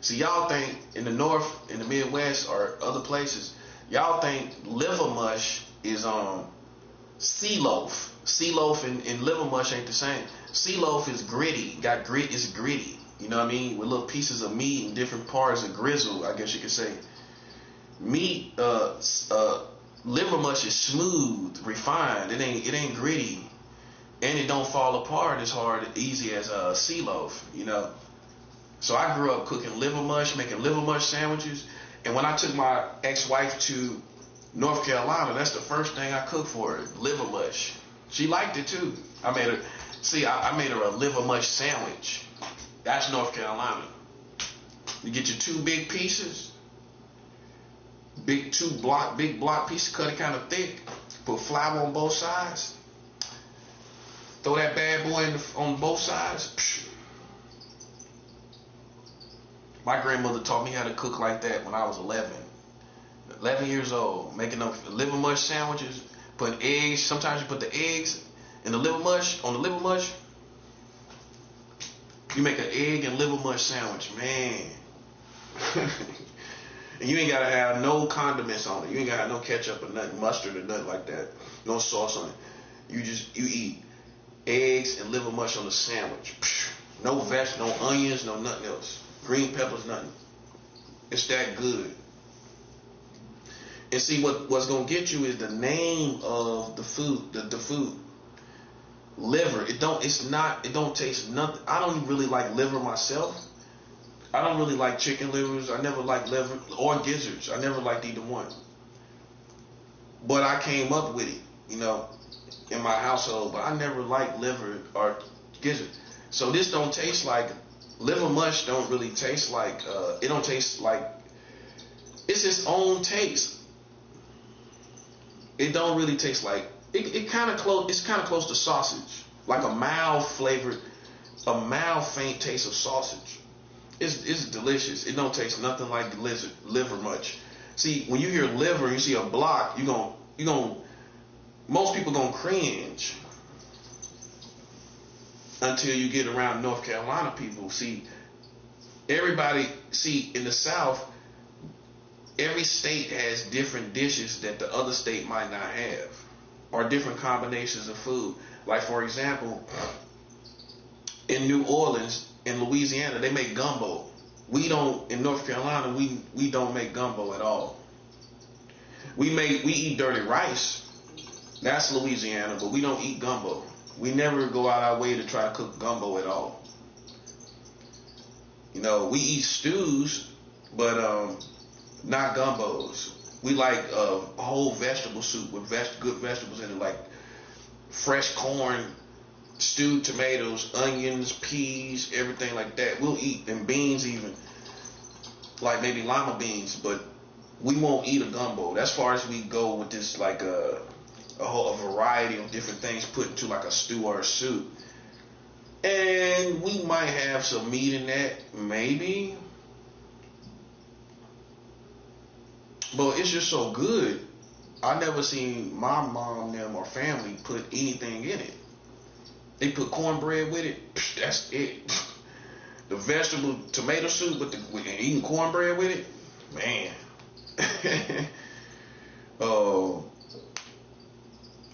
See, y'all think in the North, in the Midwest, or other places, y'all think liver mush is sea loaf. Sea loaf and liver mush ain't the same. Sea loaf is gritty, it's gritty. You know what I mean? With little pieces of meat and different parts of grizzle, I guess you could say. Meat, liver mush is smooth, refined. It ain't gritty, and it don't fall apart as easy as a sea loaf. You know. So I grew up cooking liver mush, making liver mush sandwiches, and when I took my ex-wife to North Carolina, that's the first thing I cooked for her, liver mush. She liked it too. I made her a liver mush sandwich. That's North Carolina. You get your 2 big pieces, big block pieces, cut it kind of thick, put flour on both sides, throw that bad boy on both sides. My grandmother taught me how to cook like that when I was 11 years old, making them liver mush sandwiches, putting eggs. Sometimes you put the eggs in the liver mush, on the liver mush. You make an egg and liver mush sandwich, man. And you ain't gotta have no condiments on it. You ain't gotta have no ketchup or nothing, mustard or nothing like that. No sauce on it. You eat eggs and liver mush on the sandwich. No no onions, no nothing else. Green peppers, nothing. It's that good. And see, what's gonna get you is the name of the food. The food. Liver. It don't taste nothing. I don't really like liver myself. I don't really like chicken livers. I never liked liver or gizzards. I never liked either one. But I came up with it, you know, in my household. But I never liked liver or gizzard. So this don't taste like liver mush. Don't really taste like. It don't taste like. It's its own taste. It don't really taste like. It's kind of close to sausage, like a mild faint taste of sausage. It's delicious. It don't taste nothing like liver much. See, when you hear liver and you see a block, most people gonna cringe until you get around North Carolina people. See, everybody, in the South, every state has different dishes that the other state might not have, or different combinations of food. Like, for example, in New Orleans, in Louisiana, they make gumbo. We don't, in North Carolina, we don't make gumbo at all. We eat dirty rice. That's Louisiana, but we don't eat gumbo. We never go out our way to try to cook gumbo at all. You know, we eat stews, but not gumbos. We like a whole vegetable soup with good vegetables in it, like fresh corn, stewed tomatoes, onions, peas, everything like that. We'll eat, and beans even, like maybe lima beans, but we won't eat a gumbo. That's far as we go with this, like a variety of different things put into like a stew or a soup. And we might have some meat in that, maybe. But it's just so good. I never seen my mom, them, or family put anything in it. They put cornbread with it. That's it. The vegetable tomato soup with eating cornbread with it, man.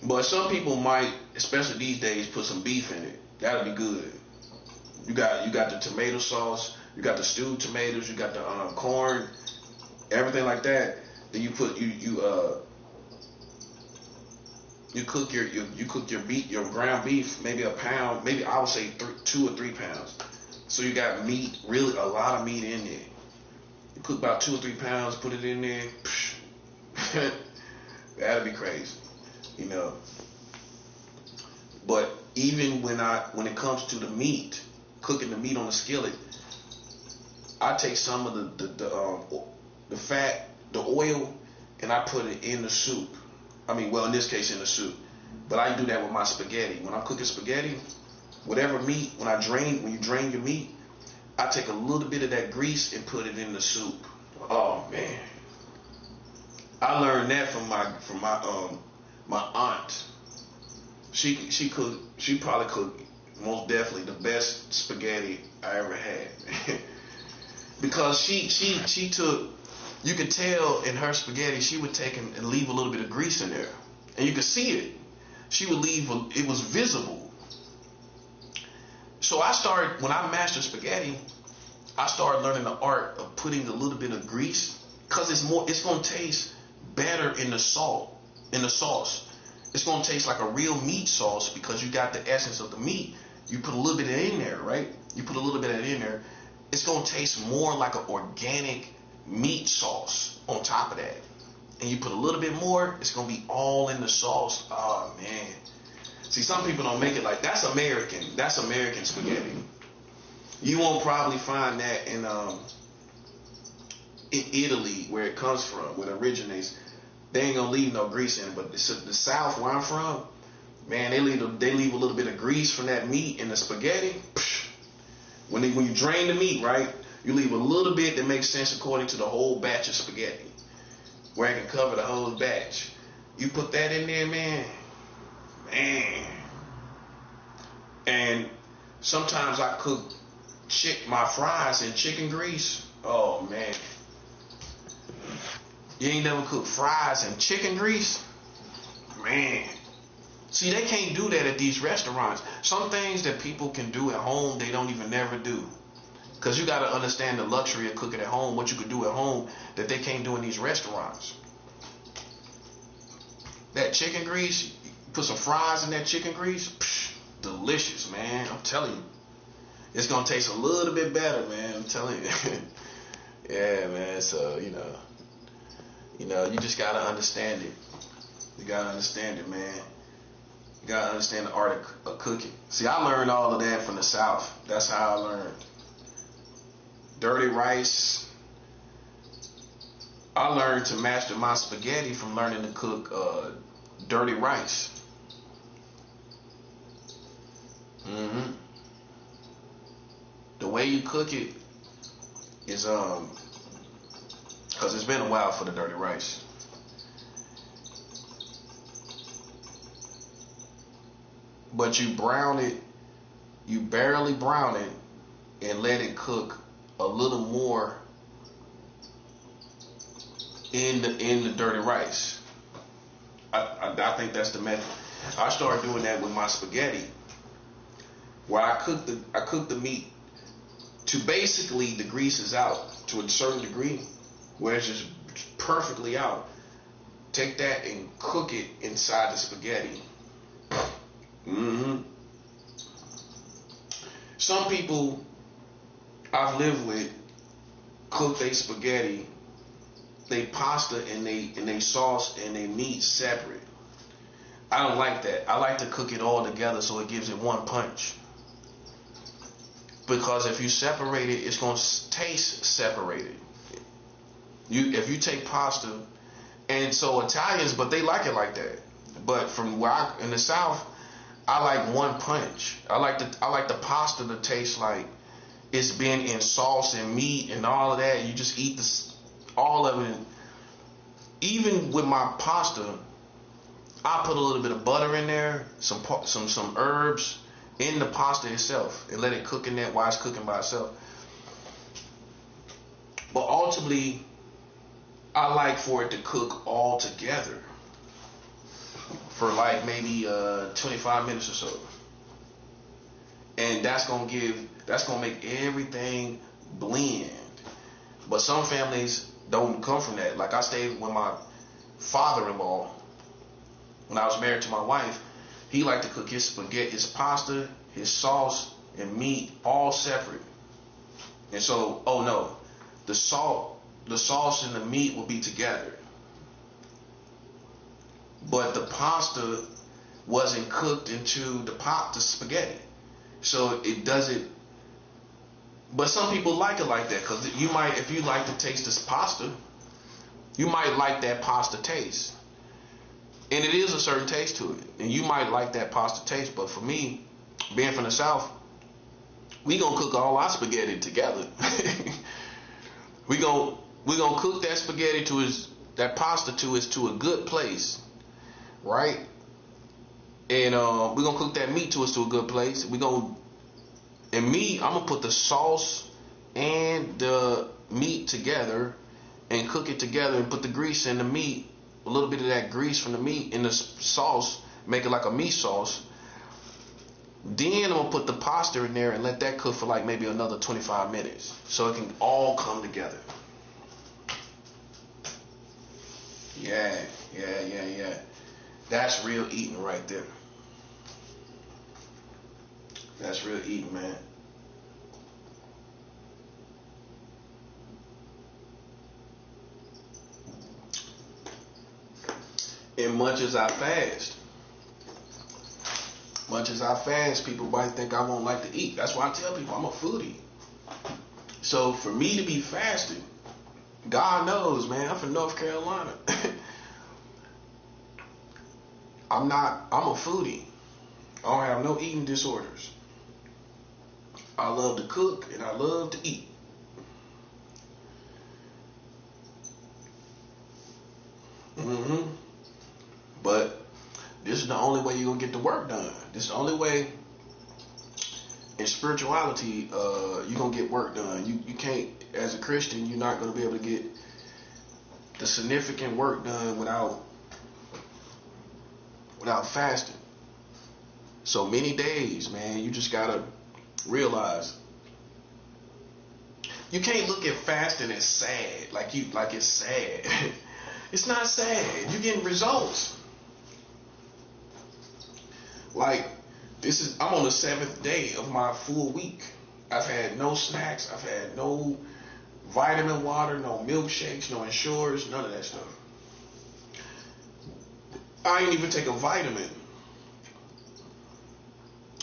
But some people might, especially these days, put some beef in it. That'll be good. You got the tomato sauce. You got the stewed tomatoes. You got the corn, everything like that. Then you put you cook your beef, your ground beef, maybe a pound, maybe I would say 2 or 3 pounds. So you got meat, really a lot of meat in there. You cook about 2 or 3 pounds, put it in there. That'd be crazy, you know. But even when it comes to the meat, cooking the meat on the skillet, I take some of the fat, the oil, and I put it in the soup. I mean, well, in this case, in the soup. But I do that with my spaghetti. When I'm cooking spaghetti, whatever meat, when you drain your meat, I take a little bit of that grease and put it in the soup. Oh man, I learned that from my aunt. She probably cooked most definitely the best spaghetti I ever had. Because she took, you could tell in her spaghetti she would take and leave a little bit of grease in there, and you could see it. She would leave it was visible. So when I mastered spaghetti, I started learning the art of putting a little bit of grease, because it's gonna taste better in the sauce. It's gonna taste like a real meat sauce because you got the essence of the meat. You put a little bit of it in there, right? You put a little bit of it in there. It's gonna taste more like an organic meat sauce on top of that. And you put a little bit more, it's gonna be all in the sauce. Oh man. See, some people don't make it like that's American. That's American spaghetti. You won't probably find that in Italy, where it comes from, where it originates. They ain't gonna leave no grease in it. But the South, where I'm from, man, they leave a little bit of grease from that meat in the spaghetti. When you drain the meat, right, you leave a little bit that makes sense according to the whole batch of spaghetti, where it can cover the whole batch. You put that in there, man. And sometimes I cook my fries in chicken grease. Oh man, you ain't never cooked fries in chicken grease, man. See, they can't do that at these restaurants. Some things that people can do at home, they don't even never do. Because you got to understand the luxury of cooking at home, what you could do at home that they can't do in these restaurants. That chicken grease, put some fries in that chicken grease, delicious, man. I'm telling you. It's going to taste a little bit better, man. I'm telling you. Yeah, man. So, you just got to understand it. You got to understand it, man. You got to understand the art of cooking. See, I learned all of that from the South. That's how I learned. Dirty rice. I learned to master my spaghetti from learning to cook dirty rice. The way you cook it is because it's been a while for the dirty rice. But you brown it, you barely brown it, and let it cook a little more in the dirty rice. I think that's the method. I started doing that with my spaghetti, where I cook the meat to basically the grease is out to a certain degree, where it's just perfectly out. Take that and cook it inside the spaghetti. Some people I've lived with cook their spaghetti, they pasta and they sauce and they meat separate. I don't like that. I like to cook it all together so it gives it one punch. Because if you separate it, it's going to taste separated. If you take pasta, and so Italians, but they like it like that. But from where in the South, I like one punch. I like the pasta to taste like it's been in sauce and meat and all of that. You just eat all of it. Even with my pasta, I put a little bit of butter in there, some herbs in the pasta itself, and let it cook in there while it's cooking by itself. But ultimately, I like for it to cook all together for like maybe 25 minutes or so, and that's gonna make everything blend. But some families don't come from that. Like I stayed with my father-in-law when I was married to my wife. He liked to cook his spaghetti, his pasta, his sauce, and meat all separate. And so, the sauce and the meat will be together. But the pasta wasn't cooked into the spaghetti. So it doesn't. But some people like it like that, because if you like to taste this pasta, you might like that pasta taste. And it is a certain taste to it. And you might like that pasta taste, but for me, being from the South, we gonna cook all our spaghetti together. we gonna cook that spaghetti that pasta to a good place, right? And we gonna cook that meat to a good place. I'm gonna put the sauce and the meat together and cook it together and put the grease in the meat, a little bit of that grease from the meat in the sauce, make it like a meat sauce. Then I'm gonna put the pasta in there and let that cook for like maybe another 25 minutes so it can all come together. Yeah. That's real eating right there. That's real eating, man. And much as I fast, people might think I won't like to eat. That's why I tell people I'm a foodie. So for me to be fasting, God knows, man, I'm from North Carolina. I'm a foodie. I don't have no eating disorders. I love to cook and I love to eat. But this is the only way you're going to get the work done. This is the only way in spirituality you're going to get work done. You can't, as a Christian, you're not going to be able to get the significant work done without fasting. So many days, man, you just got to realize you can't look at fasting as sad, like it's sad. It's not sad. You're getting results. Like I'm on the 7th day of my full week. I've had no snacks. I've had no vitamin water, no milkshakes, no Ensures, none of that stuff. I ain't even take a vitamin.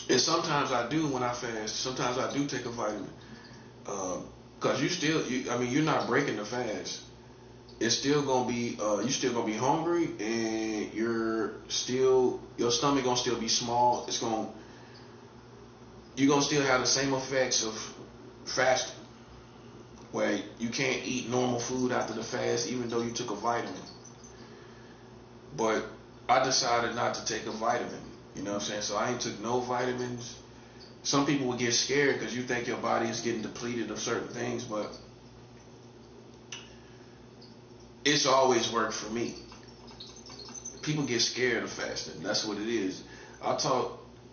And sometimes I do when I fast. Sometimes I do take a vitamin. Cause you're not breaking the fast. It's still gonna be, you still gonna be hungry, and your stomach gonna still be small. You're gonna still have the same effects of fasting, where you can't eat normal food after the fast, even though you took a vitamin. But I decided not to take a vitamin. You know what I'm saying? So I ain't took no vitamins. Some people would get scared because you think your body is getting depleted of certain things, but it's always worked for me. People get scared of fasting. That's what it is.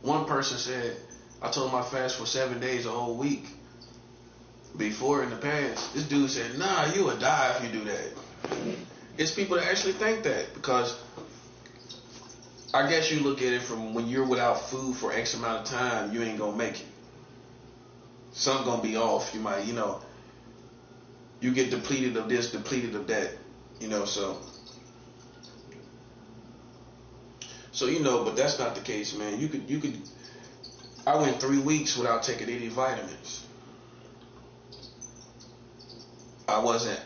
One person said, I told him I fast for 7 days, a whole week. Before, in the past, this dude said, nah, you would die if you do that. It's people that actually think that, because I guess you look at it from when you're without food for X amount of time, you ain't gonna make it. Something gonna be off. You might, you get depleted of this, depleted of that, so but that's not the case, man. You could. I went 3 weeks without taking any vitamins. I wasn't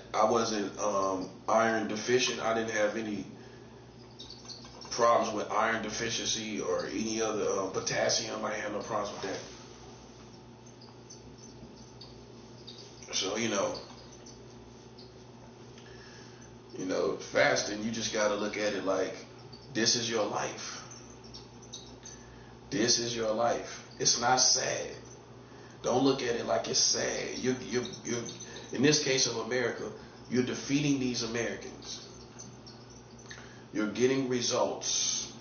iron deficient. I didn't have any problems with iron deficiency or any other potassium. I had no problems with that. So fasting, you just got to look at it like this is your life. This is your life. It's not sad. Don't look at it like it's sad. You're in this case of America, you're defeating these Americans. You're getting results.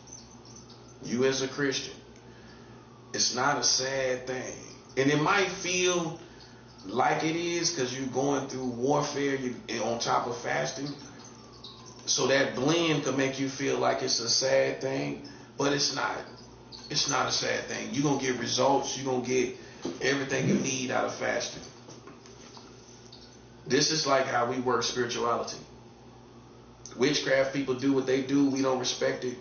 You as a Christian, it's not a sad thing. And it might feel like it is because you're going through warfare on top of fasting. So that blend could make you feel like it's a sad thing, but it's not. It's not a sad thing. You're going to get results. You're going to get everything you need out of fasting. This is like how we work spirituality. Witchcraft people do what they do. We don't respect it.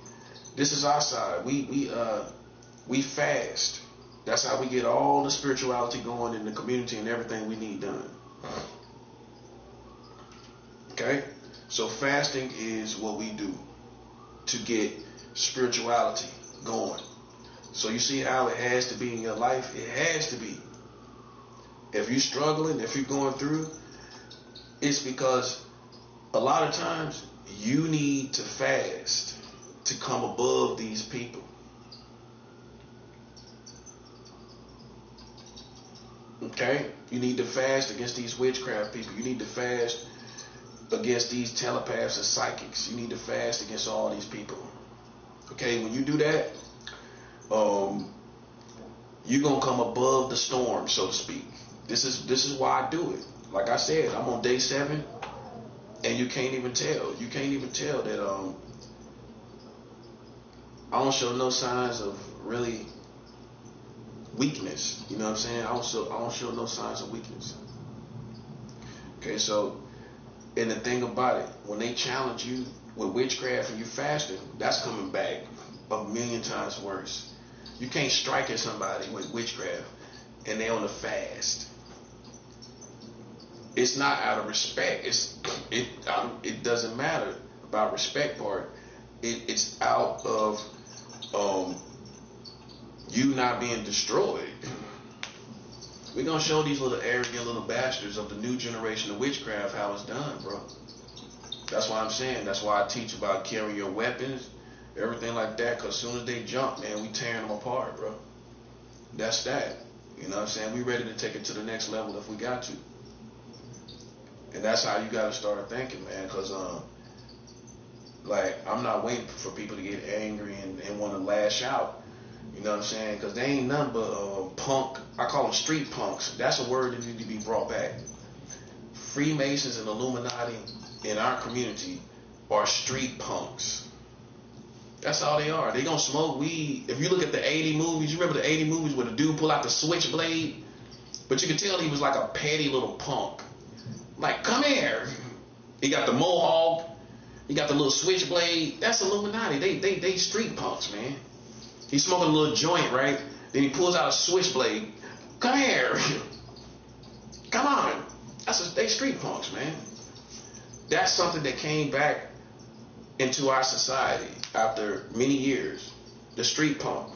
This is our side. We fast. That's how we get all the spirituality going in the community and everything we need done. Okay? So fasting is what we do to get spirituality going. So you see how it has to be in your life? It has to be. If you're struggling, if you're going through, it's because a lot of times you need to fast to come above these people. Okay? You need to fast against these witchcraft people. You need to fast against these telepaths and psychics. You need to fast against all these people. Okay? When you do that, you're going to come above the storm, so to speak. This is why I do it. Like I said, I'm on day 7, and you can't even tell. You can't even tell that I don't show no signs of really weakness. You know what I'm saying? I don't show no signs of weakness. Okay, so, and the thing about it, when they challenge you with witchcraft and you fasting, that's coming back a million times worse. You can't strike at somebody with witchcraft and they on a fast. It's not out of respect. It doesn't matter about respect part. It's out of you not being destroyed. We're gonna show these little arrogant little bastards of the new generation of witchcraft how it's done, bro. That's why I'm saying. That's why I teach about carrying your weapons, everything like that. Cause as soon as they jump, man, we tearing them apart, bro. That's that. You know what I'm saying? We ready to take it to the next level if we got to. And that's how you gotta start thinking, man. Cause like I'm not waiting for people to get angry and want to lash out. You know what I'm saying? Because they ain't nothing but punk. I call them street punks. That's a word that needs to be brought back. Freemasons and Illuminati in our community are street punks. That's all they are. They gonna smoke weed. If you look at the 80 movies, you remember the 80 movies where the dude pull out the switchblade? But you could tell he was like a petty little punk. Like, come here. He got the mohawk. He got the little switchblade. That's Illuminati. They street punks, man. He's smoking a little joint, right? Then he pulls out a switchblade. Come here. Come on. They street punks, man. That's something that came back into our society after many years. The street punk.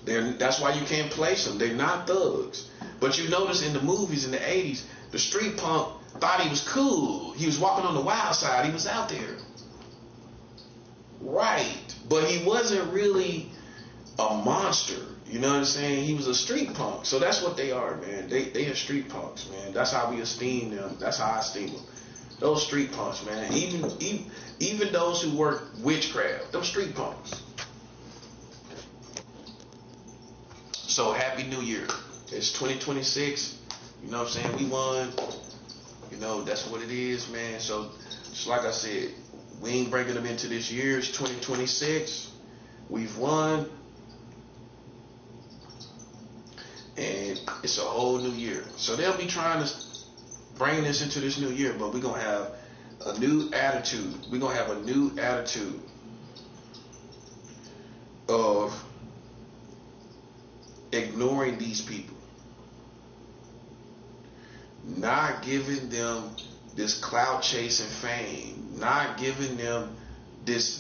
That's why you can't place them. They're not thugs. But you notice in the movies in the 80s, the street punk thought he was cool. He was walking on the wild side. He was out there. Right. But he wasn't really a monster. You know what I'm saying? He was a street punk. So that's what they are, man. They are street punks, man. That's how we esteem them. That's how I esteem them. Those street punks, man. Even those who work witchcraft, those street punks. So happy New Year. It's 2026. You know what I'm saying? We won. You know, that's what it is, man. So just like I said, we ain't bringing them into this year. It's 2026. We've won. And it's a whole new year. So they'll be trying to bring this into this new year, but we're going to have a new attitude. We're going to have a new attitude of ignoring these people. Not giving them this clout chasing fame. Not giving them this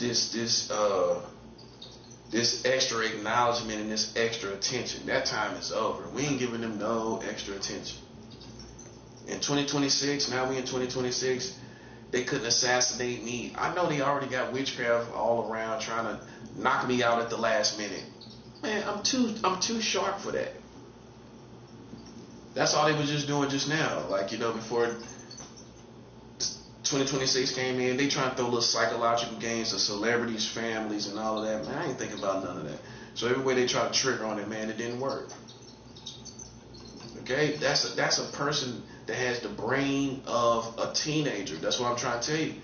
extra acknowledgement and this extra attention. That time is over. We ain't giving them no extra attention. In 2026, now we in 2026, they couldn't assassinate me. I know they already got witchcraft all around trying to knock me out at the last minute. Man, I'm too sharp for that. That's all they was just doing just now. Like, you know, before 2026 came in, they trying to throw little psychological games of celebrities, families, and all of that. Man, I ain't thinking about none of that. So every way they try to trigger on it, man, it didn't work. Okay? That's a person that has the brain of a teenager. That's what I'm trying to tell you.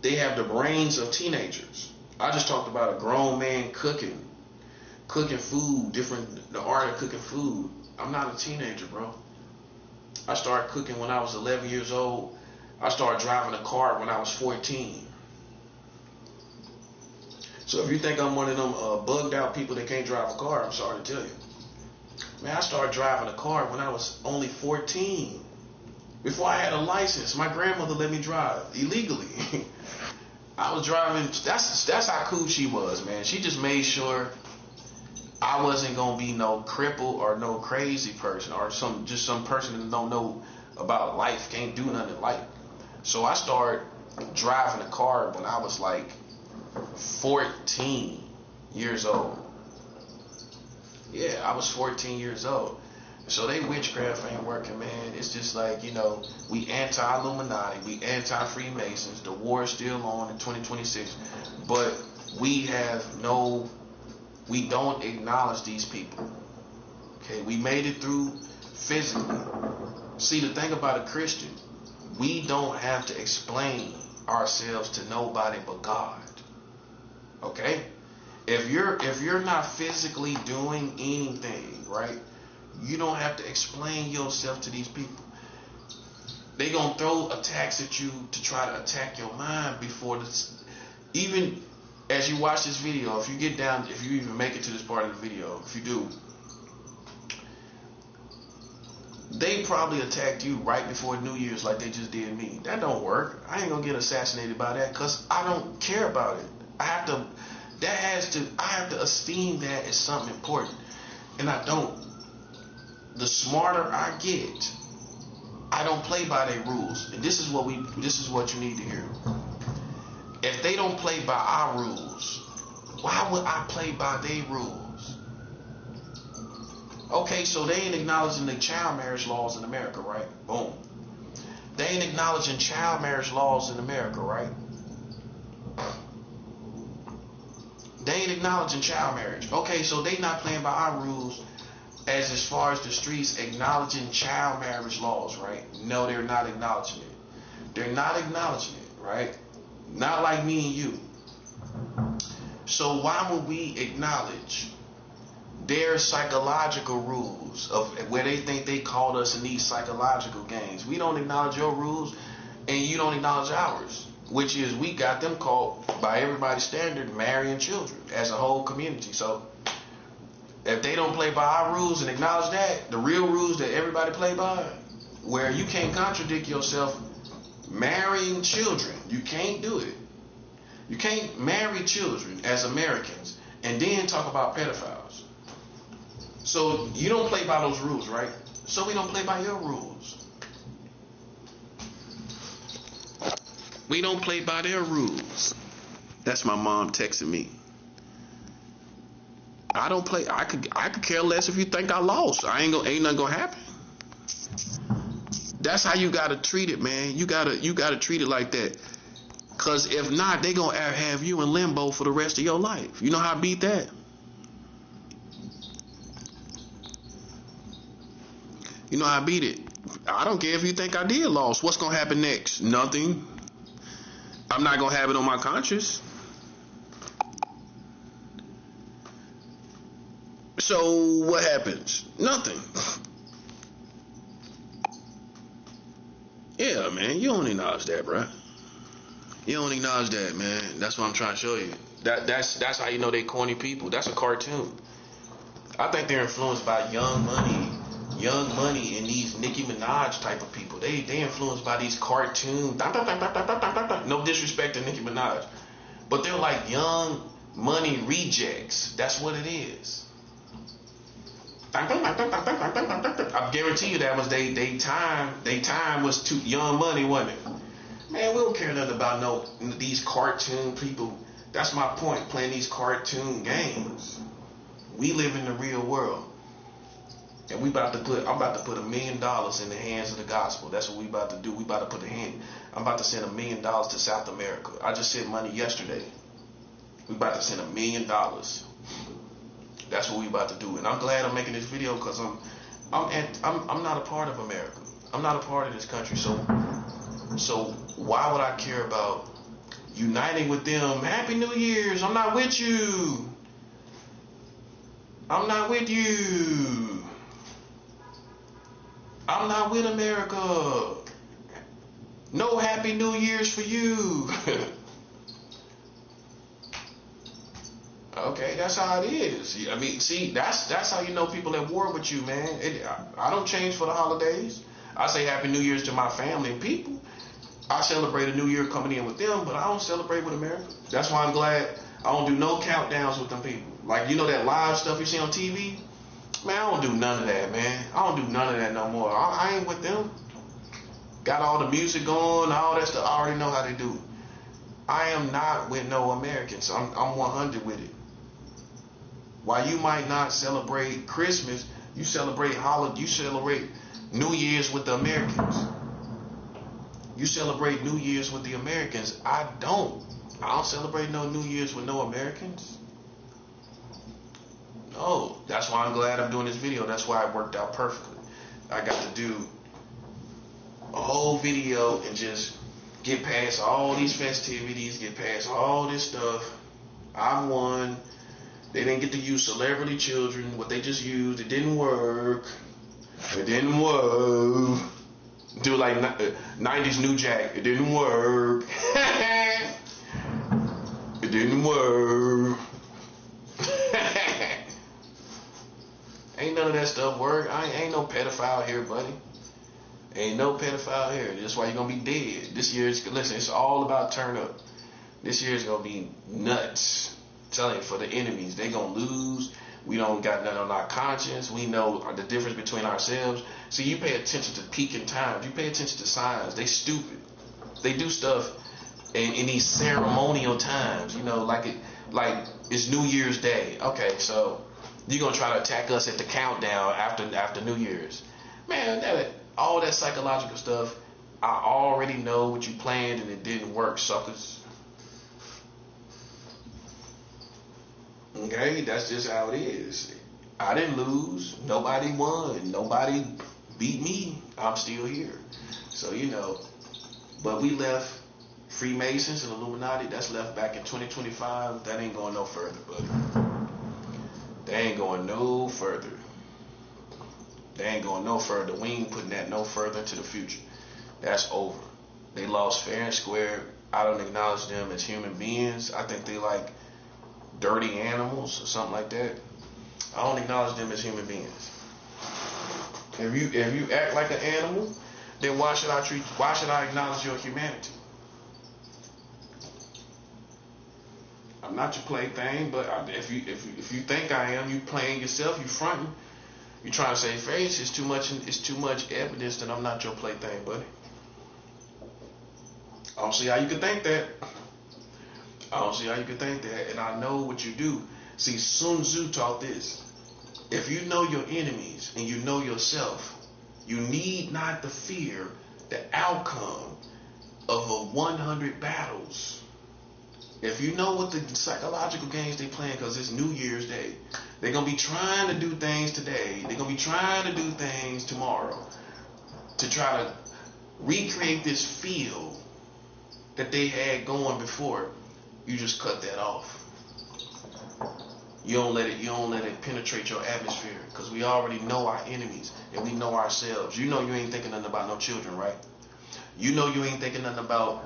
They have the brains of teenagers. I just talked about a grown man cooking food, the art of cooking food. I'm not a teenager, bro. I started cooking when I was 11 years old. I started driving a car when I was 14. So if you think I'm one of them bugged out people that can't drive a car, I'm sorry to tell you. Man, I started driving a car when I was only 14. Before I had a license, my grandmother let me drive illegally. I was driving. That's how cool she was, man. She just made sure I wasn't gonna be no cripple or no crazy person or some person that don't know about life, can't do nothing in life. So I started driving a car when I was like 14 years old. Yeah, I was 14 years old. So they witchcraft ain't working, man. It's just like, we anti-Illuminati, we anti-Freemasons. The war is still on in 2026. But we don't acknowledge these people. Okay, we made it through physically. See, the thing about a Christian, we don't have to explain ourselves to nobody but God. Okay? If you're not physically doing anything, right? You don't have to explain yourself to these people. They gonna throw attacks at you to try to attack your mind before even as you watch this video. If you even make it to this part of the video, if you do, they probably attacked you right before New Year's like they just did me. That don't work. I ain't gonna get assassinated by that because I don't care about it. I have to esteem that as something important, and I don't. The smarter I get, I don't play by their rules. And this is what you need to hear. If they don't play by our rules, why would I play by their rules? Okay, so they ain't acknowledging the child marriage laws in America, right? Boom. They ain't acknowledging child marriage laws in America, right? They ain't acknowledging child marriage. Okay, so they not playing by our rules. As far as the streets acknowledging child marriage laws, right? No, they're not acknowledging it. They're not acknowledging it, right? Not like me and you. So why would we acknowledge their psychological rules of where they think they called us in these psychological games? We don't acknowledge your rules, and you don't acknowledge ours, which is we got them called, by everybody's standard, marrying children as a whole community. So if they don't play by our rules and acknowledge that, the real rules that everybody play by, where you can't contradict yourself, marrying children, you can't do it. You can't marry children as Americans and then talk about pedophiles. So you don't play by those rules, right? So we don't play by your rules. We don't play by their rules. That's my mom texting me. I don't play. I could care less if you think I lost. Ain't nothing gonna happen. That's how you gotta treat it, man. You gotta treat it like that. Cause if not, they gonna have you in limbo for the rest of your life. You know how I beat that? You know how I beat it? I don't care if you think I did lost. What's gonna happen next? Nothing. I'm not gonna have it on my conscience. So what happens? Nothing. Yeah, man, you don't acknowledge that, bro. You don't acknowledge that, man. That's what I'm trying to show you. That's how you know they corny people. That's a cartoon. I think they're influenced by Young Money, and these Nicki Minaj type of people. They influenced by these cartoons. No disrespect to Nicki Minaj, but they're like Young Money rejects. That's what it is. I guarantee you that was they time was too Young Money, wasn't it? Man, we don't care nothing about these cartoon people. That's my point, playing these cartoon games. We live in the real world. And I'm about to put $1 million in the hands of the gospel. That's what we about to do. I'm about to send $1 million to South America. I just sent money yesterday. We about to send $1 million. That's what we about to do. And I'm glad I'm making this video because I'm not a part of America. I'm not a part of this country. So why would I care about uniting with them? Happy New Year's. I'm not with you. I'm not with you. I'm not with America. No Happy New Year's for you. Okay, that's how it is. I mean, see, that's how you know people at war with you, man. I don't change for the holidays. I say Happy New Year's to my family and people. I celebrate a new year coming in with them, but I don't celebrate with America. That's why I'm glad I don't do no countdowns with them people. Like, you know that live stuff you see on TV? Man, I don't do none of that, man. I don't do none of that no more. I ain't with them. Got all the music going, all that stuff. I already know how they do it. I am not with no Americans. I'm 100 with it. While you might not celebrate Christmas, you celebrate New Year's with the Americans. You celebrate New Year's with the Americans. I don't celebrate no New Year's with no Americans. No, that's why I'm glad I'm doing this video. That's why it worked out perfectly. I got to do a whole video and just get past all these festivities, get past all this stuff. I won. They didn't get to use celebrity children. What they just used, it didn't work. It didn't work. Do like 90s New Jack. It didn't work. It didn't work. Ain't none of that stuff work. Ain't no pedophile here, buddy. Ain't no pedophile here. That's why you're gonna be dead. This year's, listen, it's all about turn up. This year's gonna be nuts. I'm telling you, for the enemies, they gonna lose. We don't got nothing on our conscience. We know the difference between ourselves. See, you pay attention to peaking times. You pay attention to signs. They stupid. They do stuff in these ceremonial times. You know, like it's New Year's Day. Okay, so you're gonna try to attack us at the countdown after New Year's. Man, all that psychological stuff, I already know what you planned and it didn't work, suckers. Okay, that's just how it is. I didn't lose. Nobody won. Nobody beat me. I'm still here. So, you know, but we left Freemasons and Illuminati. That's left back in 2025. That ain't going no further, buddy. They ain't going no further. They ain't going no further. We ain't putting that no further into the future. That's over. They lost fair and square. I don't acknowledge them as human beings. I think they like dirty animals or something like that. I don't acknowledge them as human beings. If you act like an animal, then why should I acknowledge your humanity? I'm not your plaything, but if you think I am, you playing yourself, you fronting. You trying to save face. It's too much evidence that I'm not your plaything, buddy. I don't see how you could think that. I don't see how you could think that, and I know what you do. See, Sun Tzu taught this. If you know your enemies and you know yourself, you need not to fear the outcome of 100 battles. If you know what the psychological games they playing, because it's New Year's Day, they're going to be trying to do things today. They're going to be trying to do things tomorrow to try to recreate this feel that they had going before. You just cut that off. You don't let it penetrate your atmosphere, because we already know our enemies and we know ourselves. You know you ain't thinking nothing about no children, right? You know you ain't thinking nothing about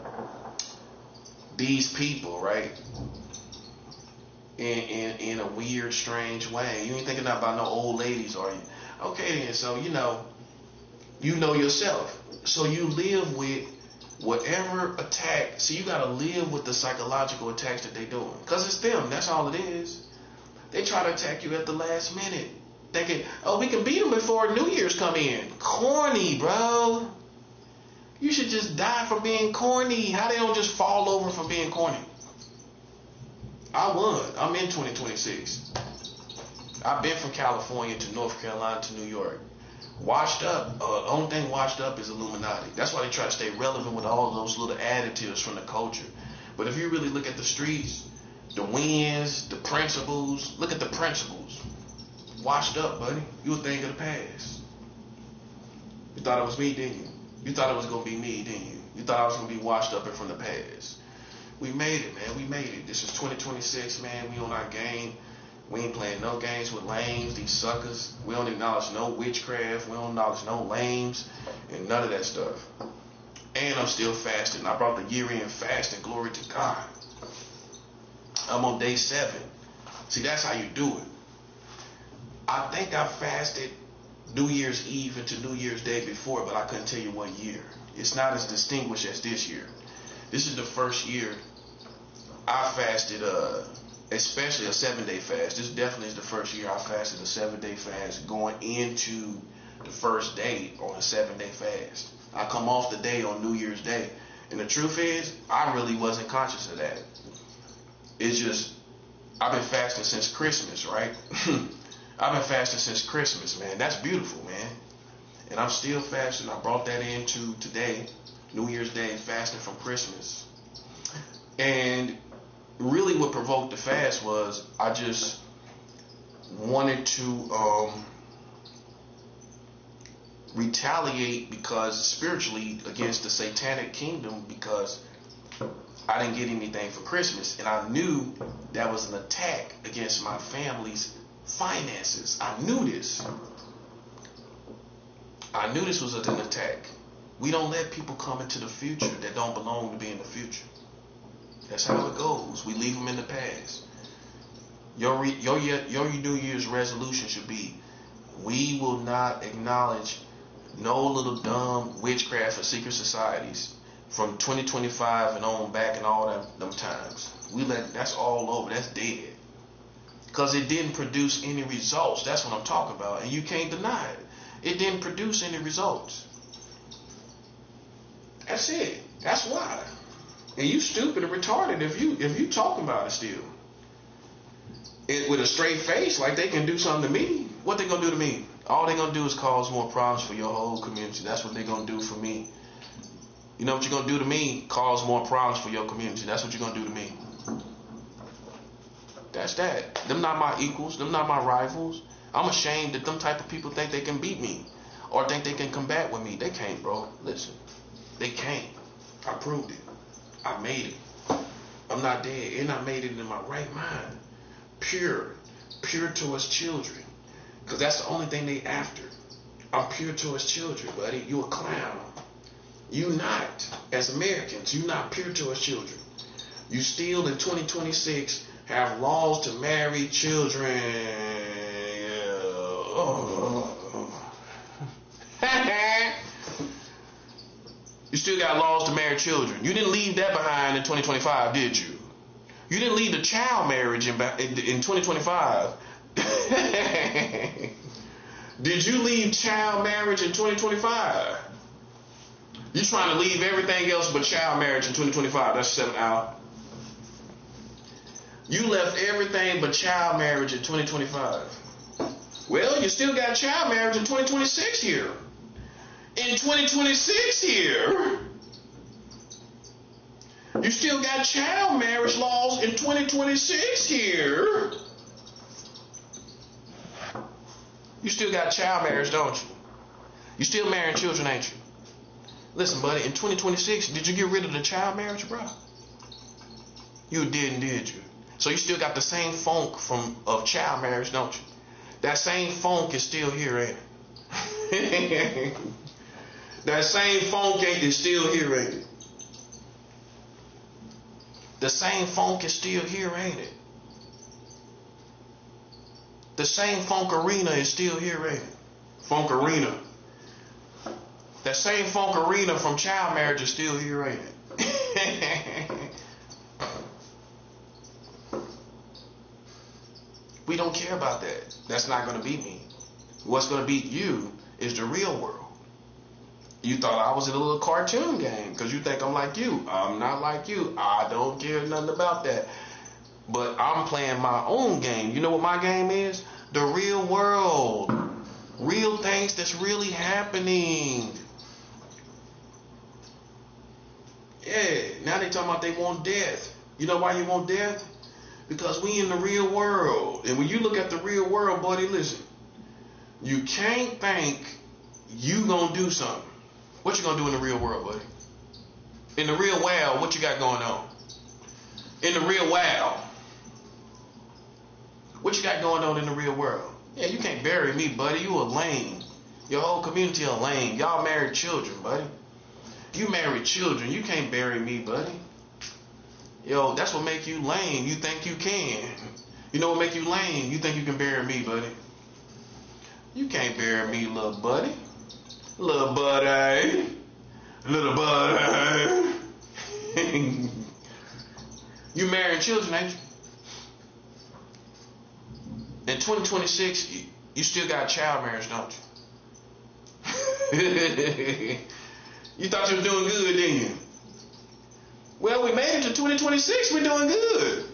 these people, right? In a weird, strange way. You ain't thinking about no old ladies, are you? Okay then, so you know yourself. So you live with whatever attack. See, you gotta live with the psychological attacks that they doing, because it's them. That's all it is. They try to attack you at the last minute, thinking, oh, we can beat them before New Year's come in. Corny, bro. You should just die for being corny. How they don't just fall over for being corny? I won. I'm in 2026. I've been from California to North Carolina to New York. Washed up. Only thing washed up is Illuminati. That's why they try to stay relevant with all those little additives from the culture. But if you really look at the streets, the wins, the principles, look at the principles. Washed up, buddy. You a thing of the past. You thought it was me, didn't you? You thought it was going to be me, didn't you? You thought I was going to be washed up and from the past. We made it, man. We made it. This is 2026, man. We on our game. We ain't playing no games with lames, these suckers. We don't acknowledge no witchcraft. We don't acknowledge no lames and none of that stuff. And I'm still fasting. I brought the year-end fasting. Glory to God. I'm on day 7. See, that's how you do it. I think I fasted New Year's Eve into New Year's Day before, but I couldn't tell you what year. It's not as distinguished as this year. This is the first year I fasted especially a 7-day fast. This definitely is the first year I fasted a 7-day fast, going into the first day on a 7-day fast. I come off the day on New Year's Day. And the truth is, I really wasn't conscious of that. It's just, I've been fasting since Christmas, right? I've been fasting since Christmas, man. That's beautiful, man. And I'm still fasting. I brought that into today, New Year's Day, fasting from Christmas. And really what provoked the fast was I just wanted to retaliate because spiritually against the satanic kingdom, because I didn't get anything for Christmas, and I knew that was an attack against my family's finances. I knew this. I knew this was an attack. We don't let people come into the future that don't belong to be in the future. That's how it goes. We leave them in the past. Your New Year's resolution should be, we will not acknowledge no little dumb witchcraft or secret societies from 2025 and on back and all them times. That's all over. That's dead. Because it didn't produce any results. That's what I'm talking about. And you can't deny it. It didn't produce any results. That's it. That's why. And you stupid and retarded if you talking about it still. With a straight face, like they can do something to me. What they gonna do to me? All they gonna do is cause more problems for your whole community. That's what they gonna do for me. You know what you're gonna do to me? Cause more problems for your community. That's what you're gonna do to me. That's that. Them not my equals. Them not my rivals. I'm ashamed that them type of people think they can beat me or think they can combat with me. They can't, bro. Listen. They can't. I proved it. I made it. I'm not dead. And I made it in my right mind. Pure towards children. Because that's the only thing they after. I'm pure towards children, buddy. You a clown. You not. As Americans, you not pure towards children. You still in 2026 have laws to marry children. You still got laws to marry children. You didn't leave that behind in 2025, did you? You didn't leave the child marriage in 2025. Did you leave child marriage in 2025? You trying to leave everything else but child marriage in 2025. That's 7 out. You left everything but child marriage in 2025. Well, you still got child marriage in 2026 here. In 2026 here. You still got child marriage laws in 2026 here. You still got child marriage, don't you? You still marrying children, ain't you? Listen, buddy, in 2026, did you get rid of the child marriage, bro? You didn't, did you? So you still got the same funk of child marriage, don't you? That same funk is still here, ain't it? That same funk is still here, ain't it? The same funk is still here, ain't it? The same funk arena is still here, ain't it? Funk arena. That same funk arena from child marriage is still here, ain't it? We don't care about that. That's not going to beat me. What's going to beat you is the real world. You thought I was in a little cartoon game because you think I'm like you. I'm not like you. I don't care nothing about that. But I'm playing my own game. You know what my game is? The real world. Real things that's really happening. Yeah, now they talking about they want death. You know why you want death? Because we in the real world. And when you look at the real world, buddy, listen. You can't think you gonna do something. What you gonna do in the real world, buddy? In the real world, what you got going on? In the real world. What you got going on in the real world? Yeah, you can't bury me, buddy. You a lame. Your whole community a lame. Y'all married children, buddy. You married children. You can't bury me, buddy. Yo, that's what make you lame. You think you can. You know what make you lame? You think you can bury me, buddy. You can't bury me, little buddy. Little buddy. Little buddy. You marrying children, ain't you? 2026, you still got child marriage, don't you? You thought you was doing good, didn't you? Well, we made it to 2026. We're doing good.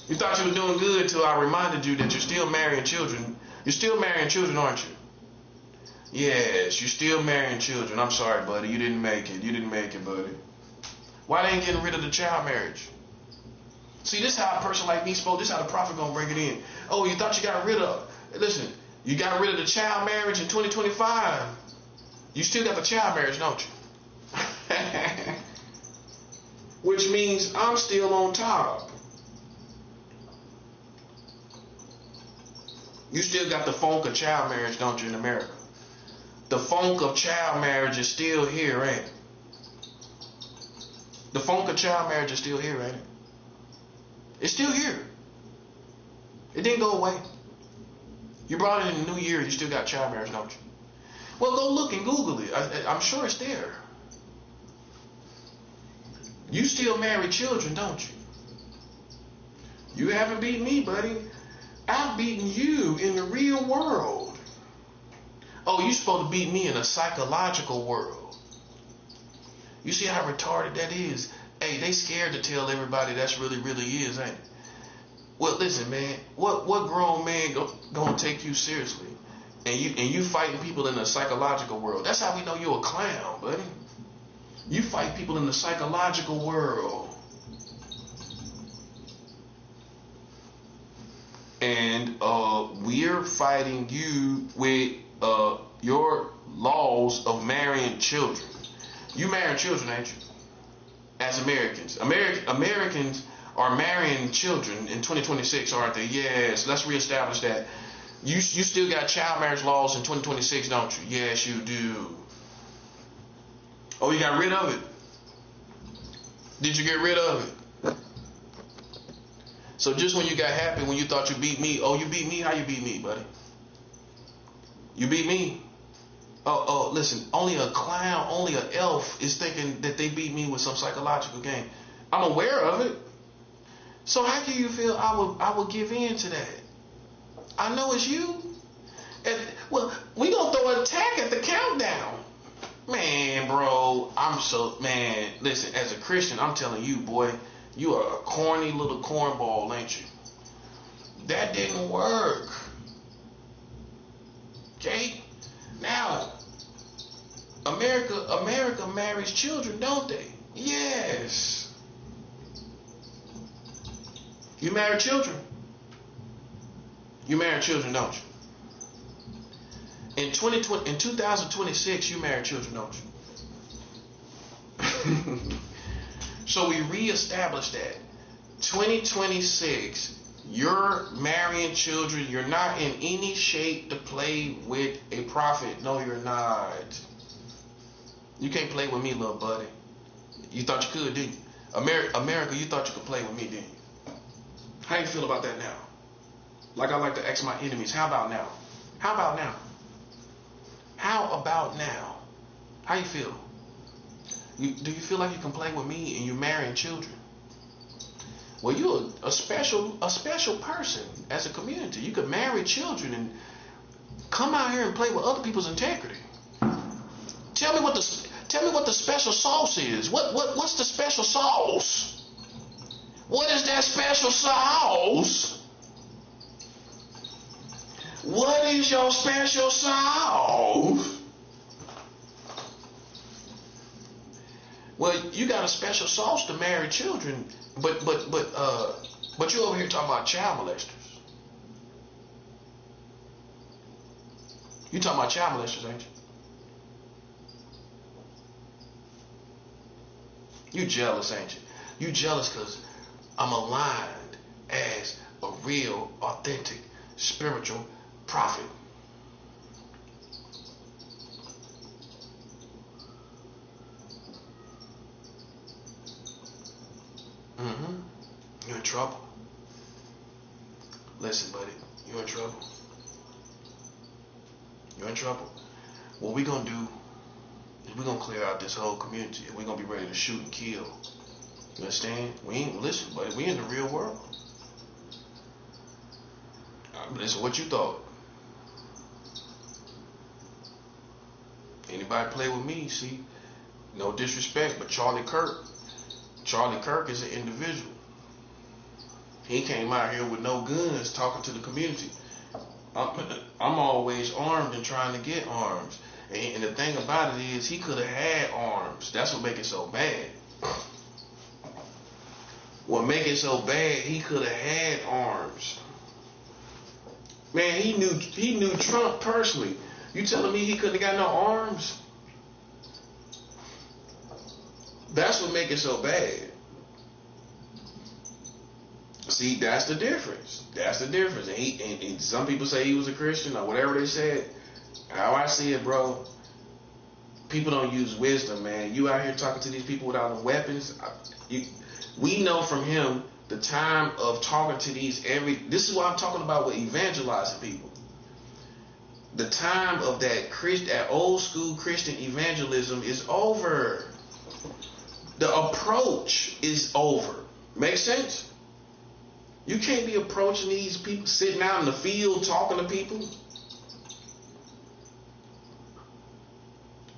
You thought you were doing good until I reminded you that you're still marrying children. You're still marrying children, aren't you? Yes, you're still marrying children. I'm sorry, buddy. You didn't make it. You didn't make it, buddy. Why they ain't getting rid of the child marriage? See, this is how a person like me spoke. This is how the prophet gonna bring it in. Oh, you thought you got rid of... Listen, you got rid of the child marriage in 2025. You still got the child marriage, don't you? Which means I'm still on top. You still got the funk of child marriage, don't you, in America? The funk of child marriage is still here, ain't it? The funk of child marriage is still here, ain't it? It's still here. It didn't go away. You brought it in the new year, you still got child marriage, don't you? Well, go look and Google it. I'm sure it's there. You still marry children, don't you? You haven't beat me, buddy. I've beaten you in the real world. Oh, you're supposed to beat me in a psychological world. You see how retarded that is? Hey, they scared to tell everybody that's really is, ain't it? Well, listen, man. What grown man gonna take you seriously? And you fighting people in the psychological world. That's how we know you're a clown, buddy. You fight people in the psychological world. And we're fighting you with your laws of marrying children. You marrying children, ain't you? As Americans. Americans are marrying children in 2026, aren't they? Yes, let's reestablish that. You still got child marriage laws in 2026, don't you? Yes, you do. Oh, you got rid of it? Did you get rid of it? So just when you got happy, when you thought you beat me, oh, you beat me? How you beat me, buddy? You beat me? Oh, listen, only a clown, only an elf is thinking that they beat me with some psychological game. I'm aware of it. So how can you feel I would give in to that? I know it's you. And, well, we gonna throw an attack at the countdown. Man, bro, man, listen, as a Christian, I'm telling you, boy, you are a corny little cornball, ain't you? That didn't work. Okay? Now, America marries children, don't they? Yes. You marry children. You marry children, don't you? In 2026, you marry children, don't you? So we reestablished that. 2026, you're marrying children. You're not in any shape to play with a prophet. No, you're not. You can't play with me, little buddy. You thought you could, didn't you? America, you thought you could play with me, didn't you? How you feel about that now? Like I like to ask my enemies, how about now? How about now? How about now? How you feel? Do you feel like you can play with me and you're marrying children? Well, you're a special person as a community. You could marry children and come out here and play with other people's integrity. Tell me what the special sauce is. What's the special sauce? What is that special sauce? What is your special sauce? Well, you got a special sauce to marry children, but you over here talking about child molesters. You talking about child molesters, ain't you? You jealous, ain't you? You jealous because I'm aligned as a real, authentic, spiritual prophet. You're in trouble. Listen, buddy, you're in trouble. You're in trouble. What we're going to do is we're going to clear out this whole community and we're going to be ready to shoot and kill. You understand? Listen, buddy, we in the real world. Listen, what you thought? Anybody play with me, see, no disrespect, but Charlie Kirk is an individual. He came out here with no guns talking to the community. I'm always armed and trying to get arms. And the thing about it is, he could have had arms. That's what make it so bad. What make it so bad, he could have had arms. Man, he knew Trump personally. You telling me he couldn't have got no arms? That's what make it so bad. See, that's the difference. That's the difference. And some people say he was a Christian or whatever they said. How I see it, bro, people don't use wisdom, man. You out here talking to these people without no weapons. We know from him the time of talking to these this is what I'm talking about with evangelizing people. The time of that old school Christian evangelism is over. The approach is over. Make sense? You can't be approaching these people sitting out in the field talking to people.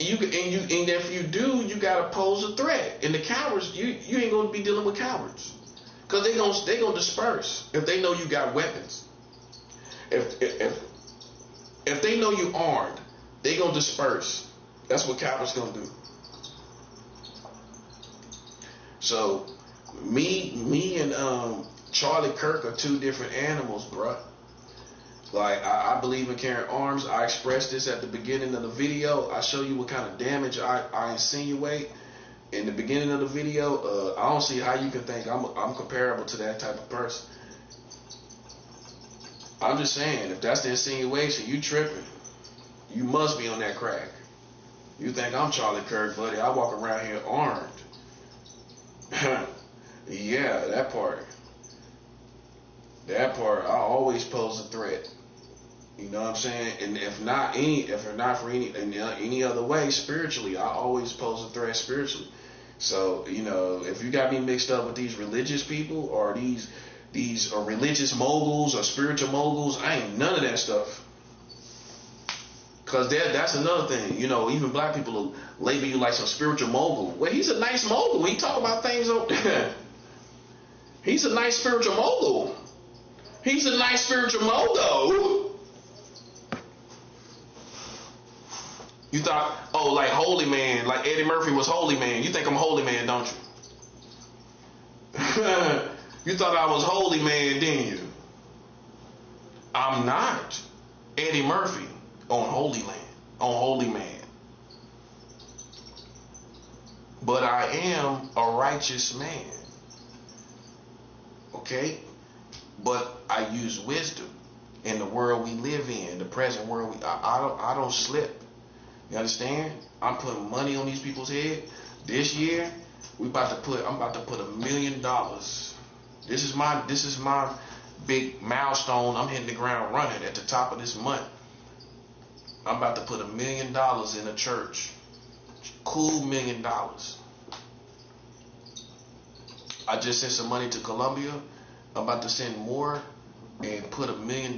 And if you do, you gotta pose a threat. And the cowards, you ain't gonna be dealing with cowards, cause they gonna disperse if they know you got weapons. If they know you armed, they gonna disperse. That's what cowards gonna do. So me and Charlie Kirk are two different animals, bruh. Like, I believe in carrying arms. I expressed this at the beginning of the video. I show you what kind of damage I insinuate in the beginning of the video. I don't see how you can think I'm comparable to that type of person. I'm just saying, if that's the insinuation, you tripping. You must be on that crack. You think I'm Charlie Kirk, buddy. I walk around here armed. Yeah, that part. That part, I always pose a threat. You know what I'm saying? And if not for any other way, spiritually, I always pose a threat spiritually. So, you know, if you got me mixed up with these religious people or these religious moguls or spiritual moguls, I ain't none of that stuff. Cause that's another thing. You know, even black people will label you like some spiritual mogul. Well, he's a nice mogul. He talk about things. He's a nice spiritual mogul. He's a nice spiritual mogul. You thought, oh, like Holy Man, like Eddie Murphy was Holy Man. You think I'm Holy Man, don't you? You thought I was Holy Man, didn't you? I'm not Eddie Murphy on Holy Man. But I am a righteous man. Okay? But I use wisdom in the world we live in, the present world. I don't slip. You understand? I'm putting money on these people's head. This year, I'm about to put $1 million. This is my big milestone. I'm hitting the ground running at the top of this month. I'm about to put $1 million in a church. Cool $1 million. I just sent some money to Colombia. I'm about to send more and put $1 million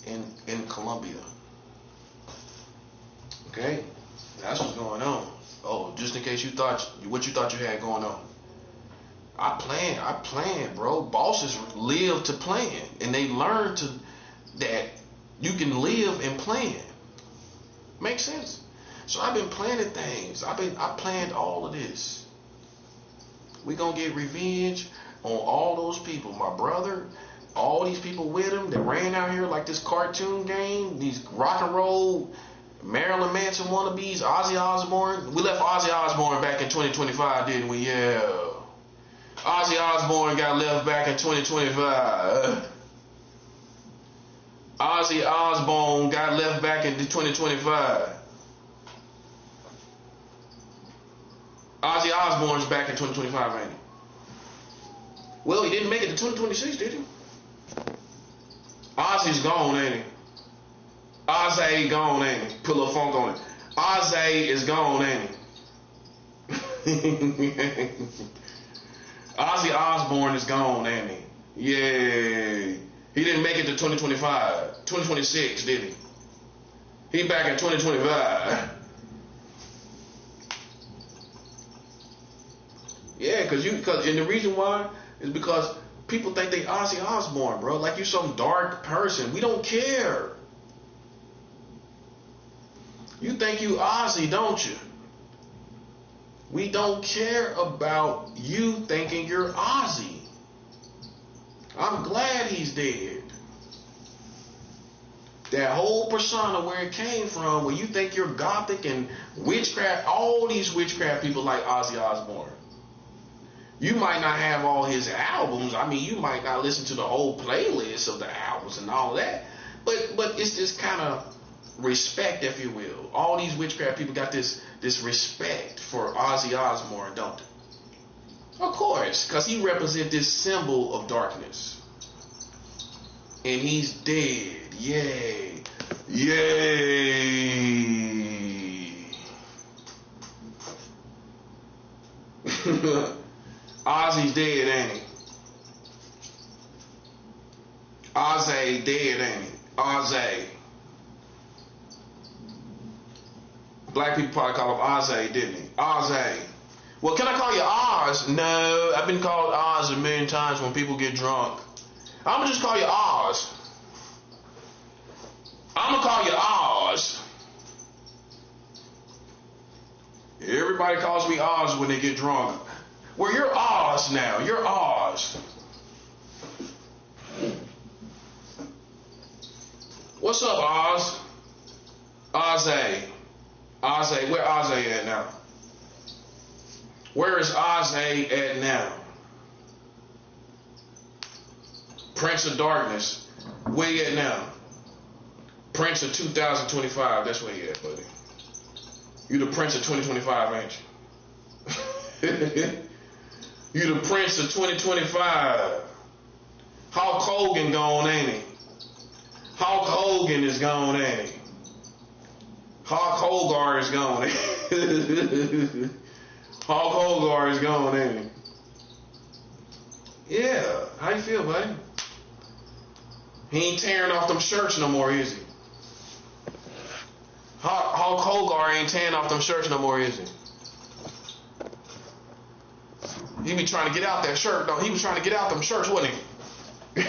in Colombia. Okay? That's what's going on. Oh, just in case you thought you had going on. I plan, bro. Bosses live to plan, and they learn that you can live and plan. Makes sense? So I've been planning things. I planned all of this. We gonna get revenge on all those people. My brother, all these people with him that ran out here like this cartoon game, these rock and roll Marilyn Manson wannabes, Ozzy Osbourne. We left Ozzy Osbourne back in 2025, didn't we? Yeah. Ozzy Osbourne got left back in 2025. Ozzy Osbourne got left back in 2025. Ozzy Osbourne's back in 2025, ain't he? Well, he didn't make it to 2026, did he? Ozzy's gone, ain't he? Ozzy gone, ain't he? Put a little funk on it. Ozzy is gone, ain't he? Ozzy Osbourne is gone, ain't he? Yay. He didn't make it to 2025, 2026, did he? He back in 2025. Yeah, and the reason why is because people think they Ozzy Osbourne, bro. Like you some dark person. We don't care. You think you Ozzy, don't you? We don't care about you thinking you're Ozzy. I'm glad he's dead. That whole persona where it came from, where you think you're gothic and witchcraft, all these witchcraft people like Ozzy Osbourne. You might not have all his albums. I mean, you might not listen to the whole playlist of the albums and all that. But it's this kind of respect, if you will. All these witchcraft people got this respect for Ozzy Osbourne, don't they? Of course, because he represents this symbol of darkness. And he's dead. Yay. Yay. Ozzy's dead, ain't he? Ozzy dead, ain't he? Ozzy. Black people probably call him Ozzy, didn't he? Ozzy. Well, can I call you Oz? No, I've been called Oz a million times when people get drunk. I'm gonna just call you Oz. I'm gonna call you Oz. Everybody calls me Oz when they get drunk. Well, you're Oz now. You're Oz. What's up, Oz? Ozzy. Ozzy. Where Ozzy at now? Where is Ozzy at now? Prince of Darkness. Where you at now? Prince of 2025. That's where you at, buddy. You the Prince of 2025, ain't you? You the Prince of 2025. Hulk Hogan gone, ain't he? Hulk Hogan is gone, ain't he? Hulk Hogan is gone. Hulk Hogan is gone, ain't he? Yeah. How you feel, buddy? He ain't tearing off them shirts no more, is he? Hulk Hogan ain't tearing off them shirts no more, is he? He be trying to get out that shirt, though. He was trying to get out them shirts, wasn't he?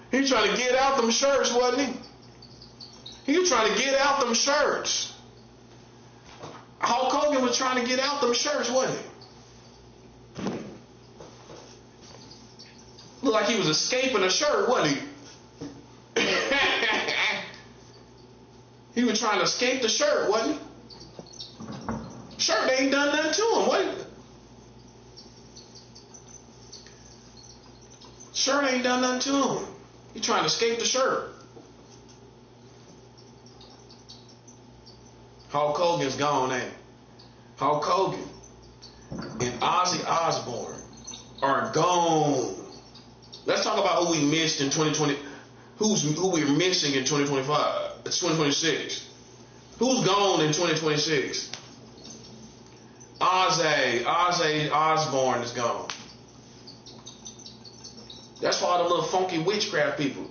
He was trying to get out them shirts, wasn't he? He was trying to get out them shirts. Hulk Hogan was trying to get out them shirts, wasn't he? Looked like he was escaping a shirt, wasn't he? He was trying to escape the shirt, wasn't he? Shirt ain't done nothing to him, was it? Shirt ain't done nothing to him. He trying to escape the shirt. Hulk Hogan's gone, ain't he? Hulk Hogan and Ozzy Osbourne are gone. Let's talk about who we missed in 2020. Who we're missing in 2025? It's 2026. Who's gone in 2026? Ozzy Osbourne is gone. That's for all the little funky witchcraft people.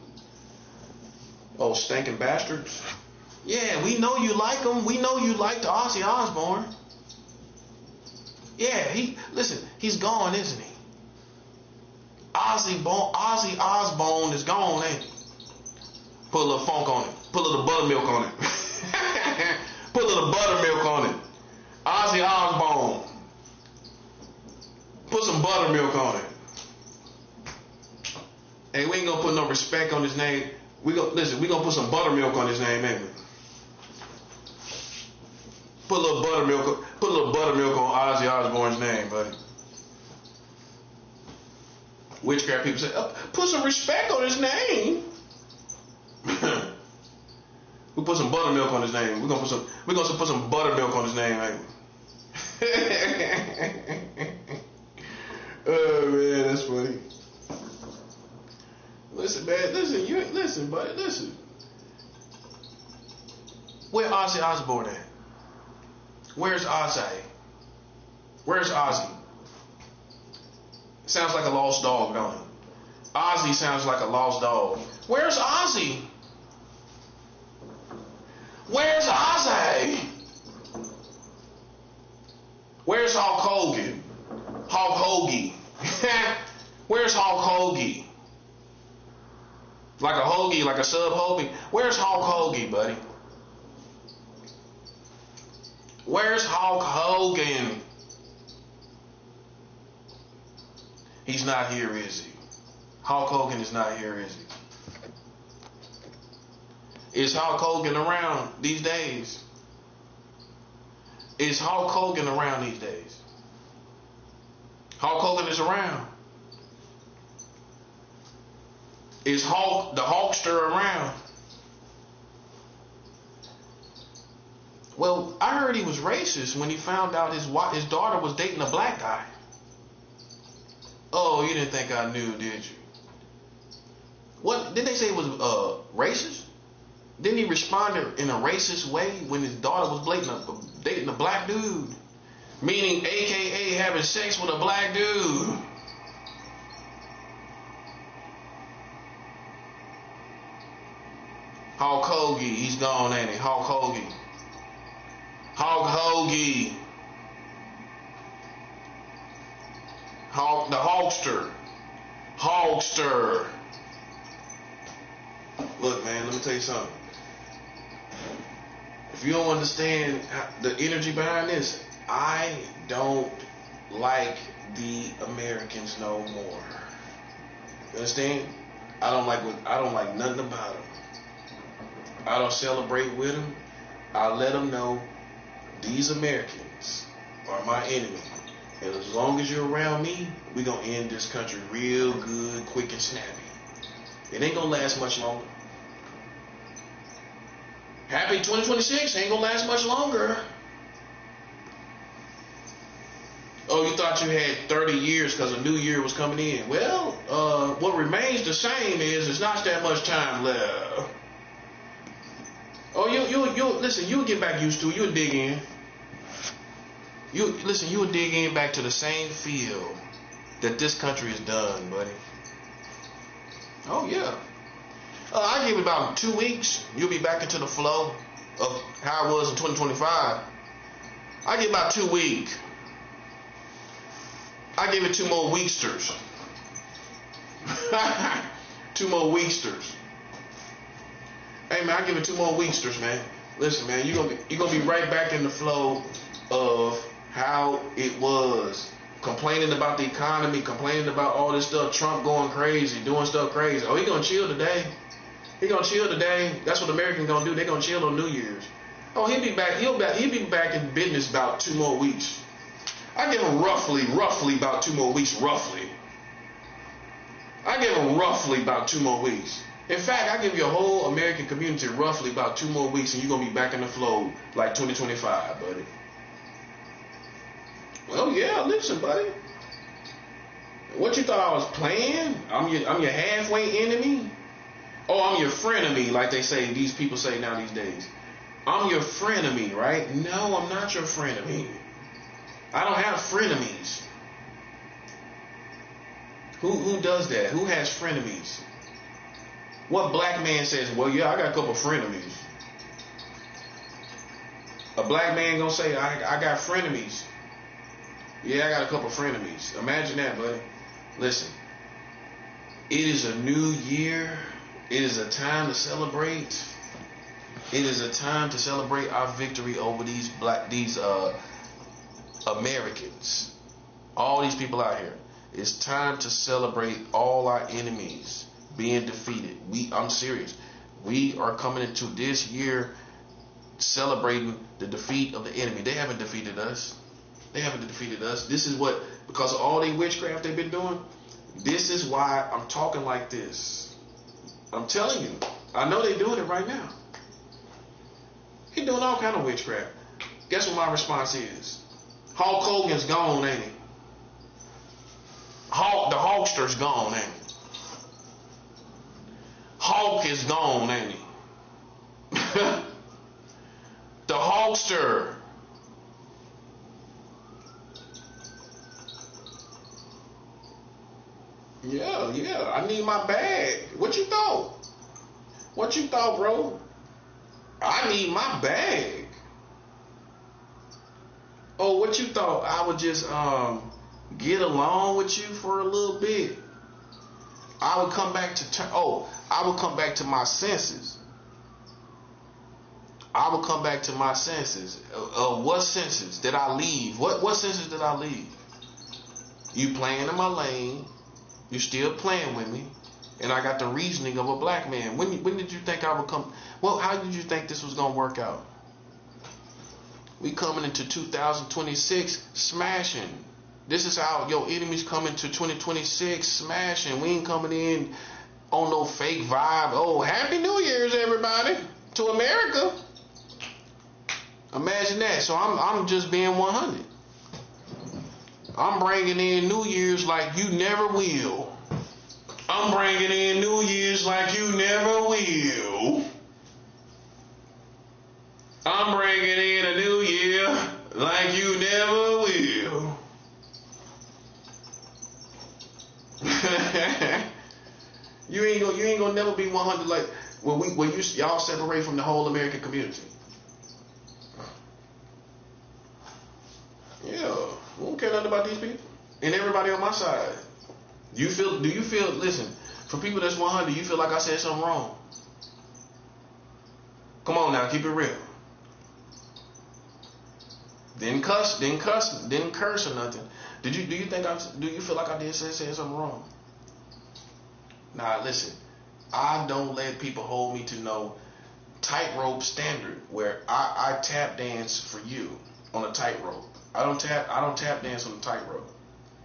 Oh, stinking bastards. Yeah, we know you like them. We know you like the Ozzy Osbourne. Yeah, he's gone, isn't he? Ozzy Osbourne is gone, ain't he? Put a little funk on it. Put a little buttermilk on it. Put a little buttermilk on it. Ozzy Osbourne. Put some buttermilk on it. Hey, we ain't gonna put no respect on his name. We gonna put some buttermilk on his name, ain't we? Put a little buttermilk on Ozzy Osbourne's name, buddy. Witchcraft people say, put some respect on his name. We put some buttermilk on his name. We're gonna put some buttermilk on his name, ain't we? Oh man, that's funny. Listen, man, listen, buddy, listen. Where Ozzy Osbourne at? Where's Ozzy? Where's Ozzy? Sounds like a lost dog, don't it? Ozzy sounds like a lost dog. Where's Ozzy? Where's Ozzy? Where's Hulk Hogan? Hulk Hoagie. Where's Hulk Hoagie? Like a hoagie, like a sub hoagie. Where's Hulk Hoagie, buddy? Where's Hulk Hogan? He's not here, is he? Hulk Hogan is not here, is he? Is Hulk Hogan around these days? Is Hulk Hogan around these days? Hulk Hogan is around. Is Hulk, the Hulkster, around? Well, I heard he was racist when he found out his daughter was dating a black guy. Oh, you didn't think I knew, did you? What did they say it was racist? Didn't he respond in a racist way when his daughter was dating a black dude? Meaning, AKA having sex with a black dude. Hulk Hoagie, he's gone, ain't he? Hulk Hoagie. Hulk Hoagie. Hulk, the Hulkster. Hulkster. Look, man, let me tell you something. If you don't understand the energy behind this, I don't like the Americans no more. You understand? I don't like nothing about them. I don't celebrate with them. I let them know these Americans are my enemy. And as long as you're around me, we're going to end this country real good, quick and snappy. It ain't going to last much longer. Happy 2026 ain't going to last much longer. Oh, you thought you had 30 years because a new year was coming in. Well, what remains the same is there's not that much time left. Oh, you'll listen, you'll get back used to it. You'll dig in. You'll dig in back to the same field that this country has done, buddy. Oh, yeah. I give it about 2 weeks. You'll be back into the flow of how it was in 2025. I give about 2 weeks. I give it 2 more weeksters. 2 more weeksters. Hey man, I give it 2 more weeksters, man. Listen, man, you're gonna be right back in the flow of how it was. Complaining about the economy, complaining about all this stuff, Trump going crazy, doing stuff crazy. Oh, he gonna chill today. He gonna chill today. That's what Americans gonna do. They gonna chill on New Year's. Oh, he'll be back. He'll be back in business about 2 more weeks. I give him roughly about 2 more weeks. Roughly. I give him roughly about 2 more weeks. In fact, I give your whole American community roughly about 2 more weeks, and you're gonna be back in the flow like 2025, buddy. Well, yeah, listen, buddy. What you thought I was playing? I'm your halfway enemy? Oh, I'm your frenemy, like they say, these people say now these days. I'm your frenemy, right? No, I'm not your frenemy. I don't have frenemies. Who does that? Who has frenemies? What black man says, well, yeah, I got a couple of frenemies? A black man gonna say, I got frenemies. Yeah, I got a couple of frenemies. Imagine that, buddy. Listen, it is a new year. It is a time to celebrate. It is a time to celebrate our victory over these Americans. All these people out here. It's time to celebrate all our enemies being defeated. I'm serious. We are coming into this year celebrating the defeat of the enemy. They haven't defeated us. They haven't defeated us. This is what, because of all the witchcraft they've been doing, this is why I'm talking like this. I'm telling you. I know they're doing it right now. He's doing all kind of witchcraft. Guess what my response is? Hulk Hogan's gone, ain't he? The Hulkster's gone, ain't he? Hulk is gone, ain't he? The Hulkster. Yeah. I need my bag. What you thought? What you thought, bro? I need my bag. Oh, what you thought? I would just get along with you for a little bit. I would come back to I would come back to my senses. I would come back to my senses. What senses did I leave? What senses did I leave? You playing in my lane. You still playing with me. And I got the reasoning of a black man. When did you think I would come? Well, how did you think this was going to work out? We coming into 2026 smashing. This is how your enemies coming to 2026 smashing. We ain't coming in on no fake vibe. Oh, Happy New Year's, everybody, to America. Imagine that. So I'm just being 100. I'm bringing in New Year's like you never will. I'm bringing in New Year's like you never will. I'm bringing in a new year like you never will. You ain't gonna never be 100 like when y'all separate from the whole American community. Yeah, we don't care nothing about these people and everybody on my side. Do you feel? Listen, for people that's 100, you feel like I said something wrong? Come on now, keep it real. Didn't curse or nothing. Do you feel like I did say something wrong? Nah, listen. I don't let people hold me to no tightrope standard where I tap dance for you on a tightrope. I don't tap dance on a tightrope.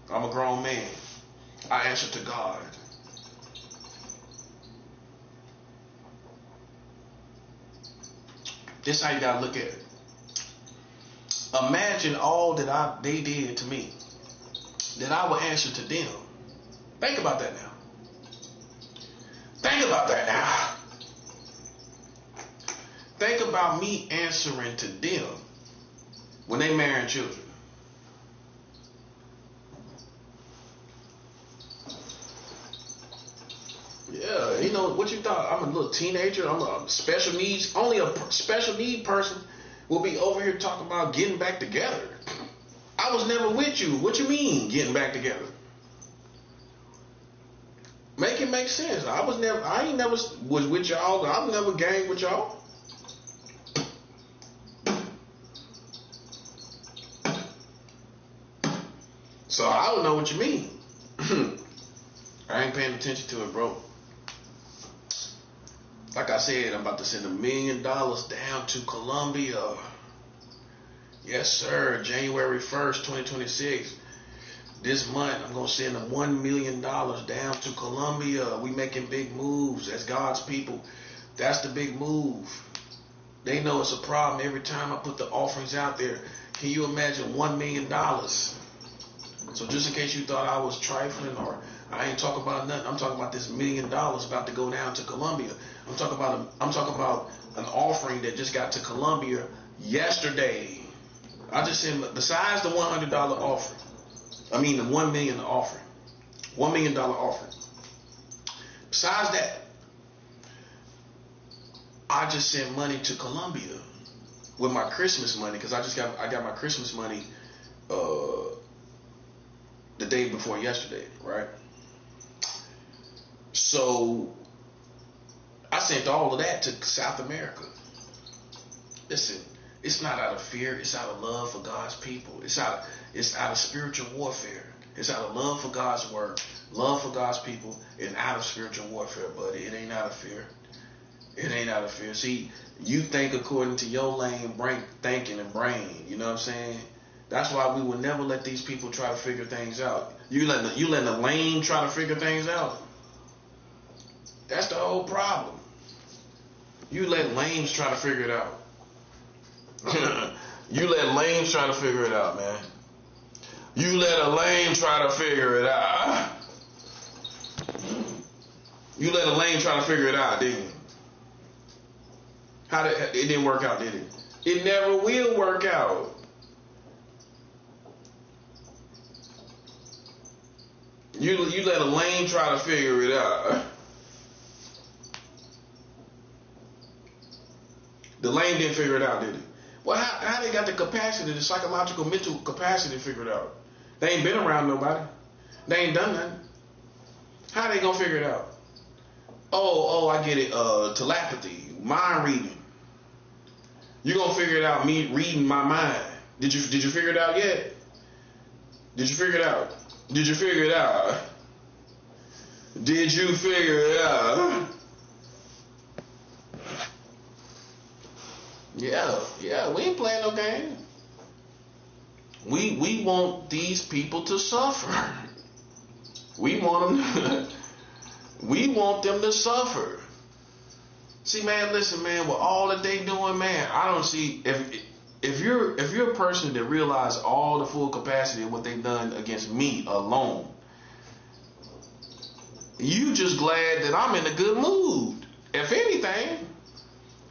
I'm a grown man. I answer to God. This is how you gotta look at it. Imagine all that they did to me, that I would answer to them. Think about that now. Think about that now. Think about me answering to them when they marrying children. Yeah, you know what you thought? I'm a little teenager. I'm a special needs. Only a special need person will be over here talking about getting back together. I was never with you. What you mean getting back together? Make it make sense. I ain't never was with y'all. I've never ganged with y'all. So I don't know what you mean. I ain't paying attention to it, bro. Like I said, I'm about to send $1 million down to Colombia. Yes, sir. January 1st, 2026. This month, I'm going to send them $1 million down to Colombia. We making big moves as God's people. That's the big move. They know it's a problem every time I put the offerings out there. Can you imagine $1 million? So just in case you thought I was trifling or I ain't talking about nothing, I'm talking about this $1 million about to go down to Colombia. I'm talking about an offering that just got to Colombia yesterday. I just sent, besides the $100 offering, I mean the $1 million offering, $1 million offering. Besides that, I just sent money to Colombia with my Christmas money because I got my Christmas money the day before yesterday, right? So I sent all of that to South America. Listen, it's not out of fear, it's out of love for God's people. It's out of spiritual warfare. It's out of love for God's word, love for God's people, and out of spiritual warfare, buddy. It ain't out of fear. It ain't out of fear. See, you think according to your lane, thinking and brain. You know what I'm saying? That's why we will never let these people try to figure things out. You let the lame try to figure things out. That's the whole problem. You let lames try to figure it out. You let lames try to figure it out, man. You let a lame try to figure it out. You let a lame try to figure it out, didn't you? It didn't work out, did it? It never will work out. You let a lame try to figure it out. The lame didn't figure it out, did he? Well, how they got the capacity, the psychological, mental capacity to figure it out? They ain't been around nobody. They ain't done nothing. How they gonna figure it out? Oh, I get it. Telepathy, mind reading. You gonna figure it out? Me reading my mind. Did you figure it out yet? Did you figure it out? Did you figure it out? Did you figure it out? Yeah, we ain't playing no game. We want these people to suffer. We want them to suffer. See, man, listen, man, with all that they doing, man, I don't see if you're a person that realize all the full capacity of what they've done against me alone, you just glad that I'm in a good mood. If anything,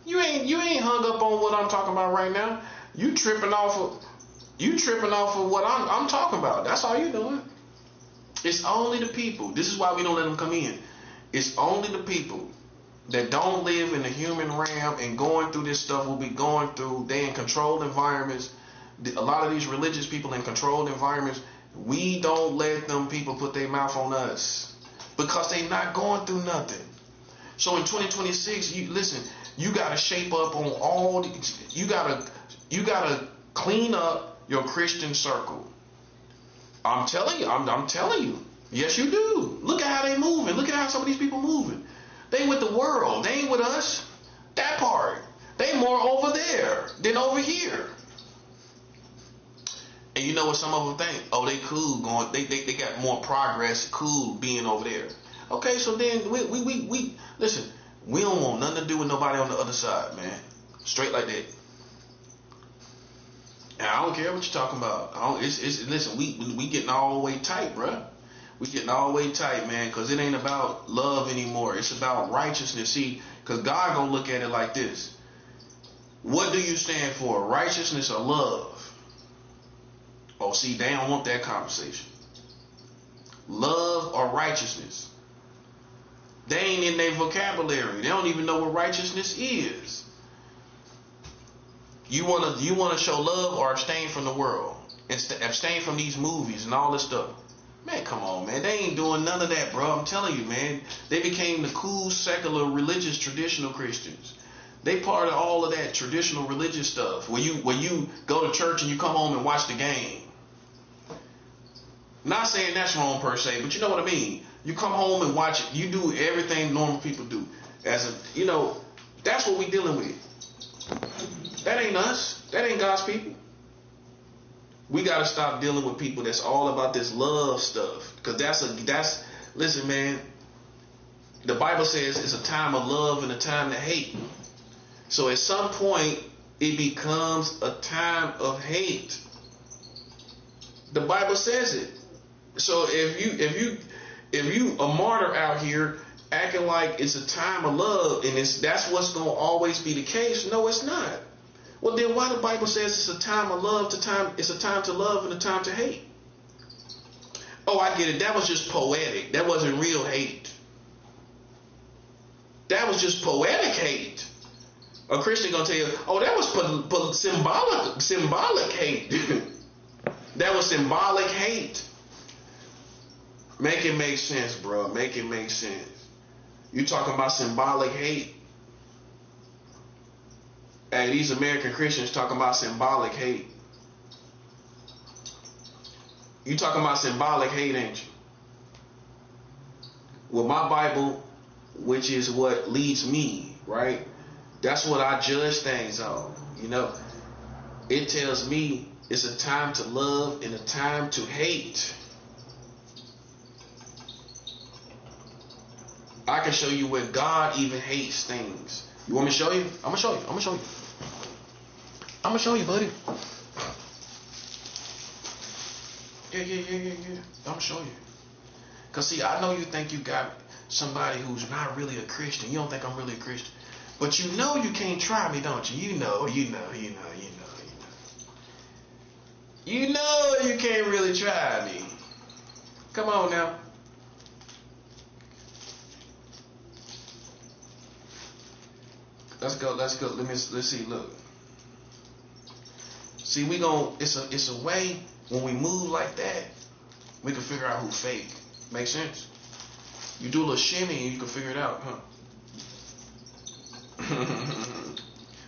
you ain't hung up on what I'm talking about right now. You tripping off of what I'm talking about. That's all you doing. It's only the people. This is why we don't let them come in. It's only the people that don't live in the human realm and going through this stuff we'll be going through. They in controlled environments. A lot of these religious people in controlled environments, we don't let them people put their mouth on us because they not going through nothing. So in 2026, you gotta shape up on all. You gotta clean up your Christian circle. I'm telling you. Yes, you do. Look at how they moving. Look at how some of these people moving. They with the world. They ain't with us. That part. They more over there than over here. And you know what some of them think? Oh, they cool going. They got more progress. Cool being over there. Okay, so then we listen. We don't want nothing to do with nobody on the other side, man. Straight like that. And I don't care what you're talking about. Listen, we getting all the way tight, bruh. We getting all the way tight, man, because it ain't about love anymore. It's about righteousness. See, because God gonna look at it like this. What do you stand for, righteousness or love? Oh, see, they don't want that conversation. Love or righteousness? They ain't in their vocabulary. They don't even know what righteousness is. You wanna show love or abstain from the world? Abstain from these movies and all this stuff. Man, come on, man. They ain't doing none of that, bro. I'm telling you, man. They became the cool, secular, religious, traditional Christians. They part of all of that traditional religious stuff. Where you go to church and you come home and watch the game. Not saying that's wrong per se, but you know what I mean. You come home and watch it. You do everything normal people do. That's what we dealing with. That ain't us. That ain't God's people. We gotta stop dealing with people that's all about this love stuff. Because listen, man, the Bible says it's a time of love and a time to hate. So at some point it becomes a time of hate. The Bible says it. So if you a martyr out here acting like it's a time of love and that's what's gonna always be the case, no, it's not. Well, then why the Bible says it's a time of love, it's a time to love and a time to hate? Oh, I get it. That was just poetic. That wasn't real hate. That was just poetic hate. A Christian gonna tell you, oh, that was symbolic hate. That was symbolic hate. Make it make sense, bro. Make it make sense. You talking about symbolic hate? Hey, these American Christians talking about symbolic hate. You talking about symbolic hate, ain't you? Well, my Bible, which is what leads me, right? That's what I judge things on. It tells me it's a time to love and a time to hate. I can show you where God even hates things. You want me to show you? I'm gonna show you, buddy. Yeah. I'm gonna show you. Cause see, I know you think you got somebody who's not really a Christian. You don't think I'm really a Christian. But you know you can't try me, don't you? You know. You know you can't really try me. Come on now. Let's go. Let's see. Look. See, it's a way when we move like that, we can figure out who fake. Make sense? You do a little shimmy and you can figure it out, huh?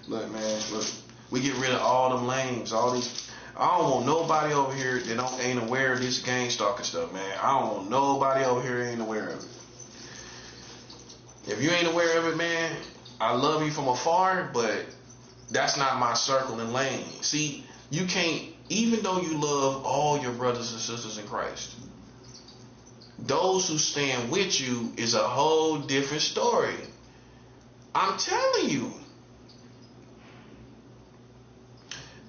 Look, man, look. We get rid of all them lames, all these. I don't want nobody over here that ain't aware of this gang stalking stuff, man. I don't want nobody over here that ain't aware of it. If you ain't aware of it, man, I love you from afar, but that's not my circle and lane. See, you can't, even though you love all your brothers and sisters in Christ, those who stand with you is a whole different story. I'm telling you.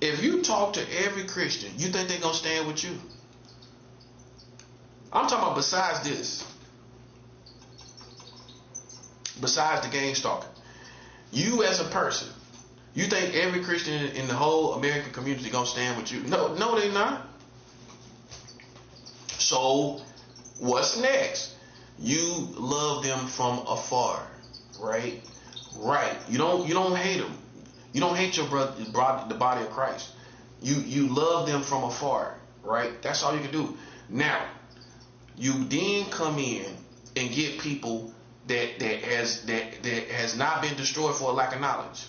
If you talk to every Christian, you think they're going to stand with you? I'm talking about besides this. Besides the gang stalking. You as a person, you think every Christian in the whole American community going to stand with you? No, they're not. So, what's next? You love them from afar, right? Right. You don't hate them. You don't hate your brother, the body of Christ. You love them from afar, right? That's all you can do. Now, you then come in and get people that has not been destroyed for a lack of knowledge.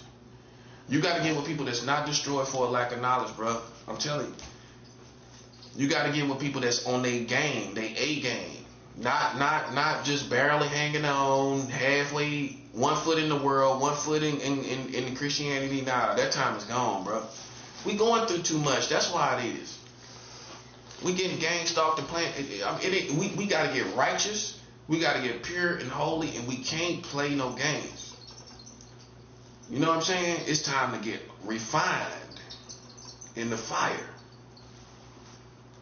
You got to get with people that's not destroyed for a lack of knowledge, bro. I'm telling you. You got to get with people that's on their game, they A game. Not just barely hanging on, halfway, 1 foot in the world, 1 foot in Christianity. Nah, that time is gone, bro. We going through too much. That's why it is. We getting gang stalked and playing. We got to get righteous. We got to get pure and holy, and we can't play no games. You know what I'm saying? It's time to get refined in the fire.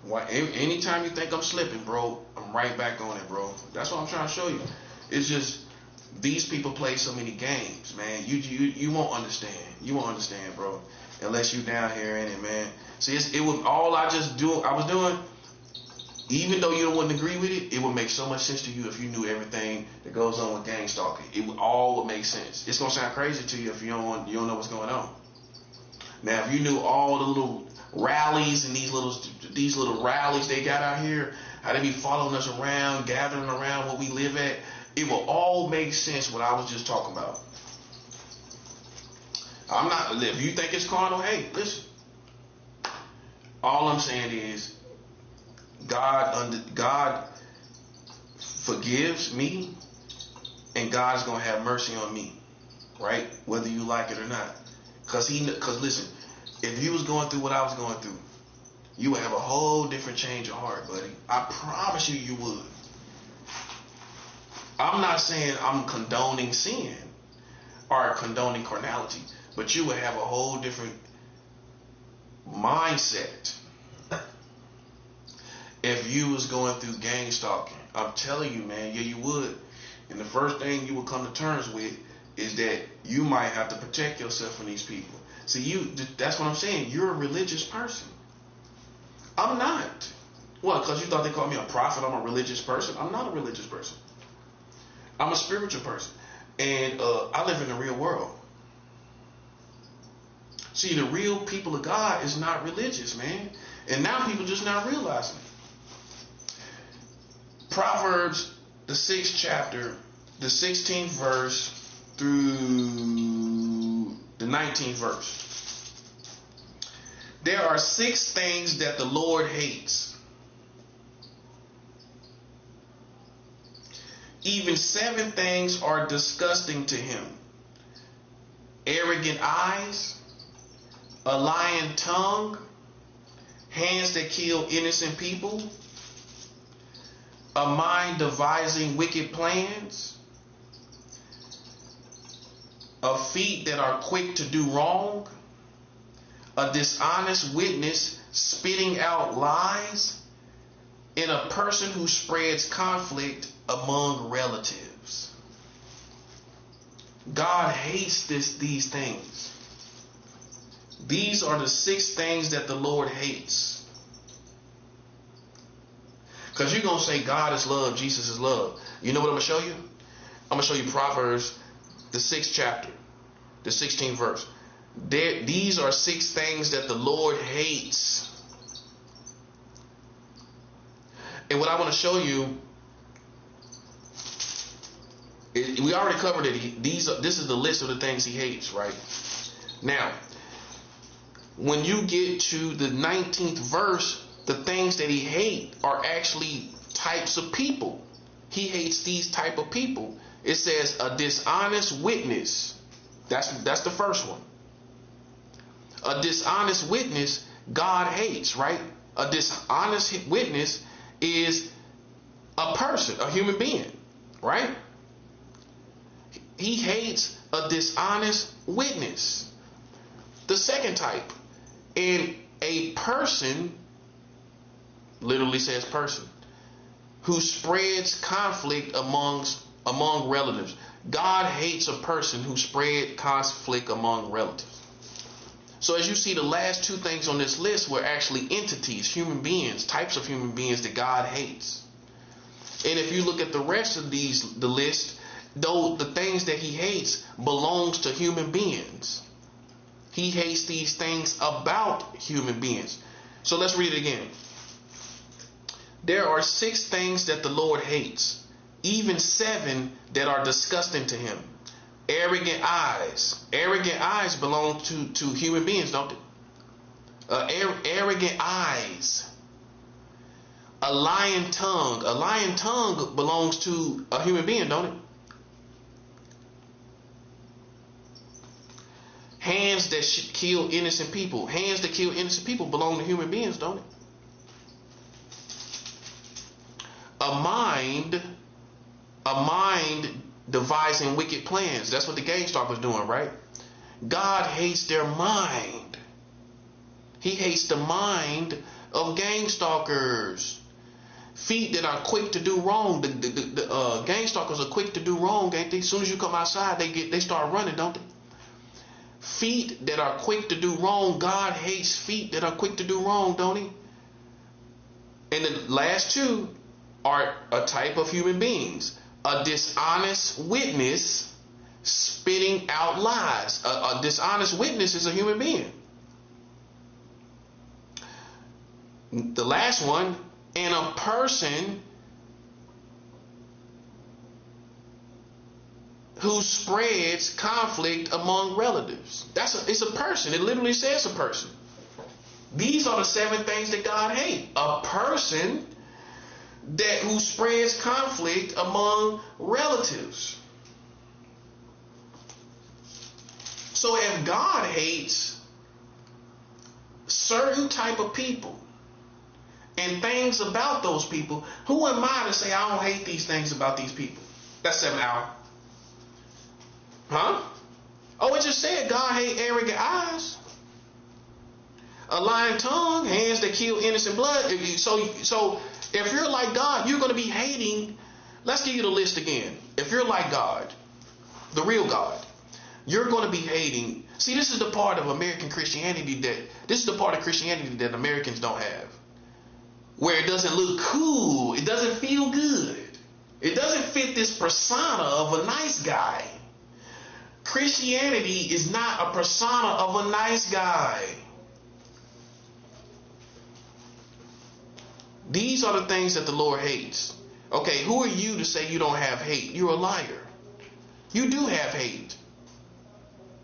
Why? Anytime you think I'm slipping, bro, I'm right back on it, bro. That's what I'm trying to show you. It's just these people play so many games, man. You won't understand. You won't understand, bro, unless you down here in it, man. See, it was all I was doing. Even though you don't want to agree with it, it would make so much sense to you if you knew everything that goes on with gang stalking. It would make sense. It's gonna sound crazy to you if you don't know what's going on. Now, if you knew all the little rallies and these little rallies they got out here, how they be following us around, gathering around where we live at, it will all make sense what I was just talking about. I'm not. If you think it's carnal, hey, listen. All I'm saying is, God forgives me, and God's gonna have mercy on me, right? Whether you like it or not. Cause listen, if you was going through what I was going through, you would have a whole different change of heart, buddy. I promise you would. I'm not saying I'm condoning sin or condoning carnality, but you would have a whole different mindset if you was going through gang stalking. I'm telling you, man, yeah, you would. And the first thing you would come to terms with is that you might have to protect yourself from these people. See, that's what I'm saying. You're a religious person. I'm not. Well, because you thought they called me a prophet, I'm a religious person. I'm not a religious person. I'm a spiritual person. And I live in the real world. See, the real people of God is not religious, man. And now people just not realizing it. Proverbs, the 6th chapter, the 16th verse through the 19th verse. There are 6 things that the Lord hates. Even 7 things are disgusting to him. Arrogant eyes, a lying tongue, hands that kill innocent people, a mind devising wicked plans, a feet that are quick to do wrong, a dishonest witness spitting out lies, and a person who spreads conflict among relatives. God hates these things. These are the 6 things that the Lord hates. Because you're going to say God is love, Jesus is love. You know what I'm going to show you? I'm going to show you Proverbs, the 6th chapter. the 16th verse. These are 6 things that the Lord hates. And what I want to show you, we already covered it. This is the list of the things he hates, right? Now, when you get to the 19th verse, the things that he hates are actually types of people. He hates these type of people. It says a dishonest witness. That's the first one. A dishonest witness God hates, right? A dishonest witness is a person, a human being, right? He hates a dishonest witness. The second type, and a person, literally says person, who spreads conflict among relatives. God hates a person who spread conflict among relatives. So as you see, the last 2 things on this list were actually entities, human beings, types of human beings that God hates. And if you look at the rest of the list, though the things that he hates belongs to human beings. He hates these things about human beings. So let's read it again. There are 6 things that the Lord hates, even 7 that are disgusting to him. Arrogant eyes. Arrogant eyes belong to human beings, don't they? Arrogant eyes. A lying tongue. A lying tongue belongs to a human being, don't it? Hands that kill innocent people. Hands that kill innocent people belong to human beings, don't it? A mind devising wicked plans. That's what the gang stalker's doing, right? God hates their mind. He hates the mind of gang stalkers. Feet that are quick to do wrong. The gang stalkers are quick to do wrong, ain't they? As soon as you come outside, they start running, don't they? Feet that are quick to do wrong. God hates feet that are quick to do wrong, don't he? And the last 2 are a type of human beings. A dishonest witness spitting out lies. A dishonest witness is a human being. The last one, and a person who spreads conflict among relatives. It's a person. It literally says a person. These are the 7 things that God hates. A person who spreads conflict among relatives. So if God hates certain type of people and things about those people, who am I to say I don't hate these things about these people? That's 7 hours. Huh? Oh, it just said God hates arrogant eyes, a lying tongue, hands that kill innocent blood. So if you're like God, you're going to be hating. Let's give you the list again. If you're like God, the real God, you're going to be hating. See, this is the part of American Christianity this is the part of Christianity that Americans don't have, where it doesn't look cool. It doesn't feel good. It doesn't fit this persona of a nice guy. Christianity is not a persona of a nice guy. These are the things that the Lord hates. Okay, who are you to say you don't have hate? You're a liar. You do have hate.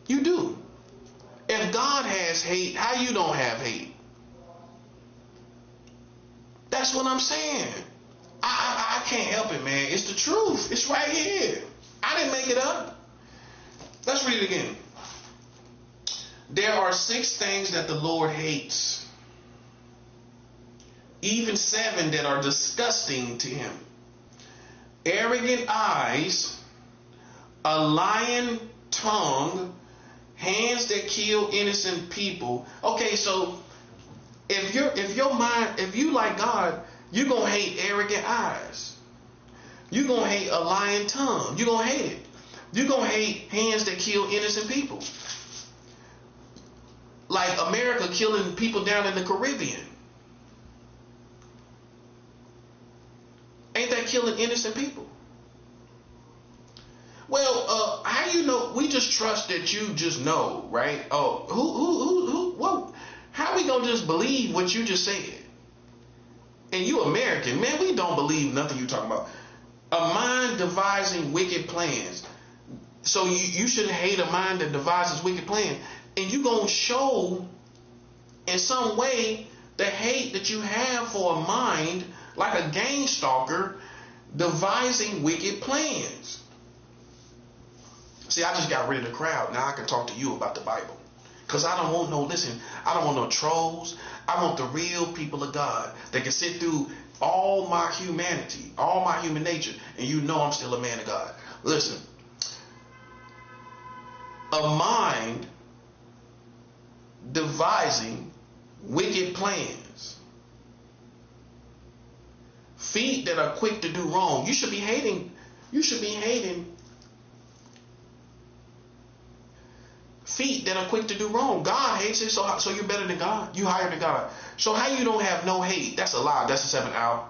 You do. If God has hate, how you don't have hate? That's what I'm saying. I can't help it, man. It's the truth. It's right here. I didn't make it up. Let's read it again. There are 6 things that the Lord hates, even 7 that are disgusting to him. Arrogant eyes, a lying tongue, hands that kill innocent people. Okay, so if you like God, you're gonna hate arrogant eyes. You're gonna hate a lying tongue. You're gonna hate it. You're gonna hate hands that kill innocent people. Like America killing people down in the Caribbean. Ain't that killing innocent people? Well, how how you know? We just trust that you just know, right? Oh, who, what? How we gonna just believe what you just said? And you American, man, we don't believe nothing you talking about. A mind devising wicked plans. So you should hate a mind that devises wicked plans. And you gonna show in some way the hate that you have for a mind like a gang stalker devising wicked plans. See, I just got rid of the crowd. Now I can talk to you about the Bible. Because I don't want I don't want no trolls. I want the real people of God that can sit through all my humanity, all my human nature, and you know I'm still a man of God. Listen, a mind devising wicked plans, feet that are quick to do wrong. You should be hating feet that are quick to do wrong. God hates it, so you're better than God. You higher than God. So how you don't have no hate? That's a lie. That's the 7th hour.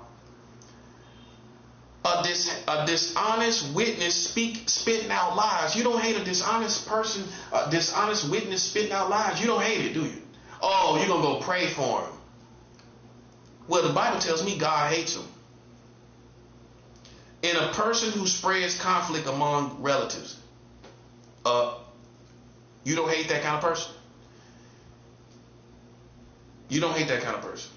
A dishonest witness spitting out lies. You don't hate a dishonest person, a dishonest witness spitting out lies. You don't hate it, do you? Oh, you're going to go pray for him. Well, the Bible tells me God hates him. And a person who spreads conflict among relatives. You don't hate that kind of person? You don't hate that kind of person.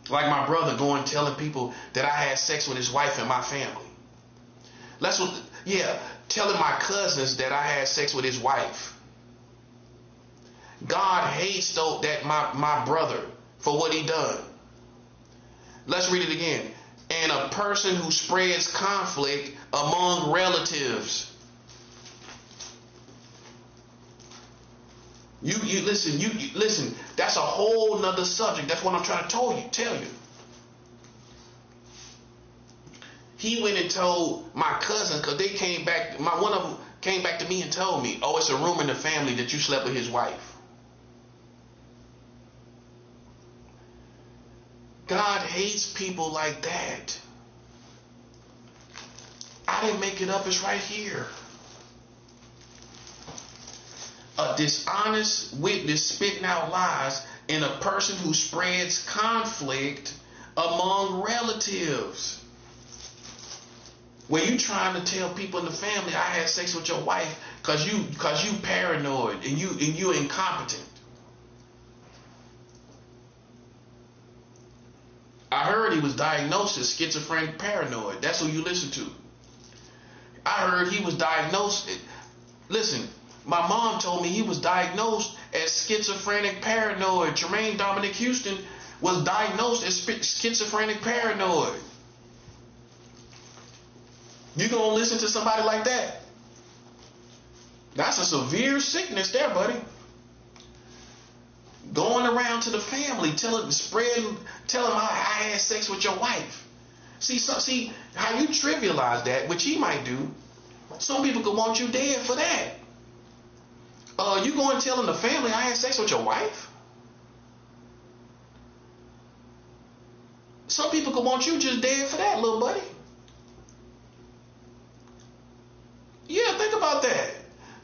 Like my brother going telling people that I had sex with his wife and my family. Telling my cousins that I had sex with his wife. God hates my brother for what he done. Let's read it again. And a person who spreads conflict among relatives. You listen, that's a whole nother subject. That's what I'm trying to tell you. He went and told my cousins, because they came back, one of them came back to me and told me, oh, it's a rumor in the family that you slept with his wife. God hates people like that. I didn't make it up, it's right here. A dishonest witness spitting out lies, and a person who spreads conflict among relatives. When you trying to tell people in the family I had sex with your wife because you paranoid and you incompetent. I heard he was diagnosed as schizophrenic paranoid. That's who you listen to. I heard he was diagnosed. Listen. My mom told me he was diagnosed as schizophrenic paranoid. Jermaine Dominic Houston was diagnosed as schizophrenic paranoid. You gonna listen to somebody like that? That's a severe sickness there, buddy. Going around to the family, telling them I had sex with your wife. See how you trivialize that, which he might do. Some people could want you dead for that. You going telling the family I had sex with your wife? Some people could want you just dead for that, little buddy. Yeah, think about that.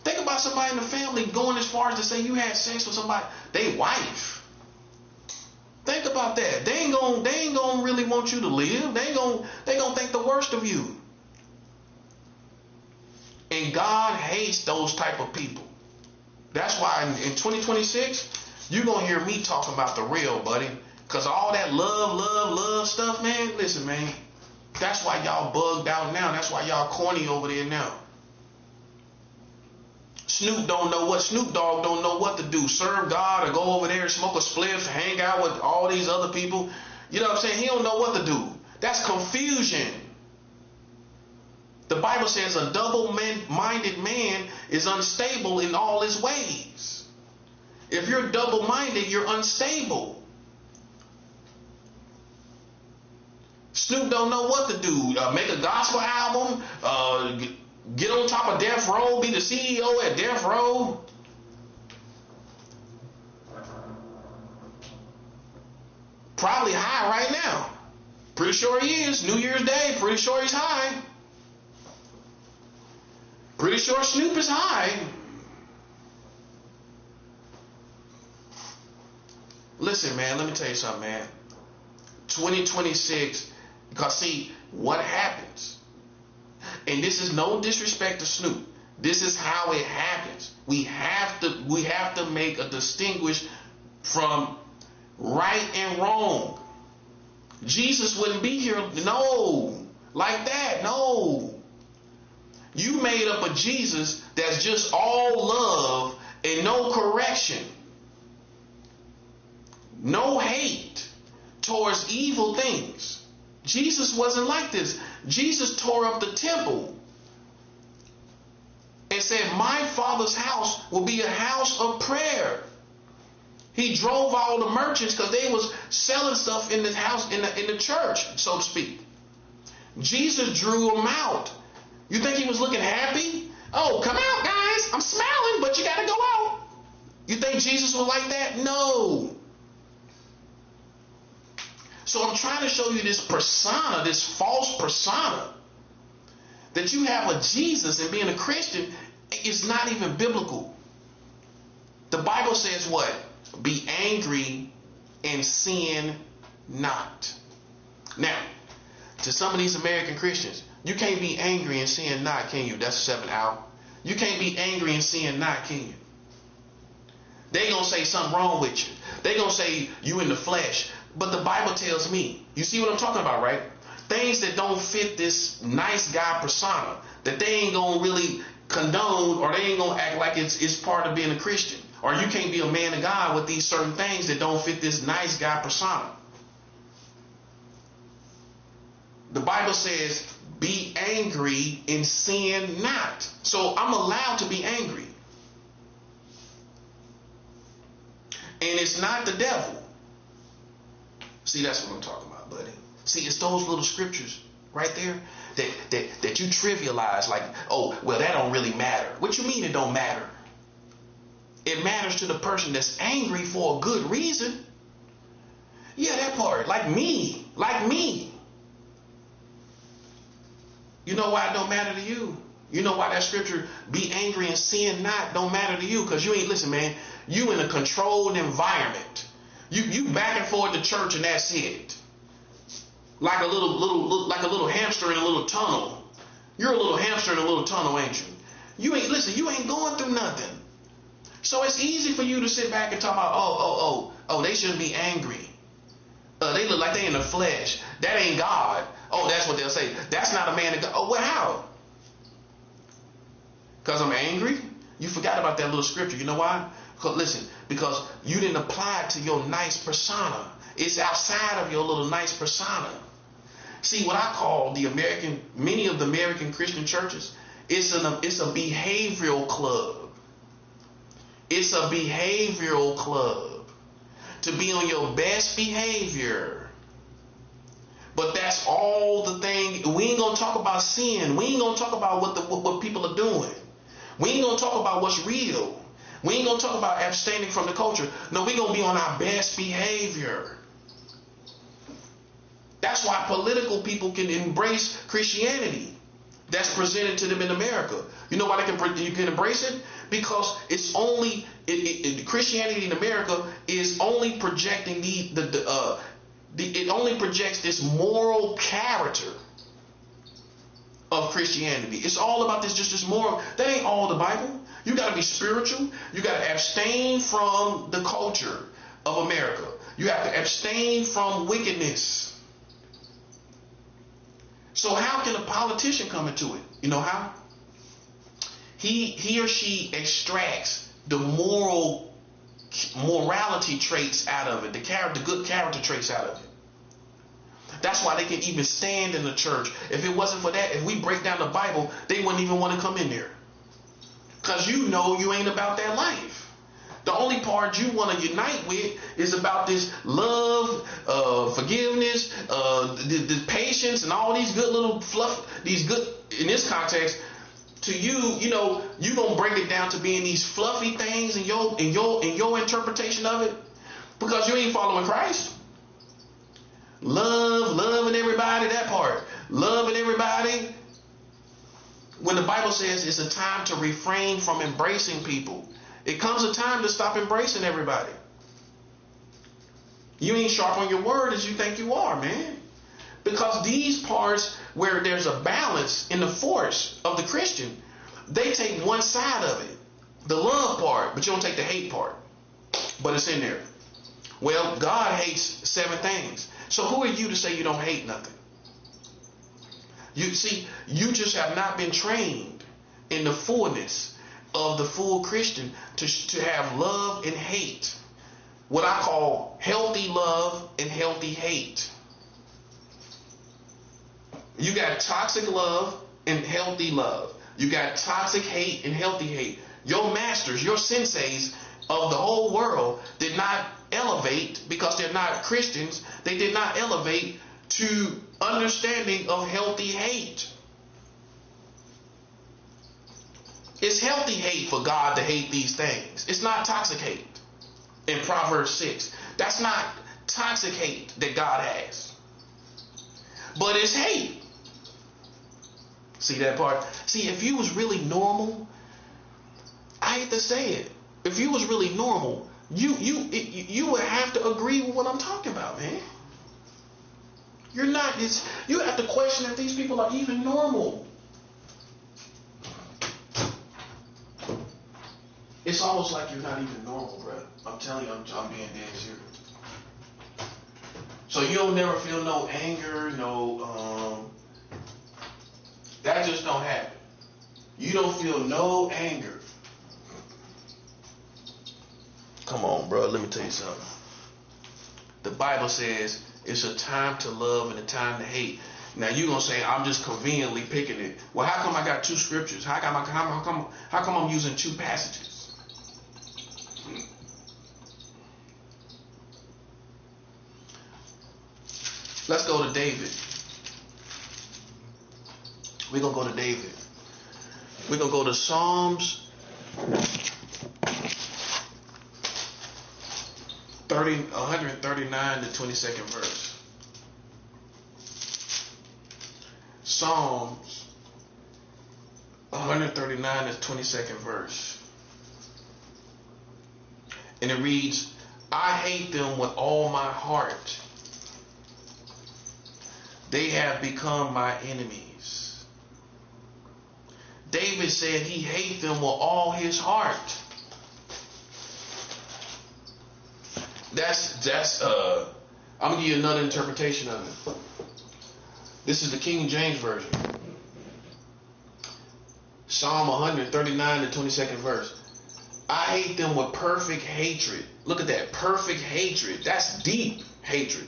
Think about somebody in the family going as far as to say you had sex with somebody, they wife. Think about that. They ain't gonna really want you to live. They gonna think the worst of you. And God hates those type of people. That's why in 2026, you're going to hear me talking about the real, buddy. Because all that love stuff, man, listen, man, that's why y'all bugged out now. That's why y'all corny over there now. Snoop Dogg don't know what to do. Serve God or go over there and smoke a spliff, hang out with all these other people. You know what I'm saying? He don't know what to do. That's confusion. The Bible says a double-minded man is unstable in all his ways. If you're double-minded, you're unstable. Snoop don't know what to do. Make a gospel album, get on top of Death Row, be the CEO at Death Row. Probably high right now. Pretty sure he is. New Year's Day, pretty sure he's high. Pretty sure Snoop is high. Listen, man, let me tell you something, man. 2026, because see, what happens, and this is no disrespect to Snoop, this is how it happens. We have to make a distinguish from right and wrong. Jesus wouldn't be here, no, like that, no. You made up a Jesus that's just all love and no correction, no hate towards evil things. Jesus wasn't like this. Jesus tore up the temple and said, my Father's house will be a house of prayer. He drove all the merchants because they was selling stuff in the house, in the church, so to speak. Jesus drew them out. You think he was looking happy? Oh, come out, guys. I'm smiling, but you got to go out. You think Jesus was like that? No. So I'm trying to show you this persona, this false persona, that you have a Jesus, and being a Christian is not even biblical. The Bible says what? Be angry and sin not. Now, to some of these American Christians, you can't be angry and sin not, can you? That's 7 out. You can't be angry and sin not, can you? They gonna say something wrong with you. They gonna say you in the flesh. But the Bible tells me, you see what I'm talking about, right? Things that don't fit this nice guy persona, that they ain't gonna really condone, or they ain't gonna act like it's part of being a Christian. Or you can't be a man of God with these certain things that don't fit this nice guy persona. The Bible says, be angry and sin not. So I'm allowed to be angry. And it's not the devil. See, that's what I'm talking about, buddy. See, it's those little scriptures right there that you trivialize, like, oh, well, that don't really matter. What you mean it don't matter? It matters to the person that's angry for a good reason. Yeah, that part. Like me. You know why it don't matter to you? You know why that scripture, be angry and sin not, don't matter to you? Because you ain't, listen, man, you in a controlled environment. You back and forth to church and that's it. Like a little hamster in a little tunnel. You're a little hamster in a little tunnel, ain't you? You ain't going through nothing. So it's easy for you to sit back and talk about, oh, they shouldn't be angry. They look like they in the flesh. That ain't God. Oh, that's what they'll say. That's not a man of God. Oh, well, how? Because I'm angry? You forgot about that little scripture. You know why? Because you didn't apply it to your nice persona. It's outside of your little nice persona. See, what I call many of the American Christian churches, it's a behavioral club. It's a behavioral club to be on your best behavior. But that's all the thing. We ain't gonna talk about sin. We ain't gonna talk about what people are doing. We ain't gonna talk about what's real. We ain't gonna talk about abstaining from the culture. No, we gonna be on our best behavior. That's why political people can embrace Christianity that's presented to them in America. You know why you can embrace it? Because it's only Christianity in America is only projecting it only projects this moral character of Christianity. It's all about this moral. That ain't all the Bible. You got to be spiritual. You got to abstain from the culture of America. You have to abstain from wickedness. So how can a politician come into it? You know how? He or she extracts the morality traits out of it, the good character traits out of it. That's why they can even stand in the church. If it wasn't for that, if we break down the Bible, they wouldn't even want to come in there. Because you know you ain't about that life. The only part you want to unite with is about this love, forgiveness, the patience, and all these good little fluff, these good, in this context, to you, you know, you gonna break it down to being these fluffy things in your interpretation of it, because you ain't following Christ. Loving everybody, that part. Loving everybody. When the Bible says it's a time to refrain from embracing people, it comes a time to stop embracing everybody. You ain't sharp on your word as you think you are, man. Because these parts where there's a balance in the force of the Christian, they take one side of it, the love part, but you don't take the hate part. But it's in there. Well, God hates 7 things. So who are you to say you don't hate nothing? You see, you just have not been trained in the fullness of the full Christian to have love and hate. What I call healthy love and healthy hate. You got toxic love and healthy love. You got toxic hate and healthy hate. Your masters, your senseis of the whole world did not elevate, because they're not Christians, they did not elevate to understanding of healthy hate. It's healthy hate for God to hate these things. It's not toxic hate. In Proverbs 6, that's not toxic hate that God has, but it's hate. See that part? See, if you was really normal, I hate to say it, if you was really normal, you would have to agree with what I'm talking about, man. You're not. You have to question if these people are even normal. It's almost like you're not even normal, bro. I'm telling you, I'm being dead serious. So you don't never feel no anger, that just don't happen. You don't feel no anger. Come on, bro. Let me tell you something. The Bible says it's a time to love and a time to hate. Now you're gonna say I'm just conveniently picking it. Well, how come I got 2 scriptures? How come I'm using 2 passages? Let's go to David. We're going to go to David. We're going to go to Psalms 139, the 22nd verse. Psalms 139, the 22nd verse. And it reads, I hate them with all my heart. They have become my enemies. David said he hates them with all his heart. I'm gonna give you another interpretation of it. This is the King James Version. Psalm 139, the 22nd verse. I hate them with perfect hatred. Look at that, perfect hatred. That's deep hatred.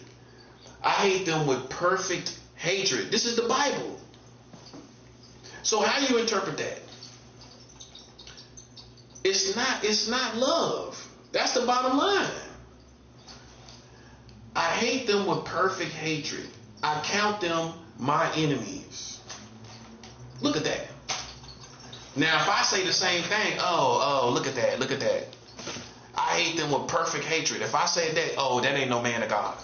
I hate them with perfect hatred. This is the Bible. So how do you interpret that? It's not love. That's the bottom line. I hate them with perfect hatred. I count them my enemies. Look at that. Now if I say the same thing, look at that. I hate them with perfect hatred. If I say that, that ain't no man of God.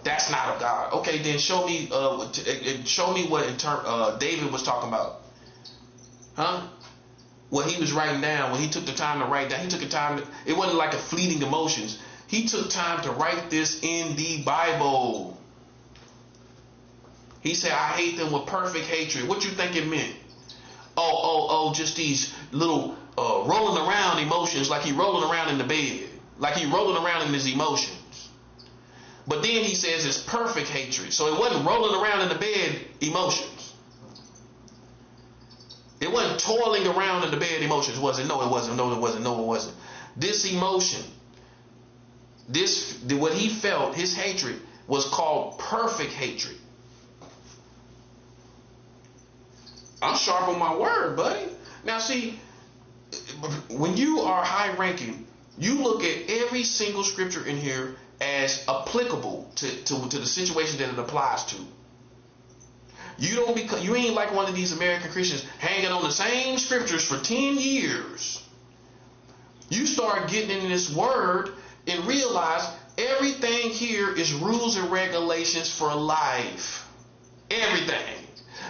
That's not of God. Okay, then show me what David was talking about. Huh? What he was writing down, when he took the time to write down, it wasn't like a fleeting emotions. He took time to write this in the Bible. He said, I hate them with perfect hatred. What you think it meant? Just these little rolling around emotions, like he rolling around in the bed, like he rolling around in his emotions. But then he says it's perfect hatred. So it wasn't rolling around in the bed emotions. It wasn't toiling around in the bed emotions, was it? No, it wasn't. No, it wasn't. No, it wasn't. This emotion, what he felt, his hatred, was called perfect hatred. I'm sharp on my word, buddy. Now see, when you are high ranking, you look at every single scripture in here as applicable to the situation that it applies to. You ain't like one of these American Christians hanging on the same scriptures for 10 years. You start getting in this word and realize everything here is rules and regulations for life. Everything.